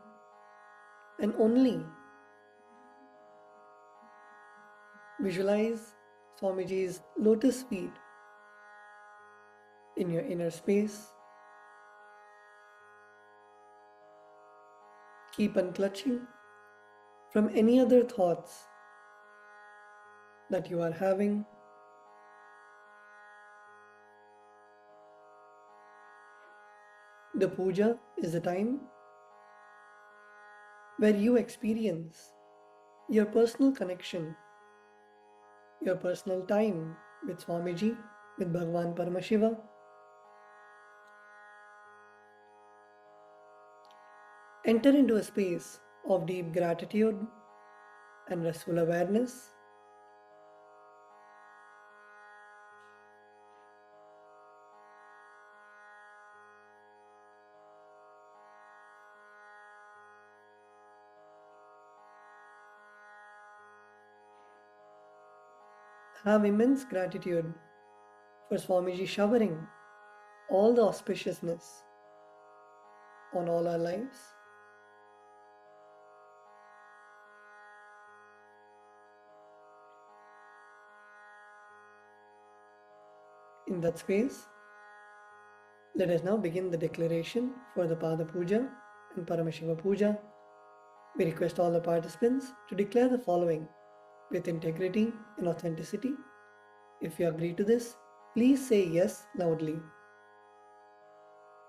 and only visualize Swamiji's lotus feet in your inner space. Keep unclutching from any other thoughts that you are having. The puja is a time where you experience your personal connection, your personal time with Swamiji, with Bhagavan Paramashiva. Enter into a space of deep gratitude and restful awareness. Have immense gratitude for Swamiji showering all the auspiciousness on all our lives. In that space, let us now begin the declaration for the Pada Puja and Paramashiva Puja. We request all the participants to declare the following with integrity and authenticity. If you agree to this, please say yes loudly.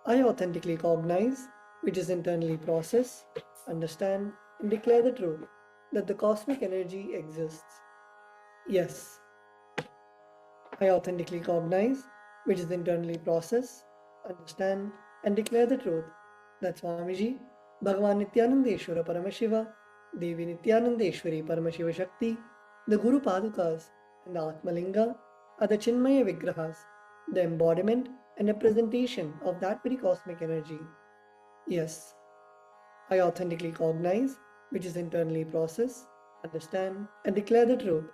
I authentically cognize, which is internally process, understand, and declare the truth that the cosmic energy exists. Yes. I authentically cognize, which is internally process, understand, and declare the truth that Swamiji, Bhagavan Nithyanandeshwara Paramashiva, Devi Nithyanandeshwari Paramashiva Shakti, the Guru Padukas, and the Atmalinga are the Chinmaya Vigrahas, the embodiment and representation of that very cosmic energy. Yes, I authentically cognize, which is internally process, understand, and declare the truth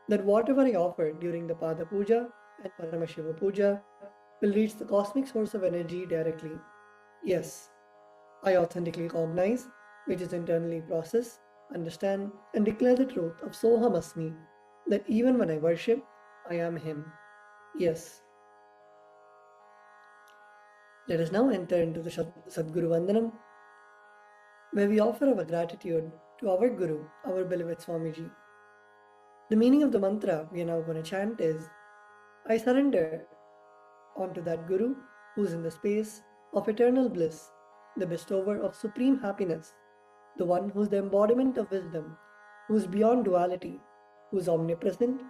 that whatever I offer during the Pada Puja and Paramashiva Puja will reach the cosmic source of energy directly. Yes, I authentically cognize, which is internally process, understand, and declare the truth of Soham Asmi, that even when I worship, I am Him. Yes. Let us now enter into the Sadguru Vandanam, where we offer our gratitude to our Guru, our beloved Swamiji. The meaning of the mantra we are now going to chant is, I surrender onto that Guru who is in the space of eternal bliss, the bestower of supreme happiness, the one who is the embodiment of wisdom, who is beyond duality, who is omnipresent,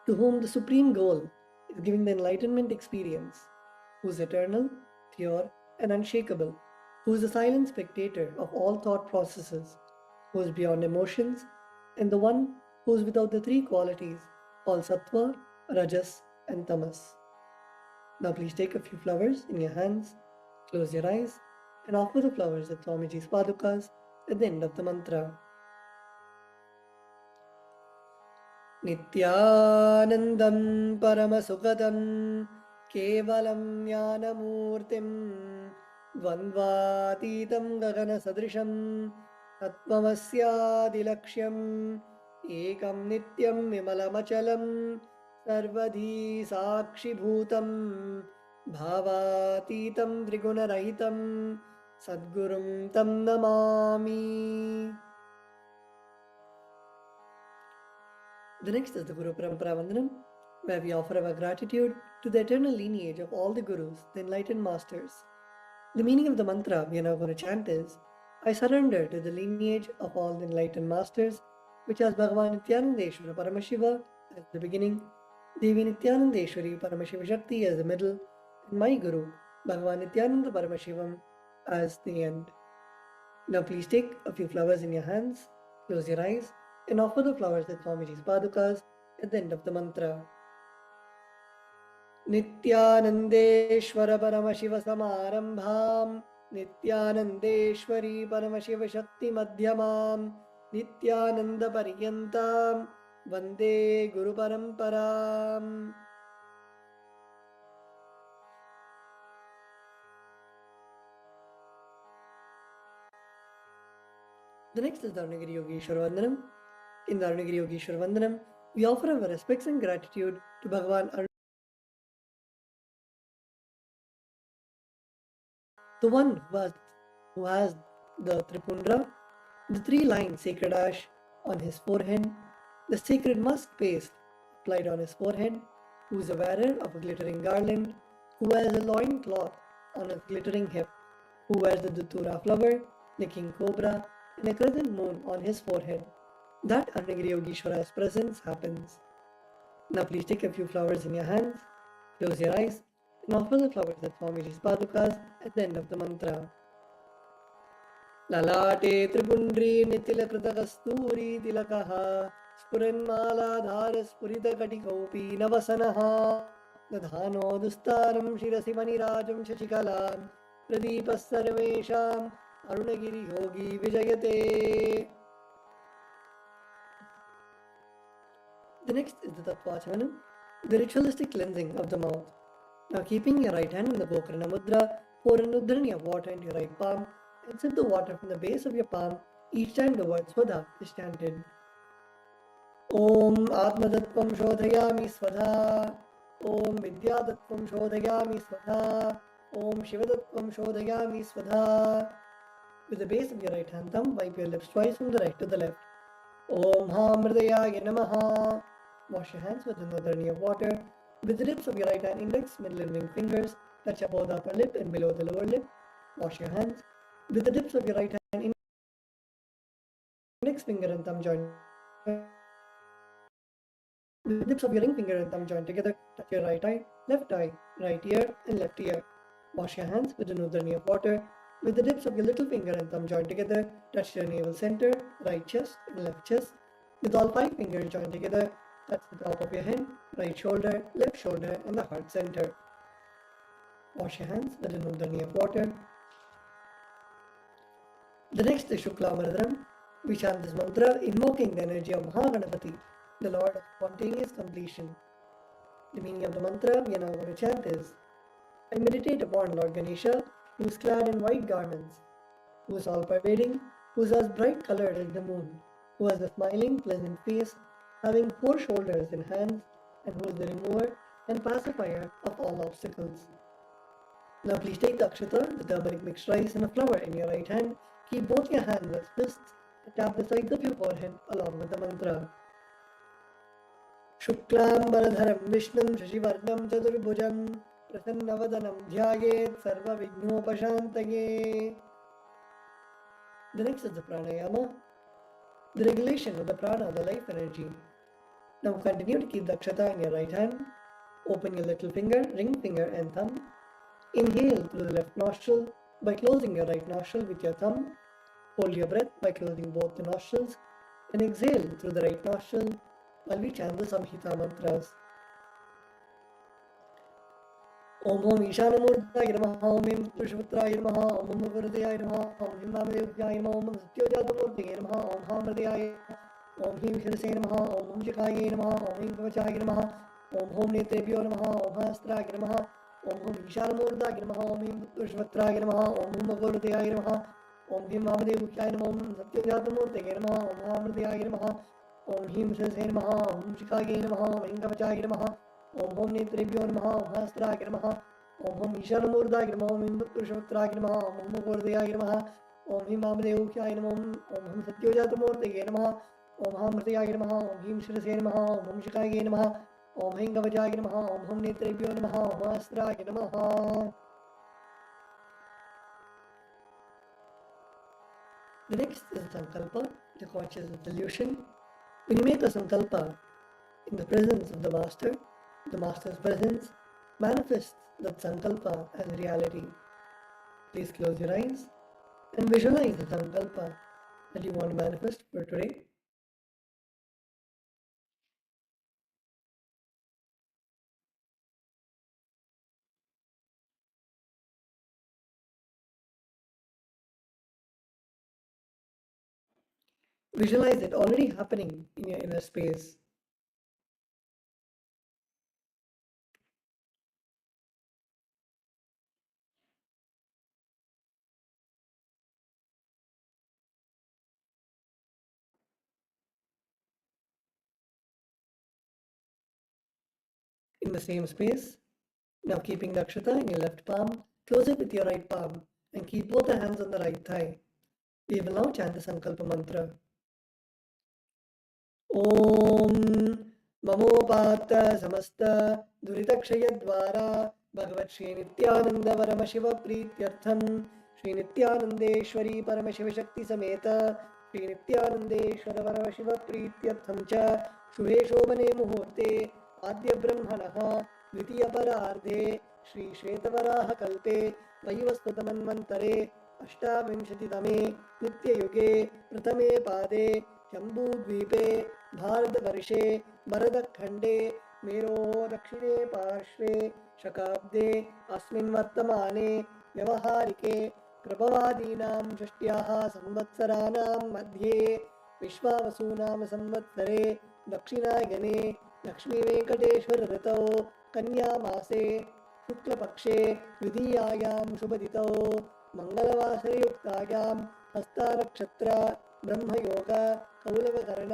to whom the supreme goal is giving the enlightenment experience, who is eternal, pure, and unshakable, who is the silent spectator of all thought processes, who is beyond emotions, and the one who is without the three qualities, all sattva, rajas, and tamas. Now please take a few flowers in your hands, close your eyes, and offer the flowers at Swamiji's Padukas at the end of the mantra. Nithyanandam Paramasukadam Kevalam Jnanamurtim Dvandvatitam Gagana Sadrisham Tattvamasyadilaksham Ekam Nityam Vimalamachalam Sarvadhi Sakshi Bhutam Bhavatitam Trigunarahitam Sadgurum Tam Namami. The next is the Guru Parampara Vandanam. where we offer our gratitude to the eternal lineage of all the Gurus, the enlightened masters. The meaning of the mantra we are now going to chant is, I surrender to the lineage of all the enlightened masters, which has Bhagavan Nithyanandeshwara Paramashiva as the beginning, Devi Nithyanandeshwari Paramashiva Shakti as the middle, and my Guru, Bhagavan Nithyananda Paramashivam, as the end. Now please take a few flowers in your hands, close your eyes, and offer the flowers at Swamiji's Padukas at the end of the mantra. नित्यानन्देश्वर Paramshiva समारम्भाम् नित्यानन्देश्वरी Paramshiva शक्ति मध्यमाम् नित्यानन्द पर्यन्ताम् वन्दे गुरु परम्पराम्. The next is the Arunagiri Yogeshwara Vandanam. In the Arunagiri Yogeshwara Vandanam, we offer our respects and gratitude to Bhagavan Arun, the one who has the Tripundra, the 3-line sacred ash on his forehead, the sacred musk paste applied on his forehead, who is a wearer of a glittering garland, who wears a loin cloth on a glittering hip, who wears the Datura flower, the king cobra, and a crescent moon on his forehead. That Arunagiri Yogeshwara's presence happens. Now please take a few flowers in your hands, close your eyes, and offer the flowers at Swamiji's Padukas at the end of the mantra. Lalate Tripundri Nitila Kritakasturi Tilakaha Spuranmaladhara Spurita Katikopi Navasanaha Dadhano Dustaram Shirasi Manirajam Shashikalam Pradipas Sarvesham Arunagiri Yogi Vijayate. The next is the Tattvachanam, the ritualistic cleansing of the mouth. Now keeping your right hand in the Gokarna Mudra, pour an udhrani of water into your right palm and sip the water from the base of your palm each time the word Swadha is chanted. Om Atmadattvam Shodhayami Swadha. Om Vidyadattvam Shodhayami Swadha. Om Shivadattvam Shodhayami Swadha. With the base of your right hand thumb, wipe your lips twice from the right to the left. Om Hamridayaya Namaha. Wash your hands with an udhrani of water. With the tips of your right hand index, middle and ring fingers, touch above the upper lip and below the lower lip. Wash your hands. With the tips of your right hand index finger and thumb joint. With the tips of your ring finger and thumb joined together, touch your right eye, left eye, right ear and left ear. Wash your hands with an udhrani of water. With the tips of your little finger and thumb joined together, touch your navel center, right chest and left chest. With all 5 fingers joined together, touch the top of your head, right shoulder, left shoulder and the heart center. Wash your hands with an udhrani of water. The next is Shukla Varadram. We chant this mantra invoking the energy of Mahaganapati, the Lord of spontaneous completion. The meaning of the mantra we are now going to chant is, I meditate upon Lord Ganesha, who is clad in white garments, who is all-pervading, who is as bright colored as the moon, who has a smiling, pleasant face, having 4 shoulders and hands, and who is the remover and pacifier of all obstacles. Now please take the akshata, the turmeric mixed rice and a flower in your right hand, keep both your hands as fists, and tap the sides of your forehead along with the mantra. Shuklam Baradharam Vishnam Shashivarnam Chaturbhujam Prasannavadanam Dhyayet Sarva Vignopashantage. The next is the pranayama, the regulation of the prana, the life energy. Now continue to keep the akshata in your right hand. Open your little finger, ring finger and thumb. Inhale through the left nostril by closing your right nostril with your thumb. Hold your breath by closing both the nostrils and exhale through the right nostril while we chant the Samhita mantras. Om Om Ishanamurtaya Namaha, Om Him Purushputraya Namaha, Om Om Gurudaya Namaha, Om Him Vamadevaya Namaha, Om Satyajatmurtaya Namaha, Om Hamradaya, Om Him Shirase Namaha, Om Om Shikaya Namaha, Om Him Kavachaya Namaha, Om Om Netrebhyo Namaha, Om Hastraya Namaha, Om Om Ishanamurtaya Namaha, Om Him Purushputraya Namaha, Om Om Gurudaya Namaha, Om Him Vamadevaya Namaha, Om Satyajatmurtaya Namaha, Om Hamradaya Namaha, Om Him Shirase Namaha, Om Shikaya Namaha, Om Him Kavachaya Namaha, Om Om Netrebhyo Namaha, Om Hastraya Namaha, Om Om Ishanamurtaya Namaha, Om Him Purushputraya Namaha, Om Om Gurudaya Namaha, Om Him Vamadevaya Namaha, Om Him Satyajatmurtaya Namaha, Om Hamradaya Namaha, Om Him Shirase Namaha, Om Om Shikaya Namaha, Om Hingavajaya Namaha, Om Hum Netrebhyo Namaha, Om Astraya Namaha. The next is Sankalpa, the conscious resolution. When you make a Sankalpa in the presence of the Master's presence manifests that Sankalpa as reality. Please close your eyes and visualize the Sankalpa that you want to manifest for today. Visualize it already happening in your inner space. In the same space, now keeping the akshata in your left palm, close it with your right palm and keep both the hands on the right thigh. We will now chant the Sankalpa mantra. Om Mamopata Samasta Duritakshayadvara Bhagavat Shri Nithyananda Paramashiva Prityartham Shri Nithyanandeshwari Paramashiva Shakti Sameta Shri Nithyanandeshwara Paramashiva Prityartham Cha Shubhe Shobhane Muhurte Adya Brahmanaha Dvitiya Parardhe Shri Shvetavaraha Kalpe Vaivastutamanmantare Ashtavinshati Nityayuge Pratame Pade Jambudvipe भारतवर्षे भरतखण्डे मेरोः दक्षिणे पार्श्वे शकाब्दे अस्मिन् वर्तमाने व्यवहारिके प्रभवादीनां षष्ट्याः संवत्सराणां मध्ये विश्वावसूनां संवत्सरे दक्षिणायने लक्ष्मीवेङ्कटेश्वर ऋतौ कन्यामासे शुक्लपक्षे द्वितीयायां शुभतिथौ मङ्गलवासरयुक्तायां हस्तानक्षत्र ब्रह्मयोग कौलवकरण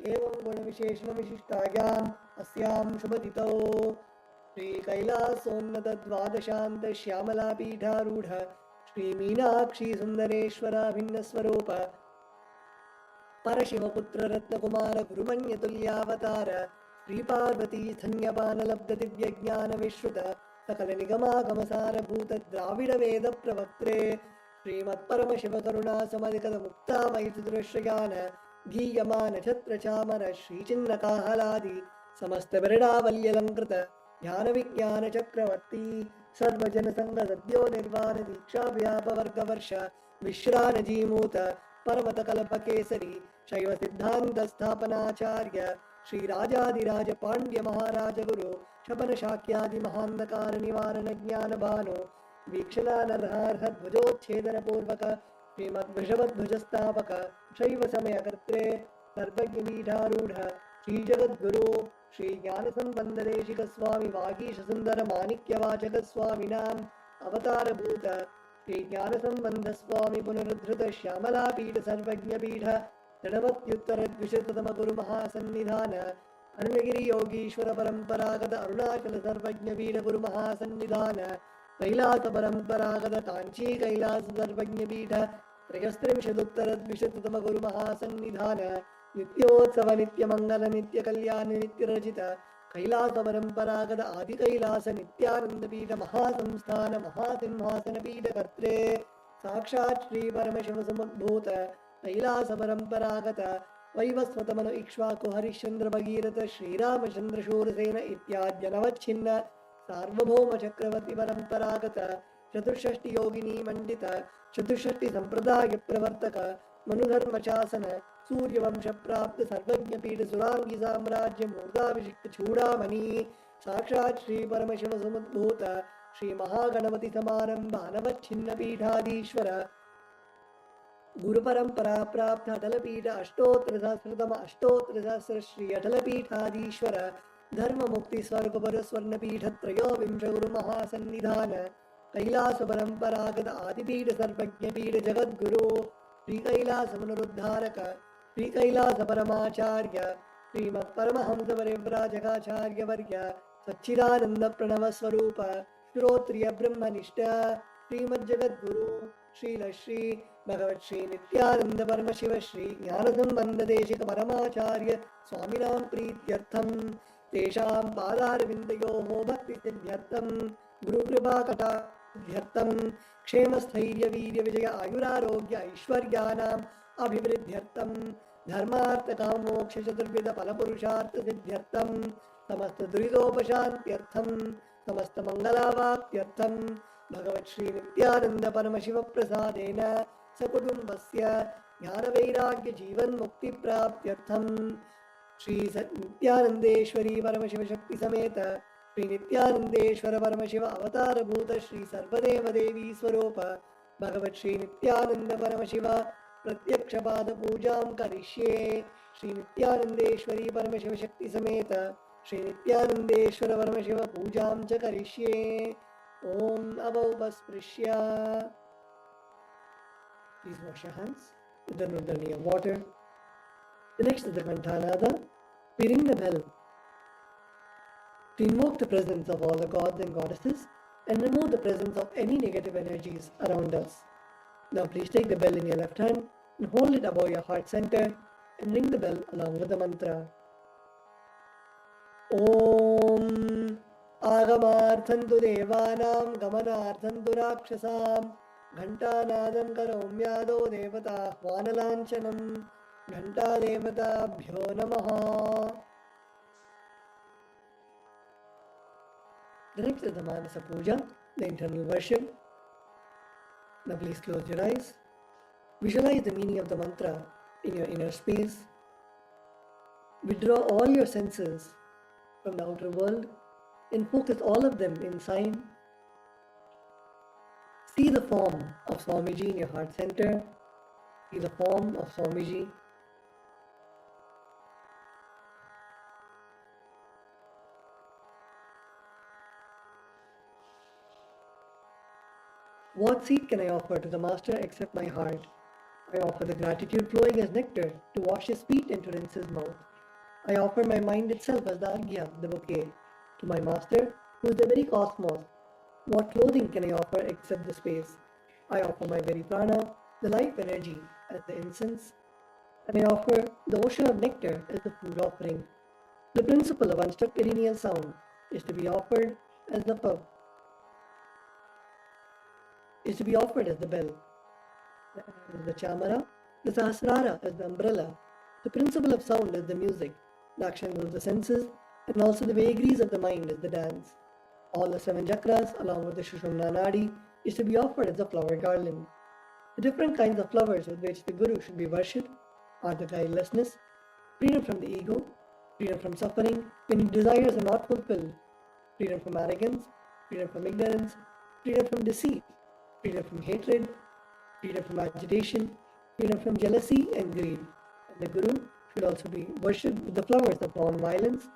एवं गुणविशेषणविशिष्टायाम् अस्यां शुभतिथौ श्रीकैलासोन्नतद्वादशान्त श्यामलापीठारूढ श्रीमीनाक्षी सुन्दरेश्वराभिन्नस्वरूप परशिवपुत्र रत्नकुमार गुरुमन्यतुल्यावतार श्रीपार्वती स्तन्यपानलब्धदिव्यज्ञानविश्रुत सकलनिगमागमसारभूत द्राविडवेदप्रवक्त्रे श्रीमत्परमशिवकरुणासमधिकतमुक्तामयितुदृश्यगान गीयमान छत्रचामर श्रीचिन्नकाहलादि समस्तविरडावल्यलङ्कृत ज्ञानविज्ञानचक्रवर्ती सर्वजनसङ्गसद्यो निर्वाण दीक्षाव्यापवर्गवर्ष विश्रानजीमूत परमतकल्पकेसरी शैवसिद्धान्तस्थापनाचार्य श्रीराजाधिराज पाण्ड्य महाराज गुरु शपनशाक्यादिमहान्धकारनिवारणज्ञानभानो वीक्षणानर्हार्हध्वजोच्छेदनपूर्वक श्रीमद्वृषभध्वजस्थापक शैवसमयकर्त्रे सर्वज्ञपीठारूढ श्रीजगद्गुरो श्रीज्ञानसम्बन्धदेशिकस्वामि वागीशसुन्दरमाणिक्यवाचकस्वामिनाम् अवतारभूत श्रीज्ञानसम्बन्धस्वामि पुनरुद्धृत श्यामलापीठ सर्वज्ञपीठ षडवत्युत्तरद्विशततमगुरुमहासन्निधान अरुणगिरि योगीश्वर परम्परागत अरुणाचल सर्वज्ञपीठ गुरुमहासन्निधान कैलास परम्परागत कांची कैलास सर्वज्ञपीठ त्रयस्त्रिंशदुत्तरद्विशततम गुरुमहासन्निधान नित्योत्सव नित्यमंगल नित्यकल्याण नित्यरचित कैलास परम्परागत आदि कैलास नित्यानंदपीठ महासंस्थान महासिंहासनपीठ कर्त्रे साक्षात् श्री परमशिव समुद्भूत कैलास परम्परागत वैवस्वतमनु इक्ष्वाकु हरिश्चंद्र भगीरथ श्रीरामचंद्र शूरसेन इत्याद्यनवच्छिन्न सार्वभौम चक्रवर्ती परंपरागत चतुष्षष्टि योगिनी मंडित चतुष्षष्टि संप्रदाय प्रवर्तक मनुधर्म शासन सूर्यवंश प्राप्त सर्वज्ञपीठ सुरांगी साम्राज्य मूर्धाभिषिक्त चूड़ामणि साक्षात् श्री परमशिव समुद्भूत श्री महागणपति समारंभ अनवच्छिन्न पीठाधीश्वर गुरु परंपरा प्राप्त अटलपीठ अष्टोत्तरसहस्रतम अष्टोत्तरसहस्र श्री अटलपीठाधीश्वर धर्म मुक्ति स्वर्ग पर स्वर्णपीठ त्रयोविंश गुरु महासन्निधान कैलास परंपरागत आदिपीठ सर्वज्ञपीठ जगद्गुरु श्री कैलास पुनरुद्धारक श्री कैलास परमाचार्य श्रीमत् परमहंस परिव्राजकाचार्य वर्य सच्चिदानंद प्रणव स्वरूप श्रोत्रिय ब्रह्मनिष्ठ श्रीमद् जगद्गुरु श्रील श्री भगवत् श्री नित्यानंद परमशिव श्री ज्ञानसंबंध देशिक परमाचार्य स्वामिनां प्रीत्यर्थम तेषां पादारविन्दयोः भक्तिसिद्ध्यर्थं गुरुकृपाकटाक्षार्थं क्षेमस्थैर्यवीर्यविजय आयुरारोग्य ऐश्वर्याणाम् अभिवृद्ध्यर्थं धर्मार्थकामोक्षचतुर्विधफलपुरुषार्थसिद्ध्यर्थं समस्तदुरितोपशान्त्यर्थं समस्तमङ्गलावाप्त्यर्थं भगवत् श्रीनित्यानन्द परमशिवप्रसादेन सकुटुम्बस्य ज्ञानवैराग्यजीवन्मुक्तिप्राप्त्यर्थं श्री नित्यानन्देश्वरी परमशिवशक्ति समेत श्री नित्यानन्देश्वर परमशिव अवतारभूत श्री सर्वदेवदेवी स्वरूप भगवत् श्री नित्यानन्द परमशिव प्रत्यक्षपाद पूजां करिष्ये। श्री नित्यानन्देश्वरी परमशिवशक्ति समेत श्री नित्यानन्देश्वर परमशिव पूजां च करिष्ये। ओम अवौपस्पृश्य। Please wash your hands with the nurdani of water. The next is the Ghantanada. We ring the bell to invoke the presence of all the gods and goddesses and remove the presence of any negative energies around us. Now please take the bell in your left hand and hold it above your heart center and ring the bell along with the mantra. Om Agamarthantu Devanam Gamanarthantu Rakshasam Ghantanadam Karomyado Devata Hvanalanchanam Ghanta Devatabhyo Namaha. The next is the Manasa Puja, the internal worship. Now please close your eyes. Visualize the meaning of the mantra in your inner space. Withdraw all your senses from the outer world and focus all of them inside. See the form of Swamiji in your heart center. See the form of Swamiji. What seed can I offer to the Master except my heart? I offer the gratitude flowing as nectar to wash his feet and to rinse his mouth. I offer my mind itself as the Agya, the bouquet, to my Master, who is the very cosmos. What clothing can I offer except the space? I offer my very prana, the life energy, as the incense, and I offer the ocean of nectar as the food offering. The principle of unstruck lineal sound is to be offered as the bell. Is to be offered as the bell. The chamara, the sahasrara as the umbrella. The principle of sound is the music, the action of the senses, and also the vagaries of the mind is the dance. All the 7 chakras, along with the Shushumna Nadi, is to be offered as a flower garland. The different kinds of flowers with which the Guru should be worshipped are the guilelessness, freedom from the ego, freedom from suffering when desires are not fulfilled, freedom from arrogance, freedom from ignorance, freedom from deceit, freedom from hatred, freedom from agitation, freedom from jealousy and greed. And the Guru should also be worshipped with the flowers of non-violence,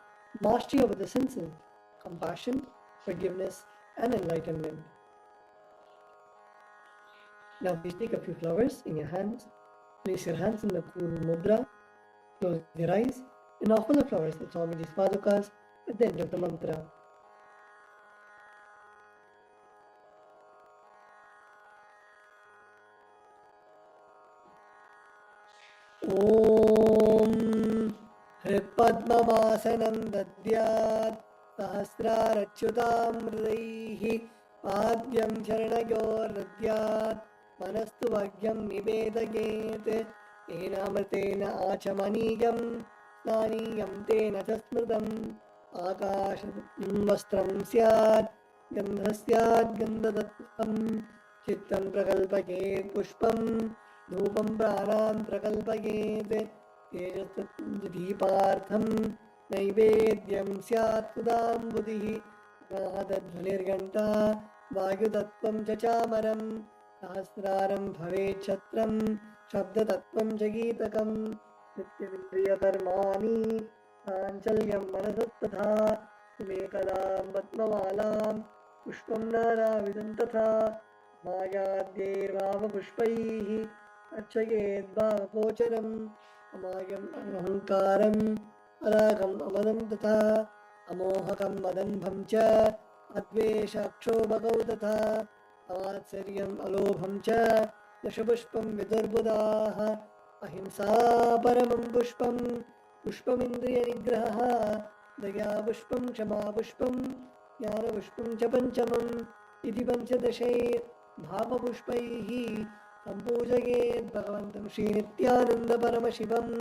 mastery over the senses, compassion, forgiveness, and enlightenment. Now please take a few flowers in your hands, place your hands in the Kuru Mudra, close your eyes, and offer the flowers at Swamiji's Padukas at the end of the mantra. Om Hripadmavasanam Dadyat Sahasrarachyutam Hridaihi Padyam Charanayor Radyat Manastu Vagyam Nivedaget Enamritena Achamaniyam Snaniyam Tena Chasmritam Akasham Vastram Syat Gandhasyat Gandhadatam Chittam Prakalpaket Pushpam Dhupam Pranam Prakalpaget Tejasadhipartham Naivedyam Syat Udam Buddhi Nahadadhvanirganta Vayutatvam Chachamaram Sahasraram Bhavet Chatram Shabdatatvam Jagitakam Nityavindriyakarmani Anchalyam Manasastatha Vimekadam Patmavalam Pushpam Naravidam Tatha Mayadhyirvava Pushpaihi Archayed Bhavapocharam Amayam Ahankaram Aragam Amadam Tatha Amohakam Madambham Cha Adveshakshobhagau Tatha Atsaryam Alobham Cha Dashapushpam Vidurbudaha Ahimsa Paramam Pushpam Pushpam Indriya Nigraha दया पुष्पं क्षमा पुष्पं ज्ञानपुष्पं च पञ्चमम् इति पञ्चदशैर्भावपुष्पैः सम्पूजयेत् भगवन्तं श्रीनित्यानन्दपरमशिवम्.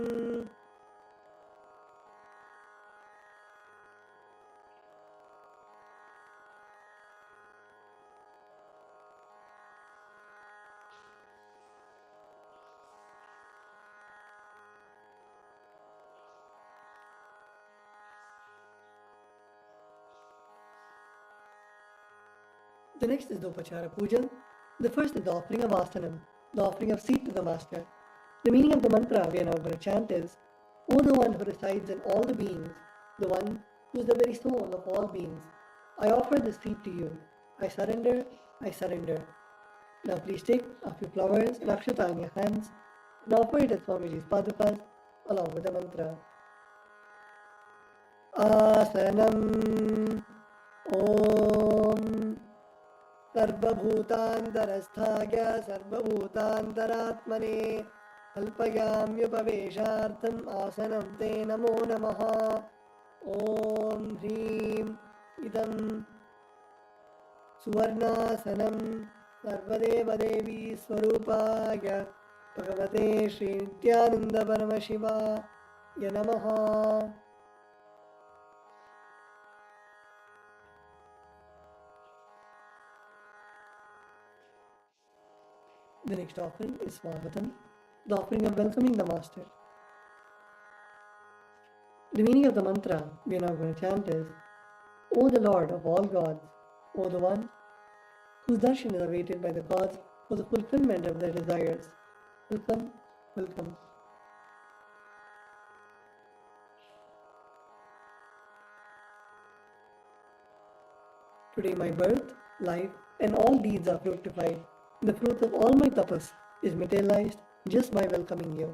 The next is the Upachara Puja. The first is the offering of Asanam, the offering of seat to the master. The meaning of the mantra we are now going to chant is, O the one who resides in all the beings, the one who is the very soul of all beings, I offer this seat to you. I surrender, I surrender. Now please take a few flowers and akshata in your hands and offer it at Swamiji's padukas along with the mantra. Asanam Om सर्वभूतान्तरस्थाय सर्वभूतान्तरात्मने अल्पयाम्युपवेशार्थम् आसनं ते नमो नमः. ॐ ह्रीं इदं सुवर्णासनं सर्वदेवदेवी स्वरूपाय भगवते श्रीनित्यानन्दपरमशिवाय नमः. The next offering is Swagatam, the offering of welcoming the Master. The meaning of the mantra we are now going to chant is, O the Lord of all gods, O the one whose darshan is awaited by the gods for the fulfillment of their desires. Welcome, welcome. Today my birth, life and all deeds are fructified. The fruit of all my tapas is materialized just by welcoming you.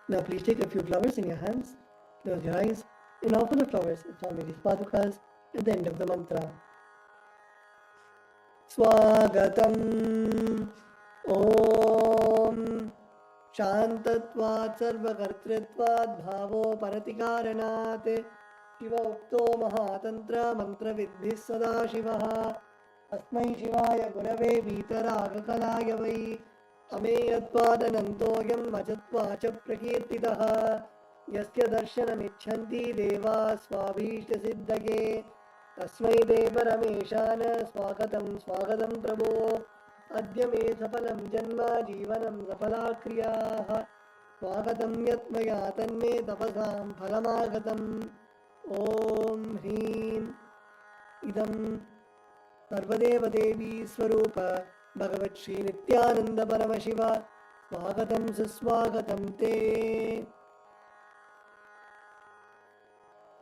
Now please take a few flowers in your hands, close your eyes and offer the flowers at Swamiji's padukas at the end of the mantra. Swagatam Om Shantatvat Sarvakartritvat Bhavo Paratikaranat Shiva Ukto Mahatantra Mantra Vidbhis Sada Shivaha अस्मै शिवाय गुरवे वीतरागकलाय वै अमेयत्वादनन्तोऽयम् अजत्वा च प्रकीर्तितः यस्य दर्शनमिच्छन्ति देवा स्वाभीष्टसिद्धये तस्मै ते परमेशान स्वागतं स्वागतं प्रभो अद्य मे सफलं जन्म जीवनं सफला क्रियाः स्वागतं यत् मया तन्मे तपसां फलमागतम् ॐ ह्रीं इदं सर्वदेवदेवी स्वरूप भगवत् श्री नित्यानंद परमशिव स्वागतं सुस्वागतं ते.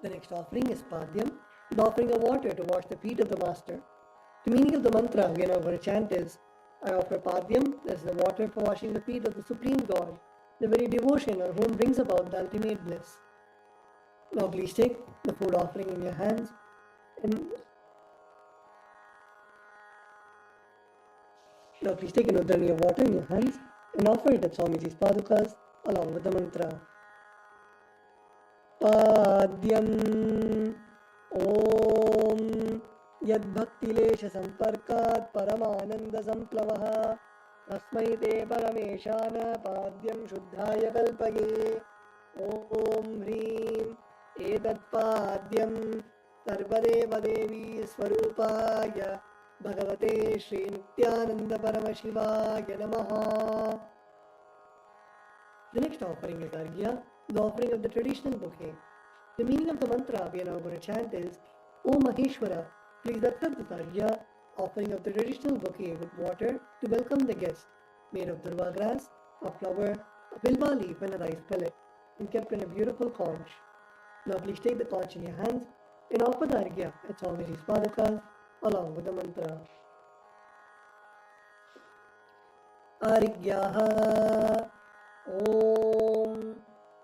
The next offering is Padyam, the offering of water to wash the feet of the Master. The meaning of the mantra we are now going to chant is, I offer Padyam, that is the water for washing the feet of the Supreme God, the very devotion on whom brings about the ultimate bliss. Now please take the food offering in your hands and Now please take an udhani of water in your hands and offer it at Swamiji's padukas along with the mantra. Padyam Om Yad Bhaktilesha Samparkat Paramananda Samplavaha Tasmai Te Parameshana Padyam Shuddhaya Kalpaye Om Hreem Etat Padyam Sarvadeva Devi Swarupaya Bhagavate Shri Nithyananda Paramashivaya Namaha. The next offering is Arghya, the offering of the traditional bouquet. The meaning of the mantra we are now going to chant is, O Maheshwara, please accept this Arghya, offering of the traditional bouquet with water to welcome the guest, made of durva grass, a flower, a bilba leaf and a rice pellet, and kept in a beautiful conch. Now please take the conch in your hands and offer the Arghya at Swamiji's padukas along with the mantra. Arghyaha Om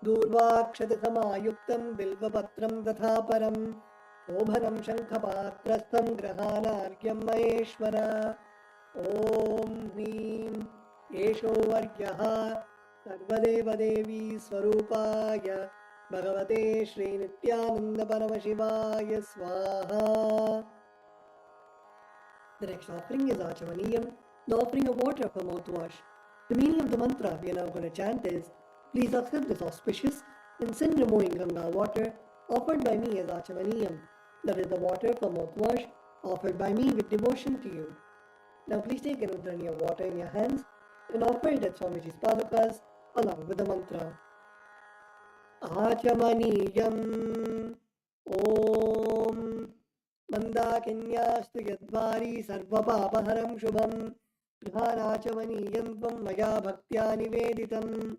Durvakshatasamayuktam Bilvapatram Tathaparam Obhanam Shankhapatrastam Grahanargyam Maheshwara Om Hreem Esho Arghyaha Sarvadeva Devi Swarupaya Bhagavate Shri Nithyananda Paramasivaya Swaha. The next offering is Achamaniyam, the offering of water for mouthwash. The meaning of the mantra we are now going to chant is, please accept this auspicious and sin removing Ganga water offered by me as Achamaniyam, that is the water for mouthwash offered by me with devotion to you. Now please take an udrani of water in your hands and offer it at Swamiji's padukas along with the mantra. Achamaniyam Om Mandakinyāstu yadvari sarvapapaharam shubham Prithānāchamaniyam tvam maya bhaktya niveditam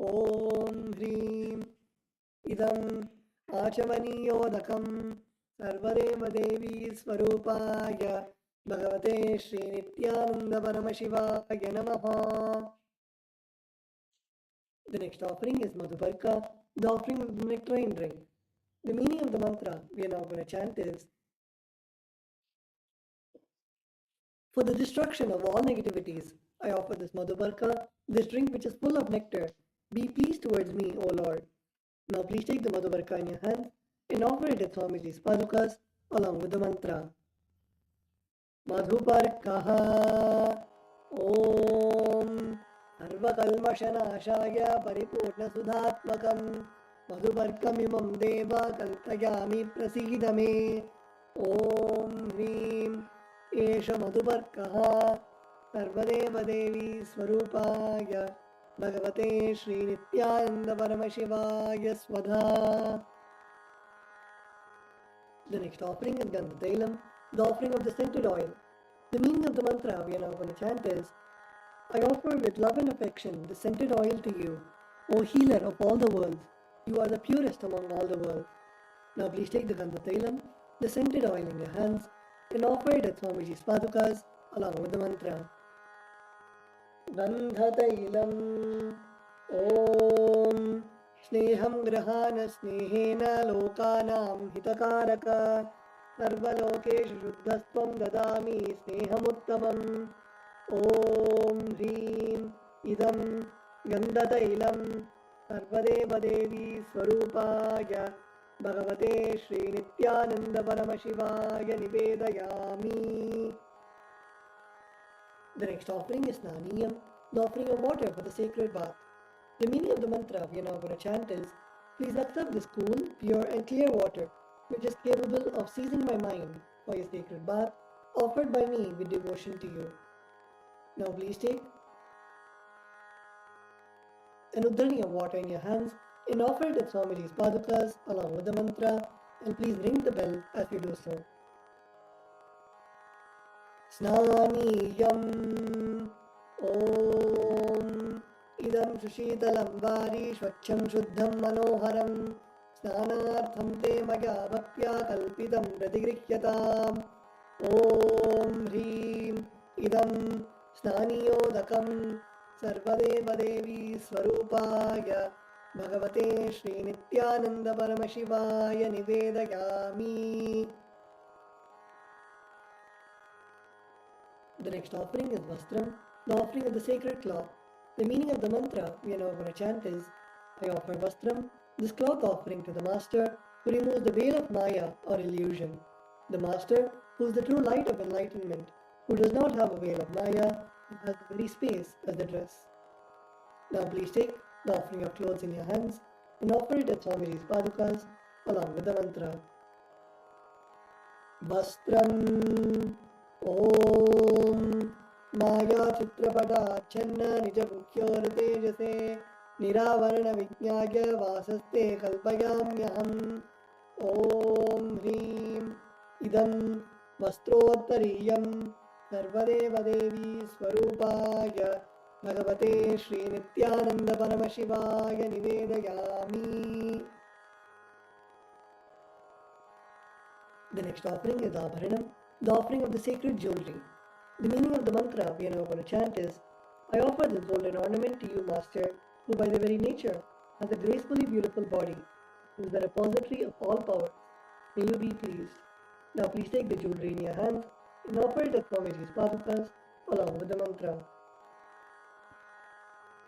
Om Hrim Idam Achamaniyodakam Sarvadeva Devi Swarupaya Bhagavate Shri Nithyananda Paramashivaya Namaha. The next offering is Madhubarka, the offering of the nectarine drink. The meaning of the mantra we are now going to chant is, for the destruction of all negativities, I offer this Madhubarka, this drink which is full of nectar. Be pleased towards me, O Lord. Now please take the Madhubarka in your hand and offer it at Swamiji's padukas along with the mantra. Madhubarkaha Om Sarvakalmashanashaya Paripurna Sudhatmakam Madhubarkamimam Deva Kalpayami Prasidame Om Hrim Esha Madhubarkaha Sarvadeva Devi Swarupaya Bhagavate Shri Nithyananda Paramashivaya Swadha. The next offering is Gandhatailam, the offering of the scented oil. The meaning of the mantra we are now going to chant is, I offer with love and affection the scented oil to you, O healer of all the worlds. You are the purest among all the worlds. Now please take the Gandhatailam, the scented oil in your hands, and offer it at Swamiji's padukas along with the mantra. Gandhatailam Om Sneham Grahana Snehena Lokanam Hitakaraka Sarvalokeshu Shuddhastvam Dadami Snehamuttamam Om Hrim Idam Gandhatailam Sarvadeva Devi Swarupaya Bhagavate Shri Nithyananda Paramashivaya Nivedayami. The next offering is Snaniyam, the offering of water for the sacred bath. The meaning of the mantra we are now going to chant is, please accept this cool, pure and clear water, which is capable of seizing my mind for your sacred bath, offered by me with devotion to you. Now please take an udrani of water in your hands and offer it at Swamiji's padukas along with the mantra, and please ring the bell as you do so. Snaniyam Om Idam Sushitalam Vari Shvacham Shuddham Manoharam Snanartham Te Maya Bhaktya Kalpitam Pratigrihyatam Om Hrim Idam Snaniyodakam Sarvadeva Devi Swarupaya Bhagavate Shri Nithyananda Paramashivaya Nivedayami. The next offering is Vastram, the offering of the sacred cloth. The meaning of the mantra we are now going to chant is, I offer Vastram, this cloth offering to the Master who removes the veil of Maya or illusion. The Master who is the true light of enlightenment, who does not have a veil of Maya and has the very space as the dress. Now please take the offering of clothes in your hands and offer it at Swamiji's padukas along with the mantra. Vastram Om Maya Chitrapada Channa Nija Bhukyor Tejase Niravarana Vijnaya Vasaste Kalpayamyaham Om Hrim Idam Vastrottariyam Sarvadeva Devi Swarupaya Bhagavate Shri Nithyananda Paramashivaya Nivedayami. The next offering is Abharanam, the offering of the sacred jewelry. The meaning of the mantra we are now going to chant is, I offer this golden ornament to you, Master, who by their very nature has a gracefully beautiful body, who is the repository of all powers. May you be pleased. Now please take the jewelry in your hands and offer it at Swamiji's padukas along with the mantra.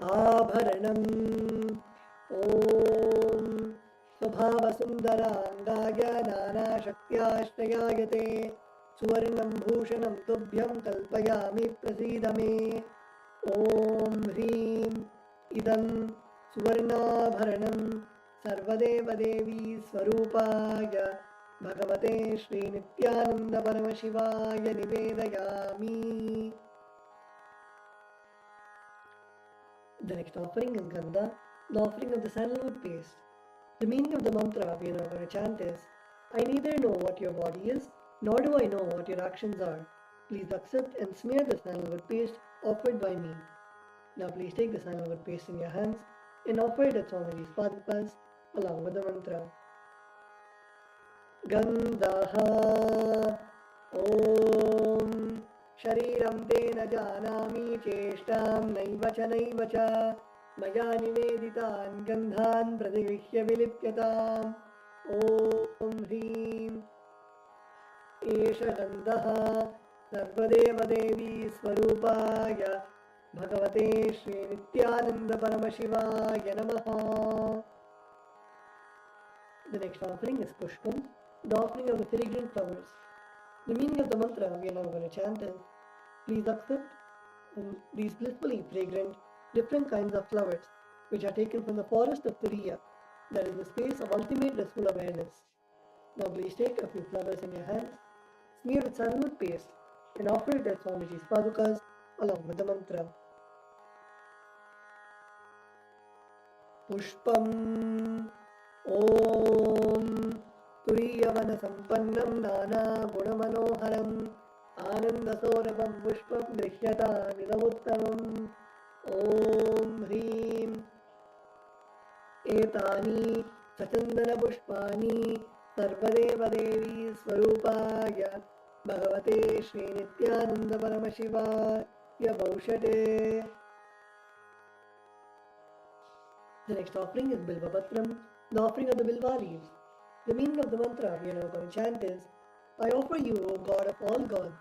Abharanam Om स्वभावसुन्दराङ्गाय नानाशक्त्याश्रयाय ते सुवर्णं भूषणं तुभ्यं कल्पयामि प्रसीद मे ॐ ह्रीं इदं सुवर्णाभरणं सर्वदेवदेवी स्वरूपाय भगवते श्रीनित्यानन्दपरमशिवाय निवेदयामि. The next offering is Gandha, the offering of the sandalwood paste. The meaning of the mantra we are now going to chant is, I neither know what your body is, nor do I know what your actions are. Please accept and smear the sandalwood paste offered by me. Now please take the sandalwood paste in your hands and offer it at Swamiji's padukas along with the mantra. Gandhaha Om Shariram te na janami cheshtam naiva cha maya niveditan gandhan pradigihya vilipyatam Om Hrim Esha Gandhaha Sarvadeva Devi Swarupaya Bhagavate Shri Nithyananda Paramashivaya Namaha. The next offering is Pushpam, the offering of the fragrant flowers. The meaning of the mantra we are now going to chant is, please accept these blissfully fragrant different kinds of flowers which are taken from the forest of Turiya, that is the space of ultimate blissful awareness. Now please take a few flowers in your hands, smear with sandalwood paste and offer it at Swamiji's padukas along with the mantra. Pushpam Om तुरीयवनसम्पन्नं नानागुणमनोहरम् आनन्दसौरभं पुष्पं दृश्यतामिदमुत्तमम् ॐ ह्रीं एतानि सचन्दनपुष्पाणि सर्वदेवदेवी स्वरूपाय भगवते श्रीनित्यानन्दपरमशिवाय भौषटे. The next offering is Bilvapatram, the offering of the Bilva leaves. The meaning of the mantra we are now going to chant is, I offer you, O God of all gods,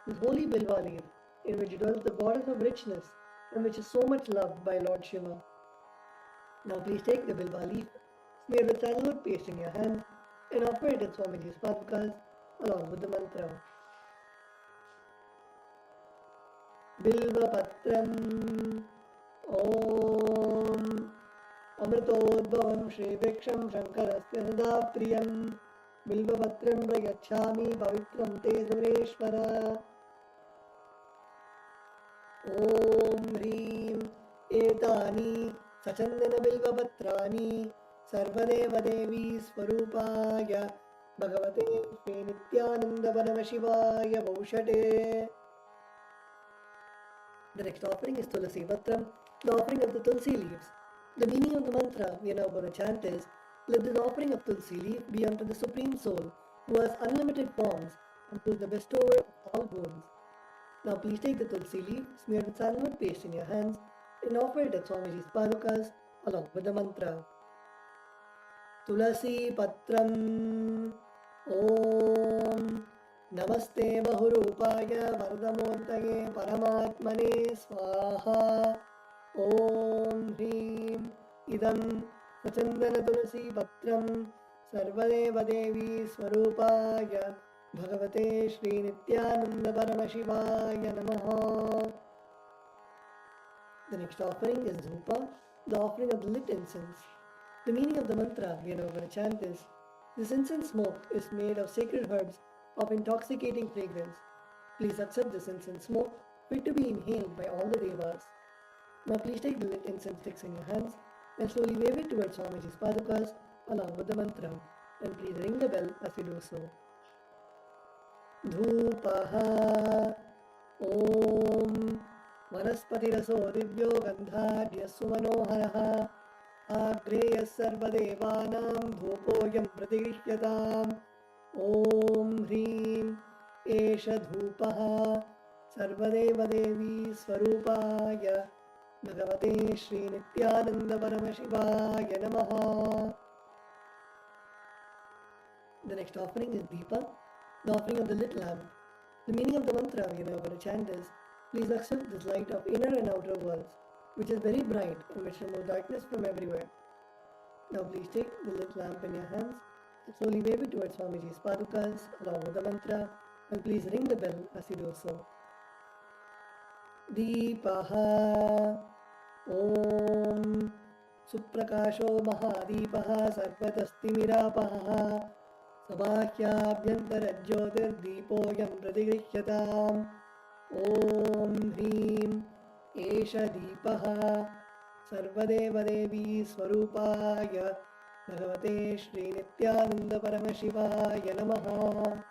this holy Bilva leaf, in which dwells the goddess of richness, and which is so much loved by Lord Shiva. Now please take the Bilva leaf, smear with sandalwood paste in your hand, and offer it at Swamiji's padukas along with the mantra. Bilvapatram Om अमृतोद्भवं श्रीभिक्षं शङ्करस्य सदा प्रियं बिल्वपत्रं प्रयच्छामि पवित्रं ते सुरेश्वर. ॐ ह्रीं एतानि सचन्दनबिल्वपत्राणि सर्वदेवदेवी स्वरूपाय भगवते श्रीनित्यानन्दपरमशिवाय भौषटे. The next offering is Tulasi Patram, the offering of the Tulsi leaves. The meaning of the mantra we are now going to chant is, let this offering of Tulsi leaf be unto the Supreme Soul, who has unlimited forms and who is the bestower of all boons. Now please take the Tulsi leaf, smear with sandalwood paste in your hands, and offer it at Swamiji's padukas along with the mantra. Tulasi Patram Om Namaste Bahurupaya Vardamurtaye Paramatmane Swaha. Om Hrim Idam Sachandana Tulasi Patram Sarvadeva Devi Swarupaya Bhagavate Shri Nithyananda Paramashivaya Namaha. The next offering is Dhupa, the offering of the lit incense. The meaning of the mantra we are now going to chant is, this incense smoke is made of sacred herbs of intoxicating fragrance. Please accept this incense smoke fit to be inhaled by all the devas. Now please take the lit incense sticks in your hands and slowly wave it towards Swamiji's padukas along with the mantra, and please ring the bell as you do so. Dhupaha Om Vanaspatiraso Divyo Gandhadhyasu Manoharaha Agreyas Sarvadevanam Dhupoyam Pratigishyatam Om Hrim Esha Dhupaha Sarvadeva Devi Swarupaya Bhagavate Shri Nithyananda Paramashivaya Namaha. The next offering is Deepa, the offering of the lit lamp. The meaning of the mantra we are now going to chant is, please accept this light of inner and outer worlds, which is very bright and which removes darkness from everywhere. Now please take the lit lamp in your hands and slowly wave it towards Swamiji's padukas along with the mantra, and please ring the bell as you do so. Deepaha Om Suprakasho Mahadipaha Sarvatastimiراpaha Sabhahyabhyantarajyotirdeepoyam pratigrihyataam Om Hrim Esha Deepaha Sarvadevadevi Swarupaya Bhagavate Shri Nithyananda Paramashivaya Namaha.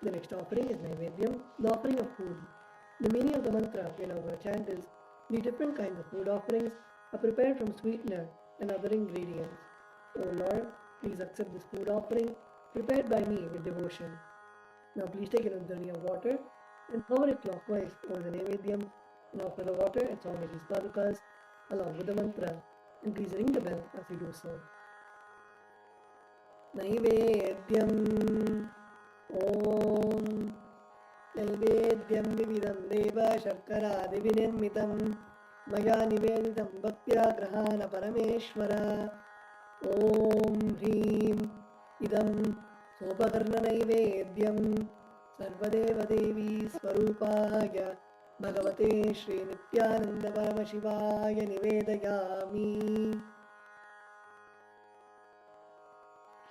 The next offering is Naivedyam, the offering of food. The meaning of the mantra we are now going to chant is: the different kinds of food offerings are prepared from sweetener and other ingredients. O Lord, please accept this food offering prepared by me with devotion. Now please take another drink of water and pour it clockwise over the Naivedyam and offer the water at Swamiji's padukas along with the mantra, and please ring the bell as you do so. Naivedyam Om Naivedyam Vividam Deva Sharkaradivinirmitam Maya Niveditam Bhaktya Grahana Parameshwara Om Hrim Idam Sopakarna Naivedyam Sarvadeva Devi Swarupaya Bhagavate Shri Nithyananda Paramashivaya Nivedayami.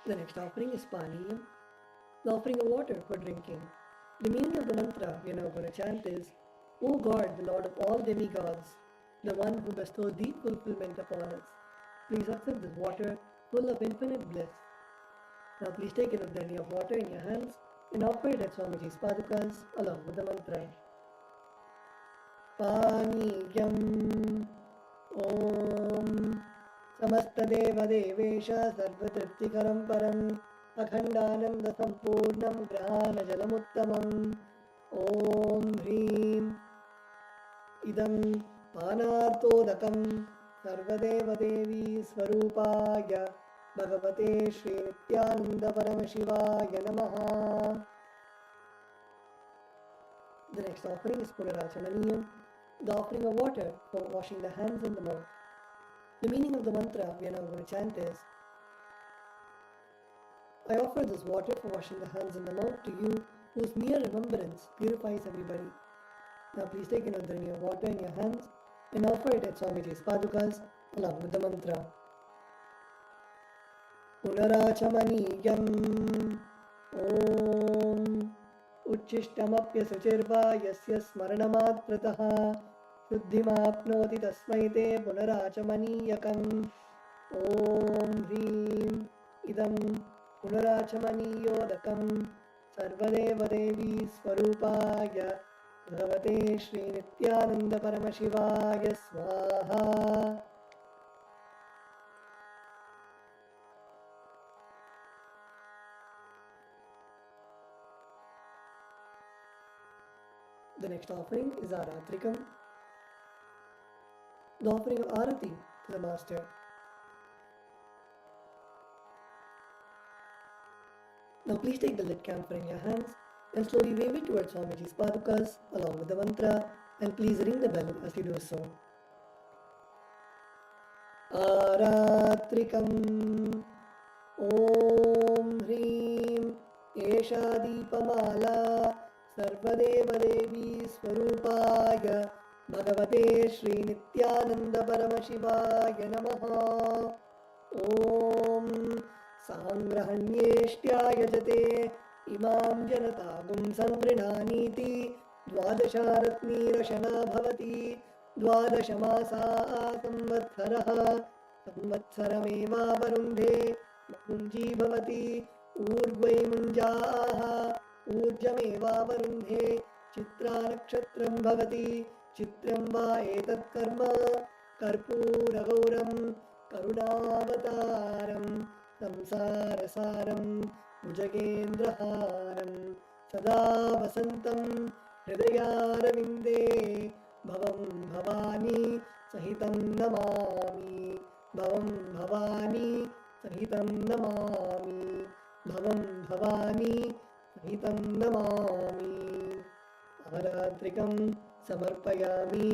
The next offering is Paniyam, the offering of water for drinking. The meaning of the mantra we are now going to chant is: O God, the Lord of all demigods, the one who bestows deep fulfillment upon us, please accept this water full of infinite bliss. Now please take an udhani of water in your hands and offer it at Swamiji's padukas along with the mantra. Paniyam Om Samastadeva Devesha Sarvatriptikaram Param Akhandananda Sampurnam Grahana Jalamuttamam Om Hrim Idam Panartodakam Sarvadeva Devi Swarupaya Bhagavate Shri Nithyananda Paramashivaya Namaha. The next offering is Punarachamaniyam, the offering of water for washing the hands and the mouth. The meaning of the mantra we are now going to chant is: I offer this water for washing the hands and the mouth to you, whose mere remembrance purifies everybody. Now please take an udhani of water in your hands and offer it at Swamiji's padukas along with the mantra. Punarachamaniyam Om Uchishtamapya Suchirva Yasya Smaranamat Prataha Shuddhimapnoti Tasmai Te Punarachamaniyakam Om Hrim Idam Punarachamaniyodakam Sarvadeva Devi Swarupaya Bhagavate Shri Nithyananda Paramashivaya Swaha. The next offering is Aratrikam, the offering of Arati to the Master. Now please take the lit camphor in your hands and slowly wave it towards Swamiji's padukas along with the mantra, and please ring the bell as you do so. Aratrikam Om Hrim Esha Deepamala Sarvadeva Devi Swarupaya Bhagavate Shri Nithyananda Paramashivaya Namaha. Om Sangrahanyeshtya Yajate Imam Janatagum Samvrinaniti Dvadasharatnirashana Bhavati Dvadashamasa Samvatsaraha Samvatsarameva Varundhe Munji Bhavati Urvai Munjaha Urjameva Varundhe Chitra Nakshatram Bhavati Chitram Va Etat Karma Karpuragauram Karunavataram Samsarasaram Bhujagendraharam Sada Vasantam Hridayarvinde Bhavam Bhavani Sahitam Namami Bhavam Bhavani Sahitam Namami Bhavam Bhavani Sahitam Namami. Aratrikam Samarpayami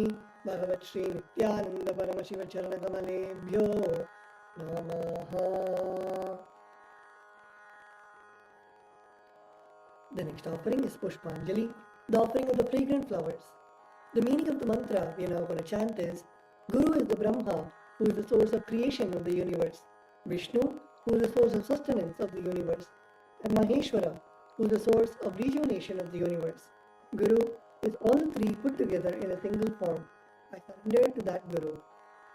Bhagavat Shri Nithyananda Paramashiva Charana Kamalebhyo Namaha. The next offering is Pushpanjali, the offering of the fragrant flowers. The meaning of the mantra we are now going to chant is: Guru is the Brahma, who is the source of creation of the universe, Vishnu, who is the source of sustenance of the universe, and Maheshwara, who is the source of rejuvenation of the universe. Guru is all three put together in a single form. I surrender to that Guru.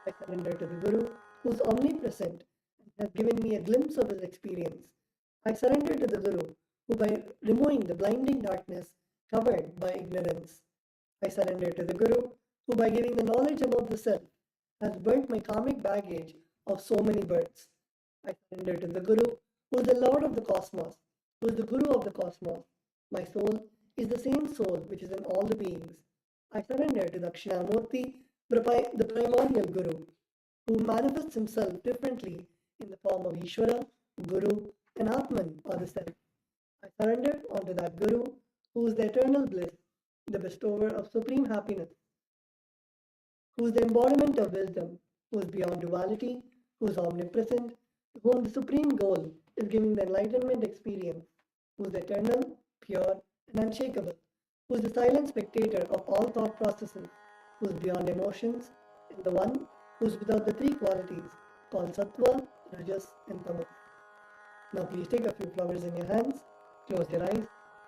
I surrender to the Guru, who is omnipresent and has given me a glimpse of his experience. I surrender to the Guru, who by removing the blinding darkness covered by ignorance. I surrender to the Guru, who by giving the knowledge about the self has burnt my karmic baggage of so many births. I surrender to the Guru, who is the Lord of the cosmos, who is the Guru of the cosmos. My soul is the same soul which is in all the beings. I surrender to Dakshinamurti, the primordial Guru, who manifests himself differently in the form of Ishvara, Guru, and Atman, or the Self. I surrender unto that Guru, who is the eternal bliss, the bestower of supreme happiness, who is the embodiment of wisdom, who is beyond duality, who is omnipresent, to whom the supreme goal is giving the enlightenment experience, who is eternal, pure, and unshakable, who is the silent spectator of all thought processes, who is beyond emotions, and the one who is without the three qualities called Sattva, Rajas, and Tamas. Now please take a few flowers in your hands, close your eyes,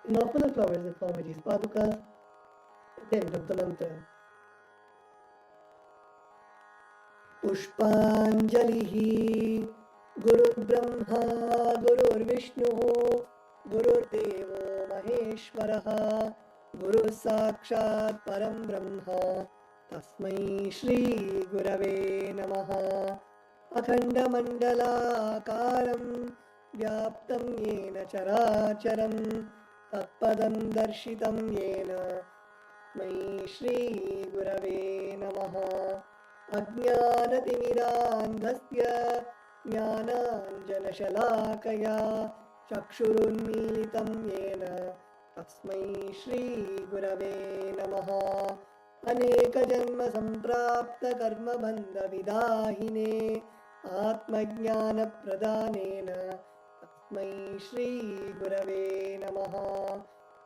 and offer the flowers in Swamiji's padukas at the end of the mantra. Pushpanjalihi Gurur Brahma Gurur Vishnu Gurur Devo Maheshwaraha Guru Sakshat Param Brahma Tasmai Shri Gurave Namaha Akhanda Mandala Karam Vyaptam Yena Characharam Tatpadam Darshitam Yena Tasmai Shri Gurave Namaha अज्ञानतिमिरान्धस्य ज्ञानाञ्जनशलाकया चक्षुरुन्मीलितं येन तस्मै श्रीगुरवे नमः अनेकजन्मसम्प्राप्तकर्मबन्धविदाहिने आत्मज्ञानप्रदानेन तस्मै श्रीगुरवे नमः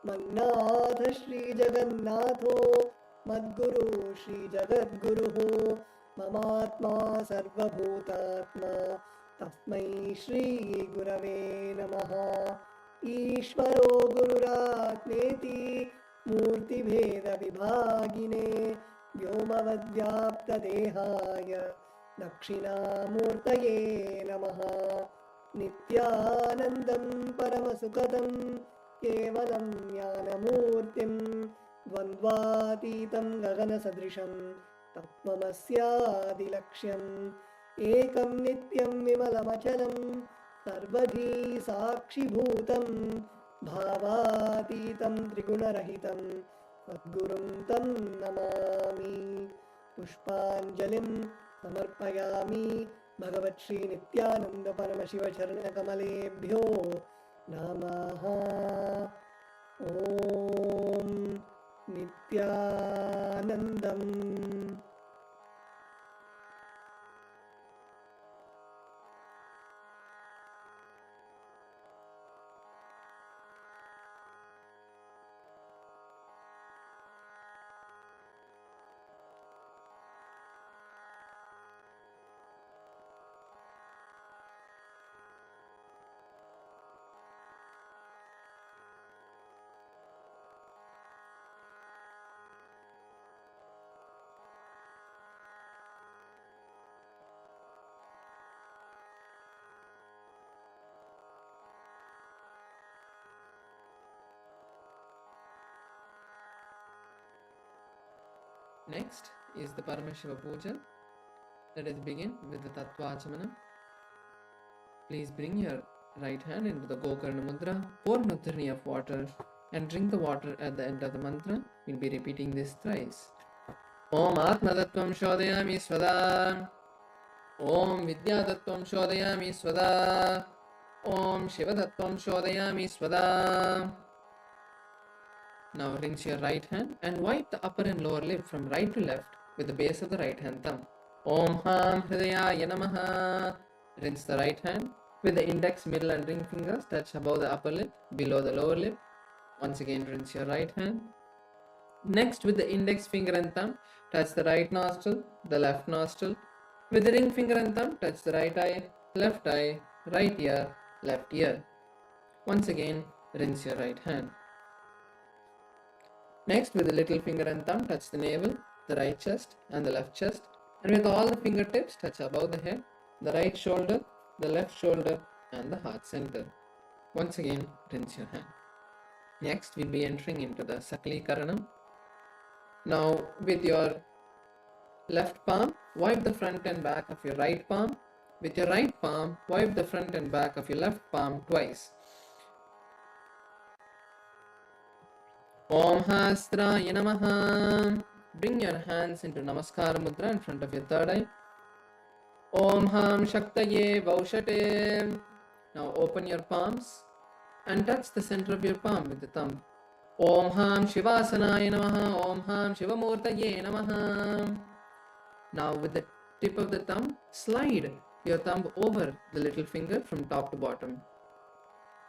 मन्नाथ श्रीजगन्नाथो मद्गुरु श्रीजगद्गुरुः ममात्मा सर्वभूतात्मा तस्मै श्रीगुरवे नमः ईश्वरो गुरुरात्मेति मूर्तिभेदविभागिने व्योमवद्व्याप्तदेहाय दक्षिणामूर्तये नमः नित्यानन्दं परमसुखदं केवलं ज्ञानमूर्तिं द्वन्द्वातीतं गगनसदृशं तत्त्वमस्यादिलक्ष्यम् एकं नित्यं विमलमचलं सर्वधी साक्षिभूतं भावातीतं त्रिगुणरहितं सद्गुरुं तं नमामि पुष्पाञ्जलिं समर्पयामि भगवत् श्री नित्यानन्द परमशिव चरणकमलेभ्यो नमः ॐ नित्यानन्दम् Next is the Paramashiva Puja. Let us begin with the Tattvachamana. Please bring your right hand into the Gokarna Mudra, pour an udharni of water and drink the water at the end of the mantra. We'll be repeating this thrice. Om Atmatattvam Shodhayami Svada. Om Vidyatattvam Shodhayami Svada. Om Shivatattvam Shodhayami Svada. Now rinse your right hand and wipe the upper and lower lip from right to left with the base of the right hand thumb. Om Ham Hridayaya Namaha. Rinse the right hand with the index, middle, and ring fingers touch above the upper lip, below the lower lip. Once again, rinse your right hand. Next, with the index finger and thumb, touch the right nostril, the left nostril. With the ring finger and thumb, touch the right eye, right ear, left ear. Once again, rinse your right hand. Next, with the little finger and thumb, touch the navel, the right chest, and the left chest. And with all the fingertips, touch above the head, the right shoulder, the left shoulder, and the heart center. Once again, rinse your hand. Next, we'll be entering into the Sakala Krama. Now, with your left palm, wipe the front and back of your right palm. With your right palm, wipe the front and back of your left palm twice. Om Hasraya Namaha. Bring your hands into Namaskara Mudra in front of your third eye. Om Ham Shaktaye Vaushate. Now open your palms and touch the center of your palm with the thumb. Om Ham Shivasanaya Namaha. Om Ham Shivamurtaye Namaha. Now with the tip of the thumb, slide your thumb over the little finger from top to bottom.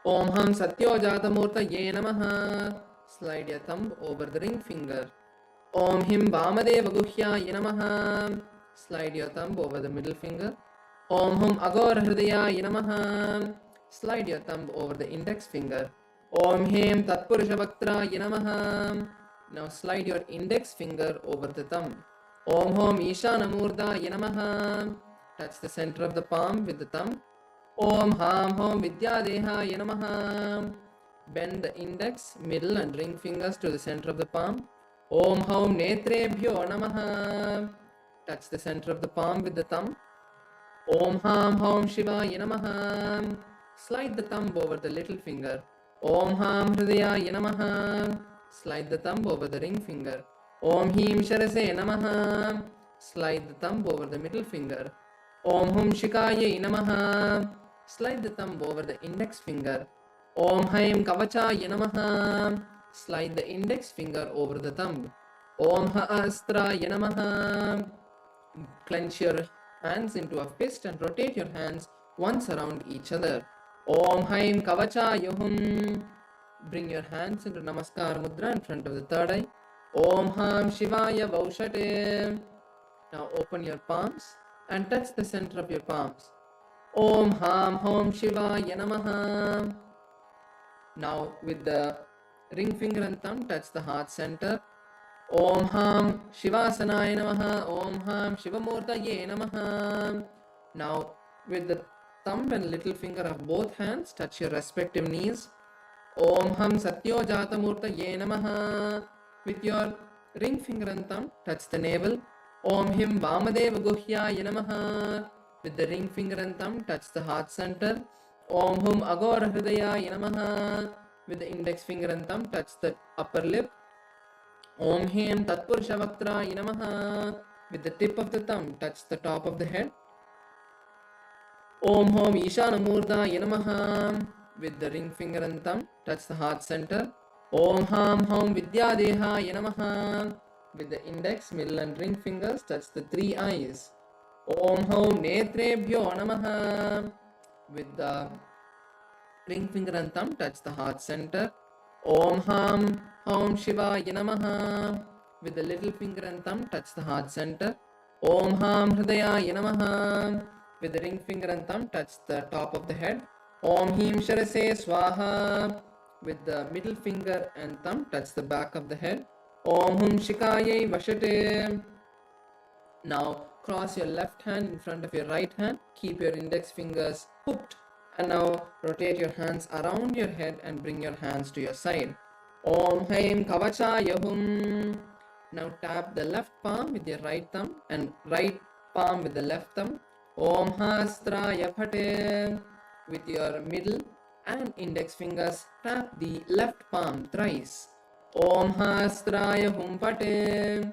Om Ham Satyojata Namaha. Slide your thumb over the ring finger. Om Him Vamadeva Guhyaya Namaha. Slide your thumb over the middle finger. Om Hum Agora Hridayaya Namaha. Slide your thumb over the index finger. Om Him Tatpurusha Vaktraya Namaha. Now slide your index finger over the thumb. Om Hum Ishana Murdaya Namaha. Touch the center of the palm with the thumb. Om Ham Hum Vidyadehaya Namaha. Bend the index, middle, and ring fingers to the center of the palm. Om Hum Netrebhyo Namaha. Touch the center of the palm with the thumb. Om Ham Hum Shivaya Namaha. Slide the thumb over the little finger. Om Ham Hridayaya Namaha. Slide the thumb over the ring finger. Om Him Sharase Namaha. Slide the thumb over the middle finger. Om Hum Shikaya Namaha. Slide the thumb over the index finger. Om Haim Kavachaya Namaha. Slide the index finger over the thumb. Om Haastraya Namaha. Clench your hands into a fist and rotate your hands once around each other. Om Haim Kavachaya Hum. Bring your hands into Namaskar Mudra in front of the third eye. Om Ham Shivaya Vaushate. Now open your palms and touch the center of your palms. Om Ham Hom Shivaya Namaha. Now with the ring finger and thumb, touch the heart center. Om Ham Shivasanaya Namaha. Om Ham Shivamurtaye Namaha. Now with the thumb and little finger of both hands, touch your respective knees. Om Ham Satyojata Murtaye Namaha. With your ring finger and thumb, touch the navel. Om Him Vamadeva Guhyaya Namaha. With the ring finger and thumb, touch the heart center. Om Hum Agora Hridayaya Namaha. With the index finger and thumb, touch the upper lip. Om Him Tatpurusha Vaktraya Namaha. With the tip of the thumb, touch the top of the head. Om Hom Ishana Murdaya Namaha. With the ring finger and thumb, touch the heart center. Om Ham Hom Vidyadehaya Namaha. With the index, middle, and ring fingers, touch the three eyes. Om Hom Netrebhyo Namaha. With the ring finger and thumb, touch the heart center. Om Ham Hom Shivaya Namaha. With the little finger and thumb, touch the heart center. Om Ham Hridayaya Namaha. With the ring finger and thumb, touch the top of the head. Om Him Sharase Swaha. With the middle finger and thumb, touch the back of the head. Om Hum Shikayai Vashate. Now cross your left hand in front of your right hand. Keep your index fingers hooked. And now rotate your hands around your head and bring your hands to your side. Om Haim Kavachaya Hum. Now tap the left palm with your right thumb and right palm with the left thumb. Om Hastraya Phate. With your middle and index fingers, tap the left palm thrice. Om Hastraya Hum Phate.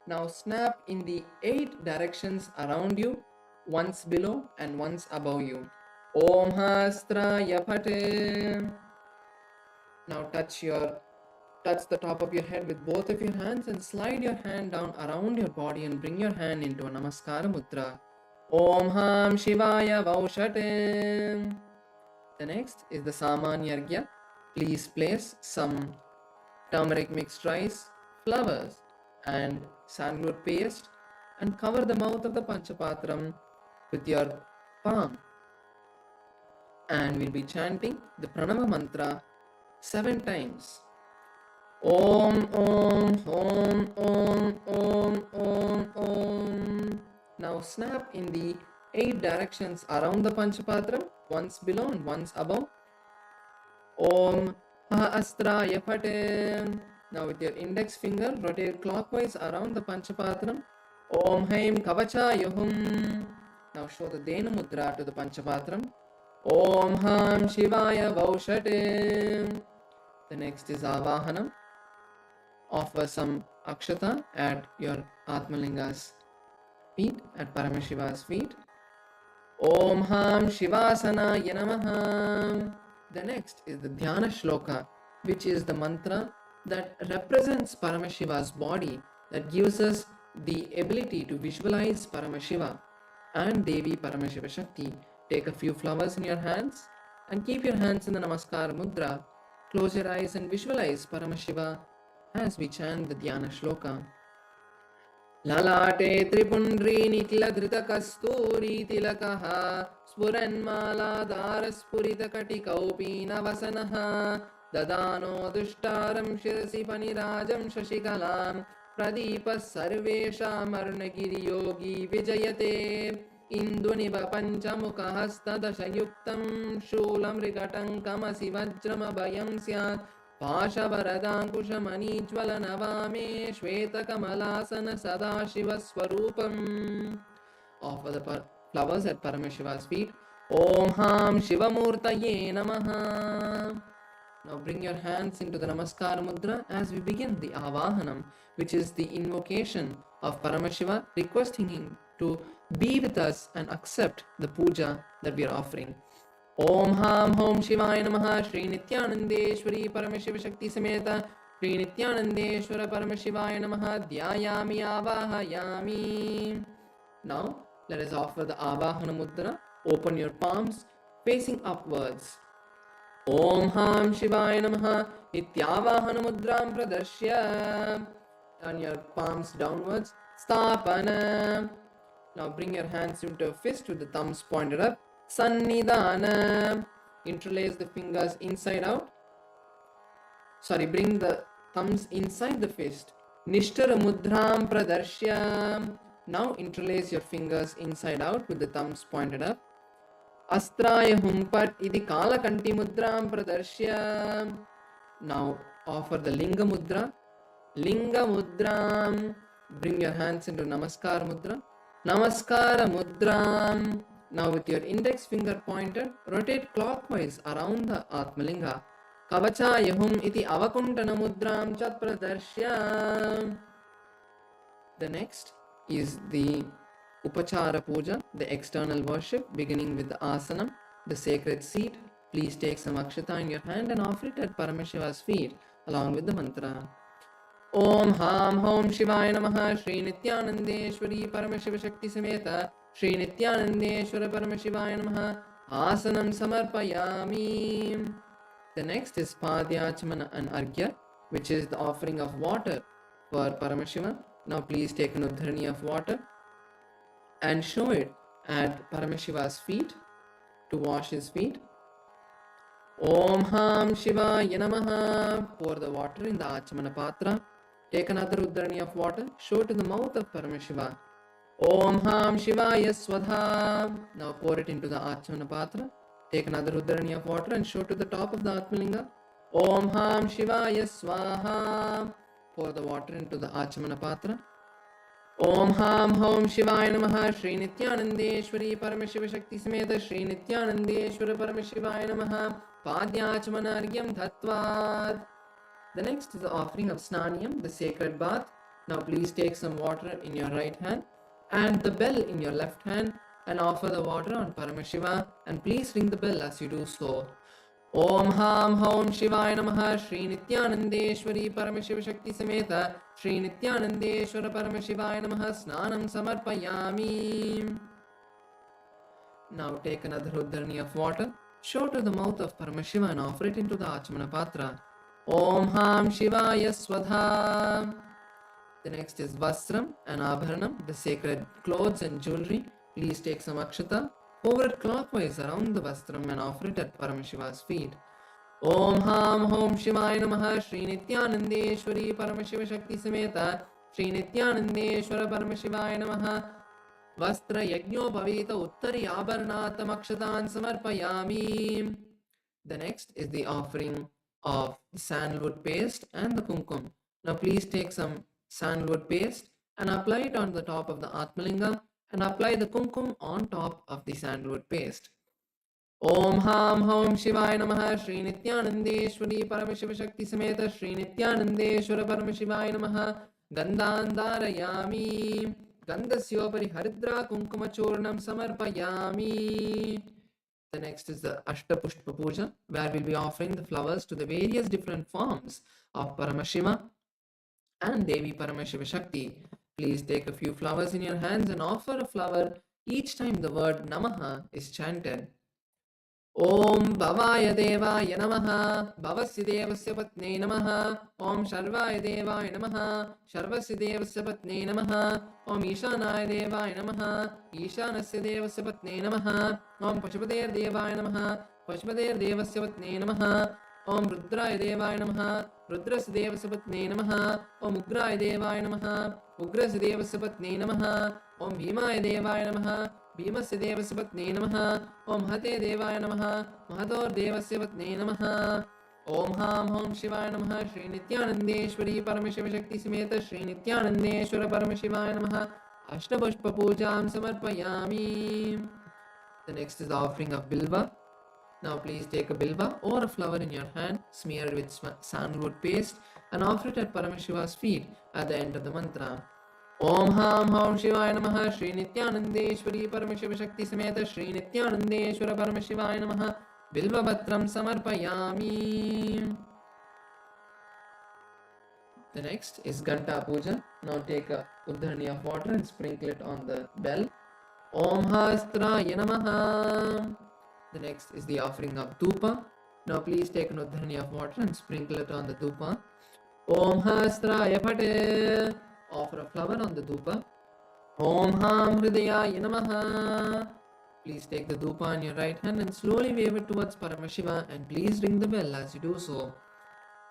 Now snap in the 8 directions around you, once below and once above you. Om Hastraya Phate. Now touch your touch the top of your head with both of your hands and slide your hand down around your body and bring your hand into a Namaskara Mudra. Om Ham Shivaya Vaushate. The next is the Samanya Arghya. Please place some turmeric mixed rice, flowers, and sandalwood paste and cover the mouth of the Panchapatram with your palm. And we'll be chanting the Pranava mantra 7 times. Om Om Om Om Om Om Om. Now snap in the 8 directions around the Panchapatram, once below and once above. Om Astraya Pate. Now with your index finger, rotate clockwise around the Panchapatram. Om Haim Kavachayahum. Now show the Dena Mudra to the Panchapatram. Om Ham Shivaya Vaushate. The next is Avahanam. Offer some Akshata at your Atmalinga's feet, at Paramashiva's feet. Om Ham Shivasana Yanamaha. The next is the Dhyana Shloka, which is the mantra that represents Paramashiva's body, that gives us the ability to visualize Paramashiva and Devi Paramashiva Shakti. Take a few flowers in your hands and keep your hands in the Namaskar Mudra. Close your eyes and visualize Paramashiva as we chant the Dhyana Shloka. Lalate Tripundri Nikla Dhrita Kasturi Tilakaha Spuranmala Dharaspurita Katikaupi Navasanaha Dadano Dushtaram Shirasi Panirajam Shashikalam Pradipa Sarvesha Marnagiri Yogi Vijayate Induniva Panchamukha Hasta Dashayuktam Shulam Rikatam Kamasi Vajrama Bayam Syat Pashavaradankushamani Jwalanavame Shweta Kamalasana Sadashiva Swarupam. Offer the flowers at Paramashiva's feet. Om Ham Shivamurtaye Namaha. Now bring your hands into the Namaskar Mudra as we begin the Avahanam, which is the invocation of Paramashiva, requesting him to be with us and accept the puja that we are offering. Om Ham Hom Shivaya Namaha. Shri Nithyanandeshwari Paramashiva Shakti Sameta Shri Nithyanandeshwara Paramashivaya Namaha. Dhyayami Avahayami. Now let us offer the Avahana Mudra. Open your palms facing upwards. Om Ham Shivaya Namaha. Nityavahana Mudram Pradarshya. Turn your palms downwards. Stapana. Now bring your hands into a fist with the thumbs pointed up. Sannidhana. Interlace the fingers inside out. Bring the thumbs inside the fist. Nishtara Mudram Pradarshya. Now interlace your fingers inside out with the thumbs pointed up. Astraya Humpat Idi Kalakanti Mudram Pradarshya. Now offer the Linga Mudra. Linga Mudram. Bring your hands into Namaskar Mudra. Namaskara Mudram. Now with your index finger pointed, rotate clockwise around the Atmalinga. Kavachayahum iti avakuntana mudram chat pradarshya. The next is the Upachara Puja, the external worship, beginning with the Asanam, the sacred seat. Please take some Akshata in your hand and offer it at Paramashiva's feet along with the mantra. Om Ham Hom Shivaya Namaha. Shri Nithyanandeshwari Paramashiva Shakti Sameta Shri Nithyanandeshwara Paramashivaya Namaha. Asanam Samarpayami. The next is Padyachmana and Arghya, which is the offering of water for Paramashiva. Now please take an Uddharani of water and show it at Paramashiva's feet to wash his feet. Om Ham Shivaya Namaha. Pour the water in the Achmana Patra. Take another Uddharani of water, show it to the mouth of Paramashiva. Om Ham Shivaya Swadha. Now pour it into the Achmana Patra. Take another Uddharani of water and show to the top of the Atmalinga. Om Ham Shivaya Swaha. Pour the water into the Achmana Patra. Om Ham Hom Shivaya Namaha. Shri Nithyanandeshwari Paramashiva Shakti Sameta Shri Nithyanandeshwara Paramashivaya Namaha. Padyachmana Argyam Dhatvad. The next is the offering of Snaniyam, the sacred bath. Now please take some water in your right hand and the bell in your left hand and offer the water on Paramashiva, and please ring the bell as you do so. Om Ham Hom Shivaya Namaha. Shri Nithyanandeshwari Paramashiva Shakti Sameta Shri Nithyanandeshwara Paramashivaya Namaha. Snanam Samarpayami. Now take another Uddharani of water, show to the mouth of Paramashiva and offer it into the Achmana Patra. Om Ham Shivaya Swadha. The next is Vastram and Abharanam, the sacred clothes and jewelry. Please take some Akshata, over it clockwise around the Vastram and offer it at Paramashiva's feet. Om Ham Hom Shivaya Namaha. Shri Nithyanandeshwari Paramashiva Shakti Sameta Shri Nithyanandeshwara Paramashivaya Namaha. Vastra Yagnopavita Uttari Abharanatam Samarpayami. The next is the offering of the sandalwood paste and the kumkum. Now please take some sandalwood paste and apply it on the top of the Atmalinga and apply the kumkum on top of the sandalwood paste. Om Ham Hom Shivaya Namaha. Shri Nithyanandeshwari Paramashiva Shakti Sameta Shri Nithyanandeshwara Paramashivaya Namaha. Gandhandarayami. Gandhasyopari Haridra Kumkumachurnam Samarpayami. The next is the Ashtapushpa Puja, where we'll be offering the flowers to the various different forms of Paramashiva and Devi Paramashiva Shakti. Please take a few flowers in your hands and offer a flower each time the word Namaha is chanted. Om Bhavaya Devaya Namaha. Bhavasya Devasya Patne Namaha. Om Sharvaya Devaya Namaha. Sharvasya Devasya Patne Namaha. Om Ishanaya Devaya Namaha. Ishanasya Devasya Patne Namaha. Om Pashupadair Devaya Namaha. Pashupadair Devasya Patne Namaha. Om Rudraya Devaya Namaha. Rudrasya Devasya Patne Namaha. Om Ugraya Devaya Namaha. Ugrasya Devasya Patne Namaha. Om Bhimaya Devaya Namaha. भीमस्य देवस्य पत्नी नमः ओम हते देवाय नमः महतोर देवस्य पत्नी नमः ओम हां होम शिवाय नमः श्री नित्यानंदेश्वरी परमशिव शक्ति समेत श्री नित्यानंदेश्वर परमशिवाय नमः अष्टपुष्प पूजां समर्पयामि. The next is the offering of bilva. Now please take a bilva or a flower in your hand, smear it with sandalwood paste and offer it at Paramashiva's feet at the end of the mantra. Om Ham Hom Shivaya Namaha. Shri Nithyanandeshwari Paramashiva Shakti Sameta Shri Nithyanandeshwara Paramashivaya Namaha. Bilva Bhatram Samarpayami. The next is Ganta Puja. Now take a Uddharani of water and sprinkle it on the bell. Om Hastraya Namaha. The next is the offering of Dhupa. Now please take an Uddharani of water and sprinkle it on the Dhupa. Om Hastraya Phate. Offer a flower on the dhupa. Om Ham Hridayaya Namaha. Please take the dhupa in your right hand and slowly wave it towards Paramashiva and please ring the bell as you do so.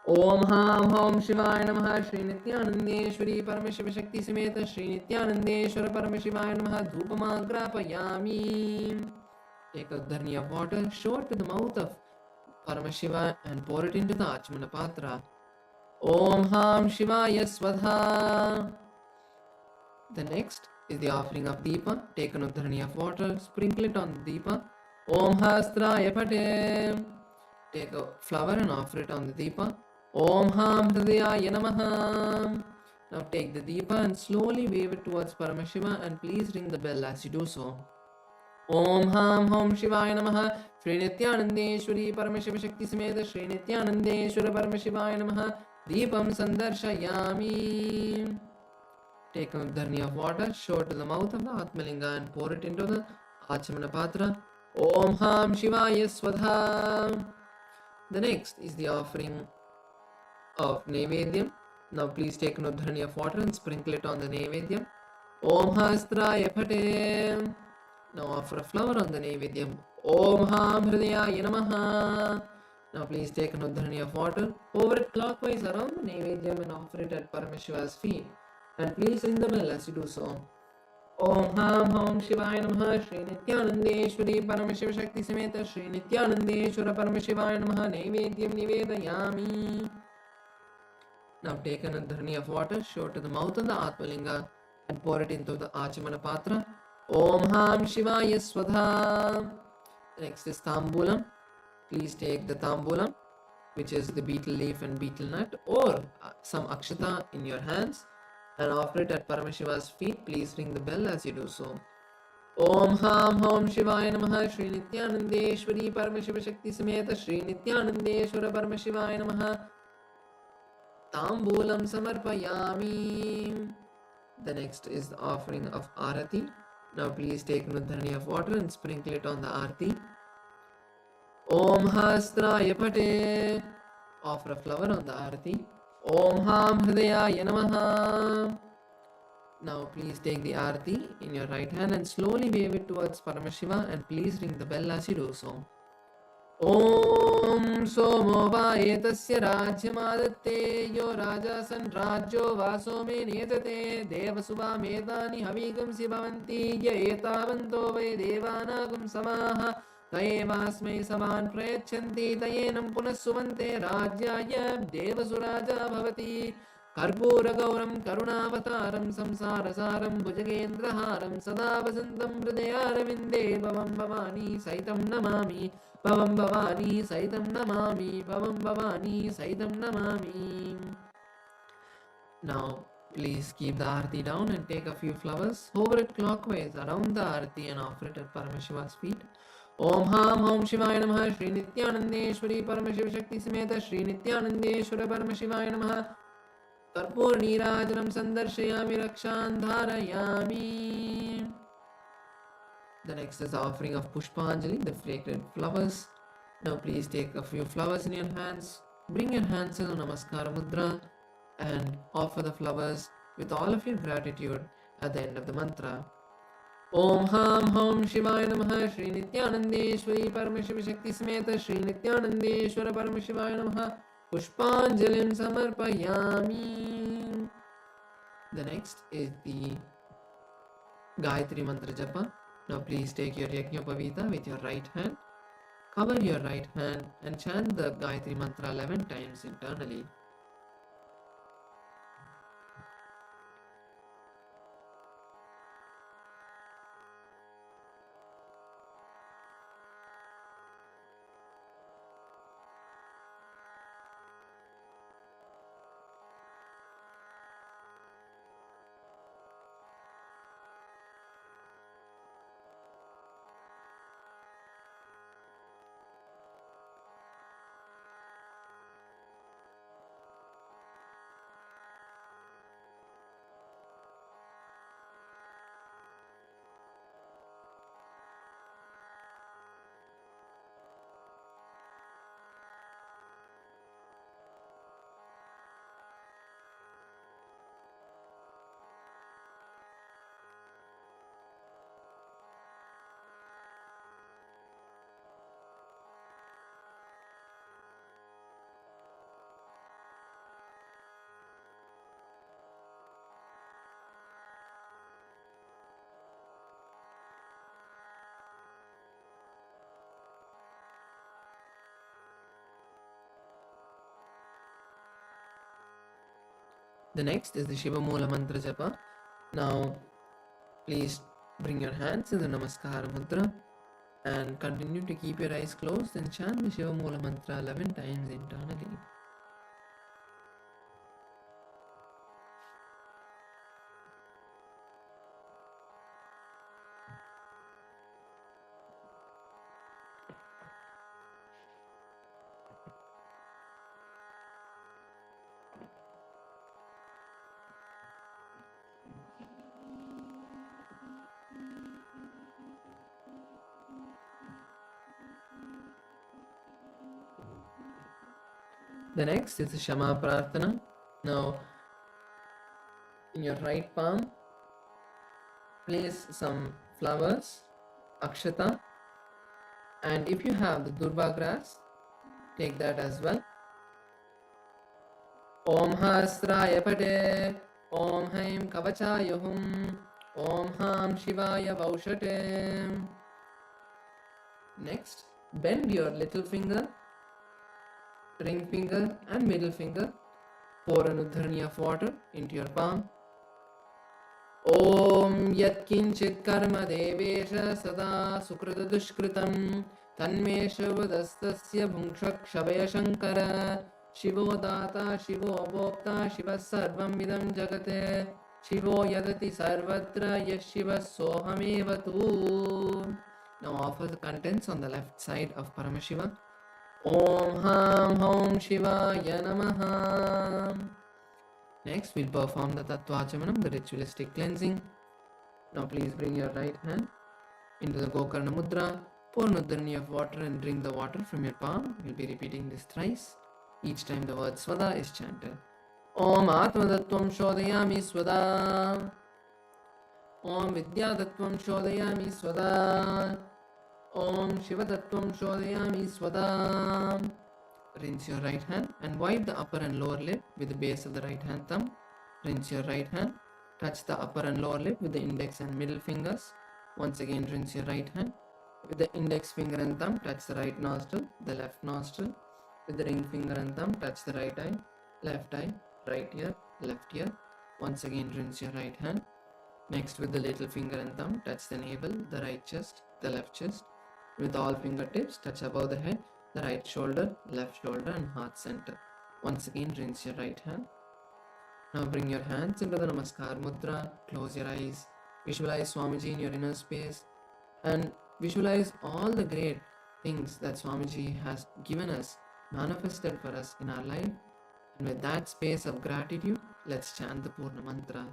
Om Ham Hom Shivaya Namaha. Shri Nithyanandeshwari Paramashiva Shakti Sameta Shri Nithyanandeshwara Paramashivaya Namaha. Dhupama Grapayami. Take a dharni of water, show it to the mouth of Paramashiva and pour it into the Achmana Patra. Om Ham Shivaya Swadha. The next is the offering of Deepa. Take an Uddharani of water, sprinkle it on the Deepa. Om Hastraya Phate. Take a flower and offer it on the Deepa. Om Ham Hridayaya Namaha. Now take the Deepa and slowly wave it towards Paramashiva and please ring the bell as you do so. Om Ham Hom Shivaya Namaha. Shri Nithyanandeshwari Paramashiva Shakti Sameta Shri Nithyanandeshwara Paramashivaya Namaha. Deepam Sandarshayami. Take a dharni of water, show it to the mouth of the Atmalinga and pour it into the Achamana Patra. Om Ham Shivaya Swadha. The next is the offering of Nevedyam. Now please take an Uddharani of water and sprinkle it on the Nevedyam. Om Hastraya Phate. Now offer a flower on the Nevedyam. Om Ham Hridayaya Namaha. Now please take an Uddharani of water, over it clockwise around the Nevedyam and offer it at Paramashiva's feet. And please ring the bell as you do so. Om Ham Hom Shivaya Namaha. Shri Nithyanandeshwari Paramashiva Shakti Sameta Shri Nithyanandeshwara Paramashivaya Namaha. Nevedyam Nivedayami. Now take an Uddharani of water, show it to the mouth of the Atmalinga and pour it into the Achamana Patra. Om Ham Shivaya Swadha. Next is Tambulam. Please take the Tambulam, which is the betel leaf and betel nut, or some Akshata in your hands and offer it at Paramashiva's feet. Please ring the bell as you do so. Om Ham Hom Shivaya Namaha. Shri Nithyanandeshwari Paramashiva Shakti Sameta Shri Nithyanandeshwara Paramashivaya Namaha. Tambulam Samarpayami. The next is the offering of Arati. Now please take Nudharani of water and sprinkle it on the Arati. Om Hastraya Pate. Offer a flower on the Arati. Om Ham Hridayaya Namaha. Now please take the Arati in your right hand and slowly wave it towards Paramashiva and please ring the bell as you do so. Om Somo Vaetasya Rajyamadatte Yo Rajasan Rajyo Vaso Me Netate Devasuva Medani Havigam Sibavanti Yetavanto Vai Devanagam Samaha Taevasme Saman Prayachanti Tayenam Punasuvante Rajyaya Devasuraja Bhavati Karpura Gauram Karunavataram Samsarasaram Bhujagendraharam Sada Vasantam Hridayaravinде Bhavam Bhavani Saitam Namami Bhavam Bhavani Saitam Namami Bhavam Bhavani Saitam Namami. Now please keep the Arati down and take a few flowers, hover it clockwise around the Arati and offer it at Paramashiva's feet. Om Ham Om Shivaya Namaha. Shri Nithyanandeshwari Paramashiva Shakti Sameta Shri Nithyanandeshwara Paramashivaya Namaha. Karpur Nirajanam Sandarshayami Rakshan Dharayami. The next is the offering of Pushpanjali, the fragrant flowers. Now please take a few flowers in your hands. Bring your hands in a Namaskara Mudra and offer the flowers with all of your gratitude at the end of the mantra. Om Ham Hom Shivaya Namaha. Shri Nithyanandeshwari Paramashiva Shakti Sameta Shri Nithyanandeshwara Paramashivaya Namaha. Pushpanjalim Samarpayami. The next is the Gayatri Mantra Japa. Now please take your Yajñopavita with your right hand, cover your right hand and chant the Gayatri Mantra 11 times internally. The next is the Shiva Mula Mantra Japa. Now please bring your hands in the Namaskara Mudra and continue to keep your eyes closed and chant the Shiva Mula Mantra 11 times internally. The next is the Shama Prarthana. Now, in your right palm, place some flowers, akshata, and if you have the durva grass, take that as well. Om Hasraya Pate, Om Haim Kavachaya Hum, Om Ham Shivaya Vaushate. Next, bend your little finger, ring finger and middle finger, pour an udharani of water into your palm. Om Yat Kinchit Karma Devesha Sada Sukrita Dushkritam Tanmesha Vadastasya Bhungshak Shabaya Shankara Shivo Data Shivo Bhokta Shiva Sarvam Vidam Jagate Shivo yadati sarvatra yashiva sohameva tu. Now offer the contents on the left side of Paramashiva. Om Ham Hom Shivaya Namaha. Next, we'll perform the Tattvachamanam, the ritualistic cleansing. Now please bring your right hand into the Gokarna Mudra. Pour Nudharani of water and drink the water from your palm. You'll be repeating this thrice. Each time the word Swada is chanted. Om Atmadattvam Shodayami Swada. Om Vidyadattvam Shodayami Swada. Om Shivadattvam Shodayami Swada. Rinse your right hand and wipe the upper and lower lip with the base of the right hand thumb. Rinse your right hand. Touch the upper and lower lip with the index and middle fingers. Once again, rinse your right hand. With the index finger and thumb, touch the right nostril, the left nostril. With the ring finger and thumb, touch the right eye, right ear, left ear. Once again, rinse your right hand. Next, with the little finger and thumb, touch the navel, the right chest, the left chest. With all fingertips, touch above the head, the right shoulder, left shoulder, and heart center. Once again, rinse your right hand. Now bring your hands into the Namaskar Mudra. Close your eyes. Visualize Swamiji in your inner space. And visualize all the great things that Swamiji has given us, manifested for us in our life. And with that space of gratitude, let's chant the Purna Mantra.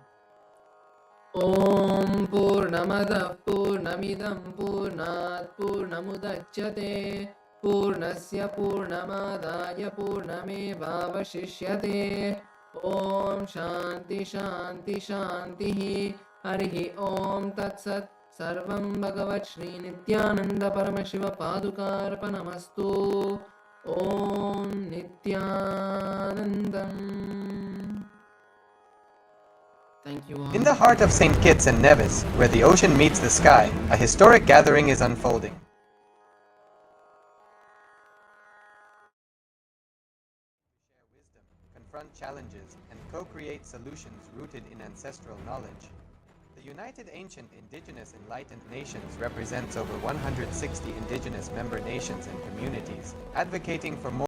Om Purnamada Purnamidam Purnat Purnamudachyate Purnasya Purnamadaya Purnamevavashishyate. Om Shanti Shanti Shanti Harihi Om Tat Sat. Sarvam Bhagavat Shri Nithyananda Paramashiva Padukarpanamastu. Om Nithyanandam. Thank you all. In the heart of St. Kitts and Nevis, where the ocean meets the sky, a historic gathering is unfolding. Share wisdom, confront challenges, and co-create solutions rooted in ancestral knowledge. The United Ancient Indigenous Enlightened Nations represents over 160 indigenous member nations and communities, advocating for more